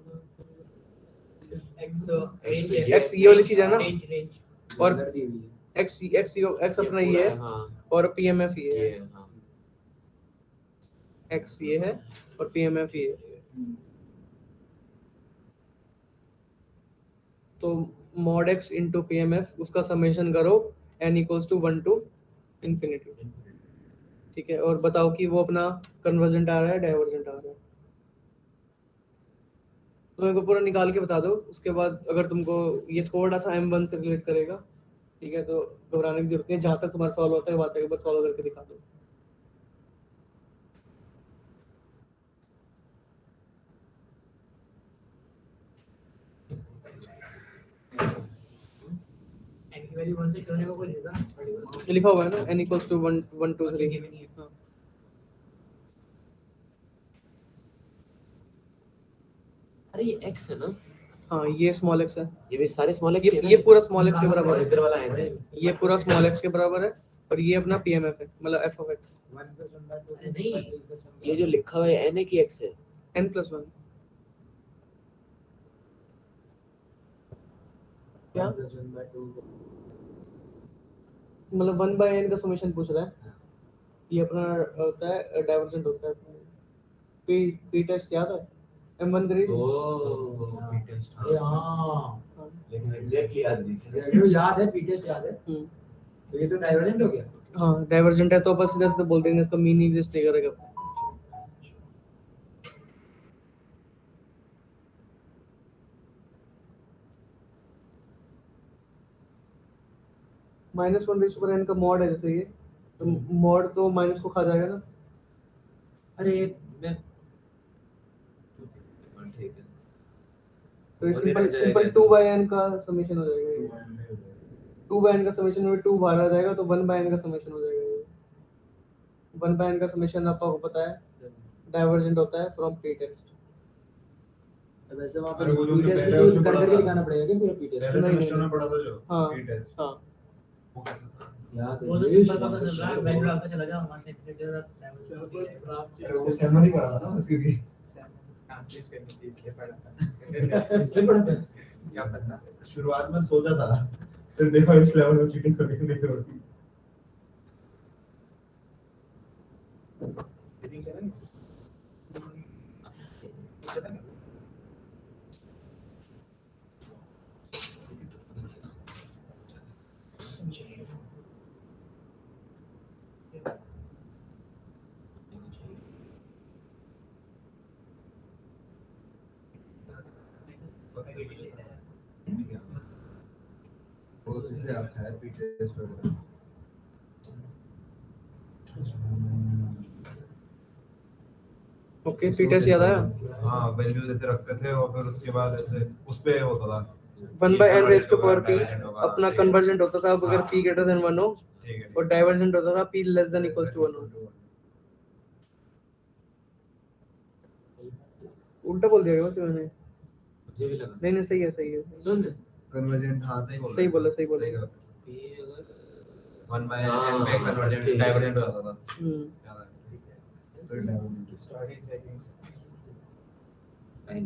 x ये वाली चीज है ना, और x अपना ये है और पीएमएफ ये है, x ये है और पीएमएफ ये है। तो mod x इंटू पीएमएफ उसका समेशन करो n equals to 1 to infinity, ठीक है, और बताओ कि वो अपना कन्वर्जेंट आ रहा है डाइवर्जेंट आ रहा है, तो मेरे को पूरा निकाल के बता दो। उसके बाद अगर तुमको ये थोड़ा सा m1 से रिलेट करेगा, ठीक है, तो घबराने की जरूरत नहीं है, जहाँ तक तुम्हारा सॉल्व होता है वहाँ तक बस सॉल्व करके दिखा दो। ये लिखा हुआ है ना n इक्वल्स टू 1 1 2 3। अरे ये x है ना, हाँ ये स्मॉल x है, ये भी सारे स्मॉल x ये पूरा स्मॉल x के बराबर है, इधर वाला है ना, ये पूरा स्मॉल x के बराबर है, और ये अपना पीएमएफ है, मतलब एफ ऑफ एक्स। अरे नहीं ये जो लिखा हुआ है n है कि x है, n+1 क्या, मतलब 1/n का समेशन पूछ रहा है, ये अपना होता है डाइवर्जेंट होता है, पी टेस्ट याद है, m1 3 पी टेस्ट हां लेकिन एग्जैक्टली याद नहीं था, ये याद है पी टेस्ट याद है, तो ये तो डाइवर्जेंट हो गया। हाँ डाइवर्जेंट है तो बस सीधा सीधा बोल देंगे इसका मीन एग्जिस्ट नहीं करेगा। -1/n का मॉड है जैसे ये, तो मॉड तो माइनस को खा जाएगा ना, अरे मैं ठीक है तो ये सिंपल 2/n का समेशन हो जाएगा, ये 2/n का समेशन में 2 बाहर आ जाएगा तो 1/n का समेशन हो जाएगा, ये 1/n का समेशन आपको पता है डाइवर्जेंट होता है फ्रॉम पी टेस्ट। अब ऐसे वहां पे अरे वो जो पी टेस्ट पहले को उसमें कर पढ़ा करके था। दिखाना पड़ेगा क्या पूरा पी टेस्ट? पहले नहीं, सेमेस्टर में पढ़ा था जो हाँ टेस्ट, हाँ वो कैसा था? याद है वो तो सिंपल का चल रहा है, वैल्यू आता चला गया हमारे अरे वो सेम नहीं पढ़ा था ना क्योंकि चेंज करनी थी इसलिए पढ़ा था। इसलिए पढ़ा था। क्या पता शुरुआत में सोचा था, फिर देखो इस लेवल में चीटिंग करनी नहीं होती। चीटिंग से नहीं वो चीजें आता है पी टेस्ट वगैरह। ओके पी टेस्ट याद आया, हाँ वैल्यू जैसे रखते थे और फिर उसके बाद ऐसे उस पे होता था 1/n raise to power p Divergent होगा, अपना ठीक है। कन्वर्जेंट होता था अगर p ग्रेटर देन 1 हो, ठीक है और डाइवर्जेंट होता था p less than equals to 1 हो। उल्टा बोल दिया क्या वैसे मैंने? मुझे भी लगा नहीं सही है सही है, सुन कन्वर्जेंट, हाँ सही बोल सही बोला, सही बोला। ये अगर 1/n में कन्वर्जेंट डाइवर्जेंट हो जाता था, याद है? फिर divergent study settings p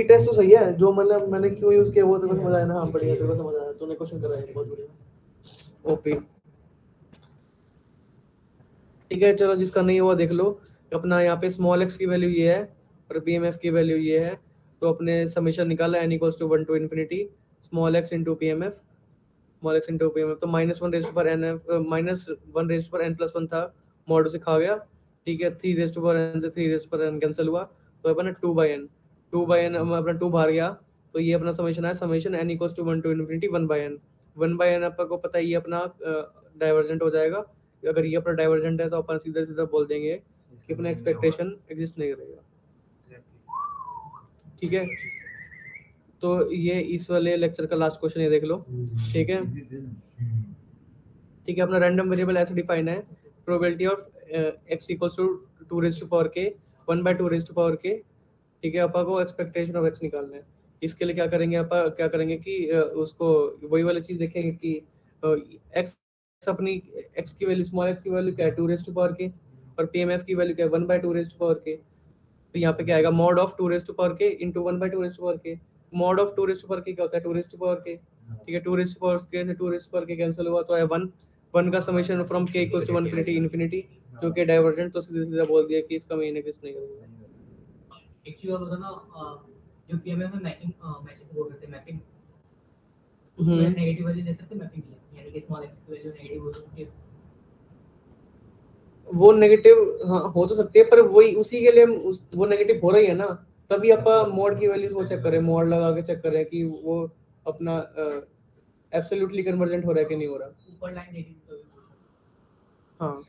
test तो सही है, जो मतलब मैंने क्यों यूज किया वो तेरे को समझ आया ना? हाँ बढ़िया, तेरे को समझ आया, तूने क्वेश्चन कराया बहुत बढ़िया। ओपी ठीक है, चलो जिसका नहीं हुआ देख लो। अपना यहाँ पे स्मॉल एक्स की वैल्यू ये है और पीएमएफ की वैल्यू ये है, तो अपने समीशन निकाला n equals to 1 to infinity small x into PMF, small x into PMF, तो -1 raise to power n -1 raise to power n + 1 था, मॉड से खा गया। ठीक है, 3 रेज़ टू पावर n से 3 raise to power n cancel हुआ, तो अपना 2/n अपना 2 बाहर गया, तो ये अपना समीशन है, summation n equals to 1 to infinity 1/n। 1/n आपको पता है ये अपना डाइवर्जेंट हो जाएगा। अगर ये अपना डाइवर्जेंट है तो अपन सीधा सीधा बोल देंगे कि अपना एक्सपेक्टेशन एग्जिस्ट नहीं करेगा। ठीक है, तो ये इस वाले लेक्चर का लास्ट क्वेश्चन ये देख लो। ठीक है, ठीक है, अपना रैंडम वेरिएबल ऐसे डिफाइन है, probability of x equals to 2 raise to power k 1/2 raise to power k। ठीक है, अपन को एक्सपेक्टेशन ऑफ x निकालना है। इसके लिए क्या करेंगे, अपन क्या करेंगे कि उसको वही वाली चीज देखेंगे कि x अपनी x की वैल्यू, स्मॉल x की वैल्यू क्या है 2 रेज़ टू पावर k, और pmf की वैल्यू क्या है 1/2 रेज़ टू पावर k। तो यहाँ पे क्या आएगा, mod of 2 raise to power k into 1/2 raise to power k। Mod of 2 raise to power k क्या होता है 2 रेज़ टू पावर k। ठीक है, 2 रेज़ टू पावर k से 2 raise to power k cancel हुआ, तो है 1 का summation from k equals to infinity, जो कि डाइवर्जेंट, तो सीधा सीधा बोल दिया कि इसका मीन एग्जिस्ट नहीं करेगा। एक चीज और होता ना, जो पीएमएफ में मैचिंग मैचिंग वो करते हैं, मैपिंग नेगेटिव वैल्यू ले सकते हैं मैपिंग के लिए, यानी कि स्मॉल एक्स की वैल्यू नेगेटिव हो सकती है। वो नेगेटिव हाँ हो तो सकती है, पर वही उसी के लिए वो नेगेटिव हो रही है ना, तभी अपन मोड की वैल्यूज वो चेक करें, मोड लगा के चेक करें कि वो अपना एब्सोल्युटली कन्वर्जेंट हो रहा है कि नहीं हो रहा। ऊपर लाइन नेगेटिव, हाँ,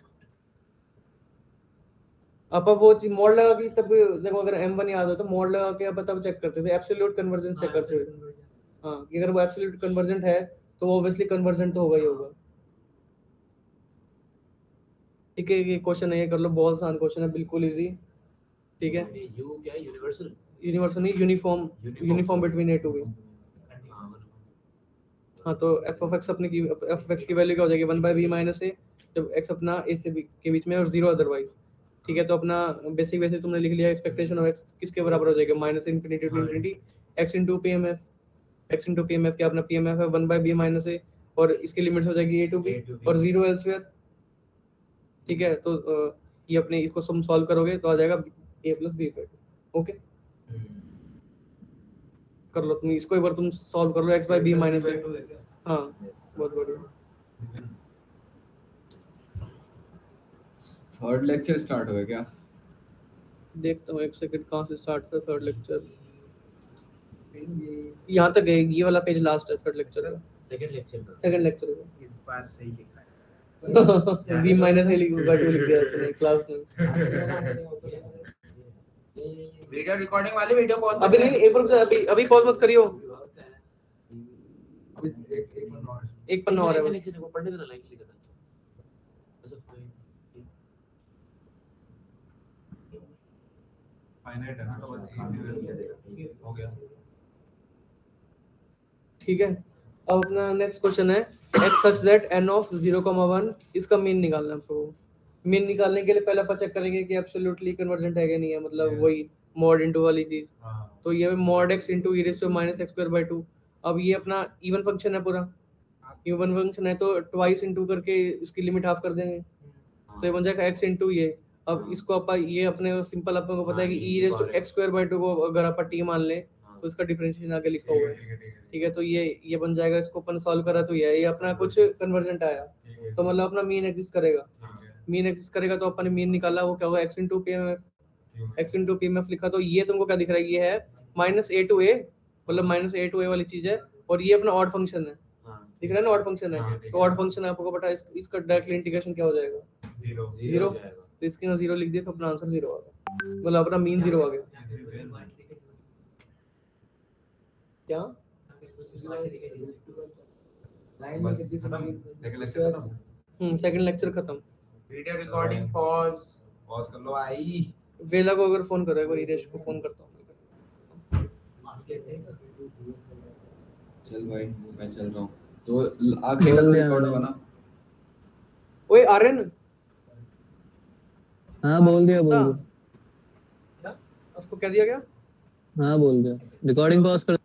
अपन वो चीज मोड लगा के तब देखो, अगर m1 याद हो तो मोड लगा के अपन तब चेक करते थे, एब्सोल्यूट कन्वर्जेंस चेक करते थे। हाँ, कि अगर वो एब्सोल्यूट कन्वर्जेंट है तो वो ऑब्वियसली कन्वर्जेंट तो होगा ही होगा। ठीक है, ये क्वेश्चन है, ये कर लो, बहुत आसान क्वेश्चन है, बिल्कुल इजी। ठीक है, यू क्या है, यूनिवर्सल यूनिवर्सल नहीं, uniform between a to b। हाँ, तो f of x अपने की f of x की वैल्यू क्या हो जाएगी 1/b माइनस a, जब x अपना a से b के बीच में और 0 अदरवाइज। ठीक है, तो अपना बेसिक तुमने लिख लिया, एक्सपेक्टेशन ऑफ x किसके बराबर हो जाएगा -∞ to infinity x into pmf, क्या अपना pmf है 1/b माइनस a, और इसकी लिमिट्स हो जाएगी a टू b और 0 एल्सवेयर। ठीक है, तो ये अपने इसको तुम सॉल्व करोगे तो आ जाएगा a + b। ओके, कर लो तुम इसको, एक बार तुम सॉल्व कर लो x/b माइनस a। हाँ, बहुत बढ़िया। थर्ड लेक्चर स्टार्ट हो गया क्या? देखता हूँ एक सेकंड, कहाँ से स्टार्ट था थर्ड लेक्चर। यहाँ तक है, ये वाला पेज लास्ट है थर्ड लेक्चर का, सेकंड लेक्चर का। सेकंड लेक्चर का। इस बार सही लिखा है। b माइनस a लिख दिया तूने क्लास में। वीडियो रिकॉर्डिंग वाली वीडियो पॉज अभी नहीं, एक बार अभी पॉज मत करियो, एक पन्ना और है बस। पढ़ने से लाइक लिखा था। फाइनाइट है ना, तो बस इजी हो गया। ठीक है, अब अपना नेक्स्ट क्वेश्चन है x such that n of 0,1, इसका मीन निकालना है आपको। मीन निकालने के लिए पहले अपन चेक करेंगे कि एब्सोल्युटली कन्वर्जेंट है कि नहीं है, मतलब वही मॉड इनटू वाली चीज। तो ये mod x into e raised to -x²/2। अब ये अपना इवन फंक्शन है, पूरा इवन फंक्शन है, तो ट्वाइस इनटू करके इसकी लिमिट हाफ कर देंगे, तो ये बन जाएगा x इनटू ये। अब इसको अपन ये अपने सिंपल अपन को पता है कि e raised to x²/2 को अगर अपन t मान ले तो इसका डिफरेंशिएशन आगे लिखा हुआ है। ठीक है, तो ये बन जाएगा, इसको अपन सॉल्व करा तो ये अपना कुछ कन्वर्जेंट आया, तो मतलब अपना मीन एग्जिस्ट करेगा। मीन एग्जिस्ट करेगा तो अपन ने मीन निकाला, वो क्या हुआ x इनटू pmf लिखा, तो ये तुमको क्या दिख रहा है, ये है -a to a, मतलब -a to a वाली चीज है, और ये अपना ऑड फंक्शन है, दिख रहा है ना, ऑड फंक्शन है। तो ऑड फंक्शन आपको पता है, इसका डायरेक्टली इंटीग्रेशन क्या हो जाएगा 0, तो इसके ना 0 लिख दिया तो अपना आंसर 0 आ गया, मतलब अपना मीन 0 आ गया। क्या बस खत्म, सेकंड लेक्चर खत्म। सेकंड लेक्चर खत्म। वीडियो रिकॉर्डिंग पॉज कर लो। भाई। वेला को अगर फोन करो, एक बार ईरेश को फोन करता हूँ। चल भाई, मैं चल रहा हूँ, तो आखिरी वाला रिकॉर्ड होगा ना? ओए आर्यन हाँ बोल दिया उसको क्या दिया गया? हाँ बोल दिया रिकॉर्डिंग पॉज कर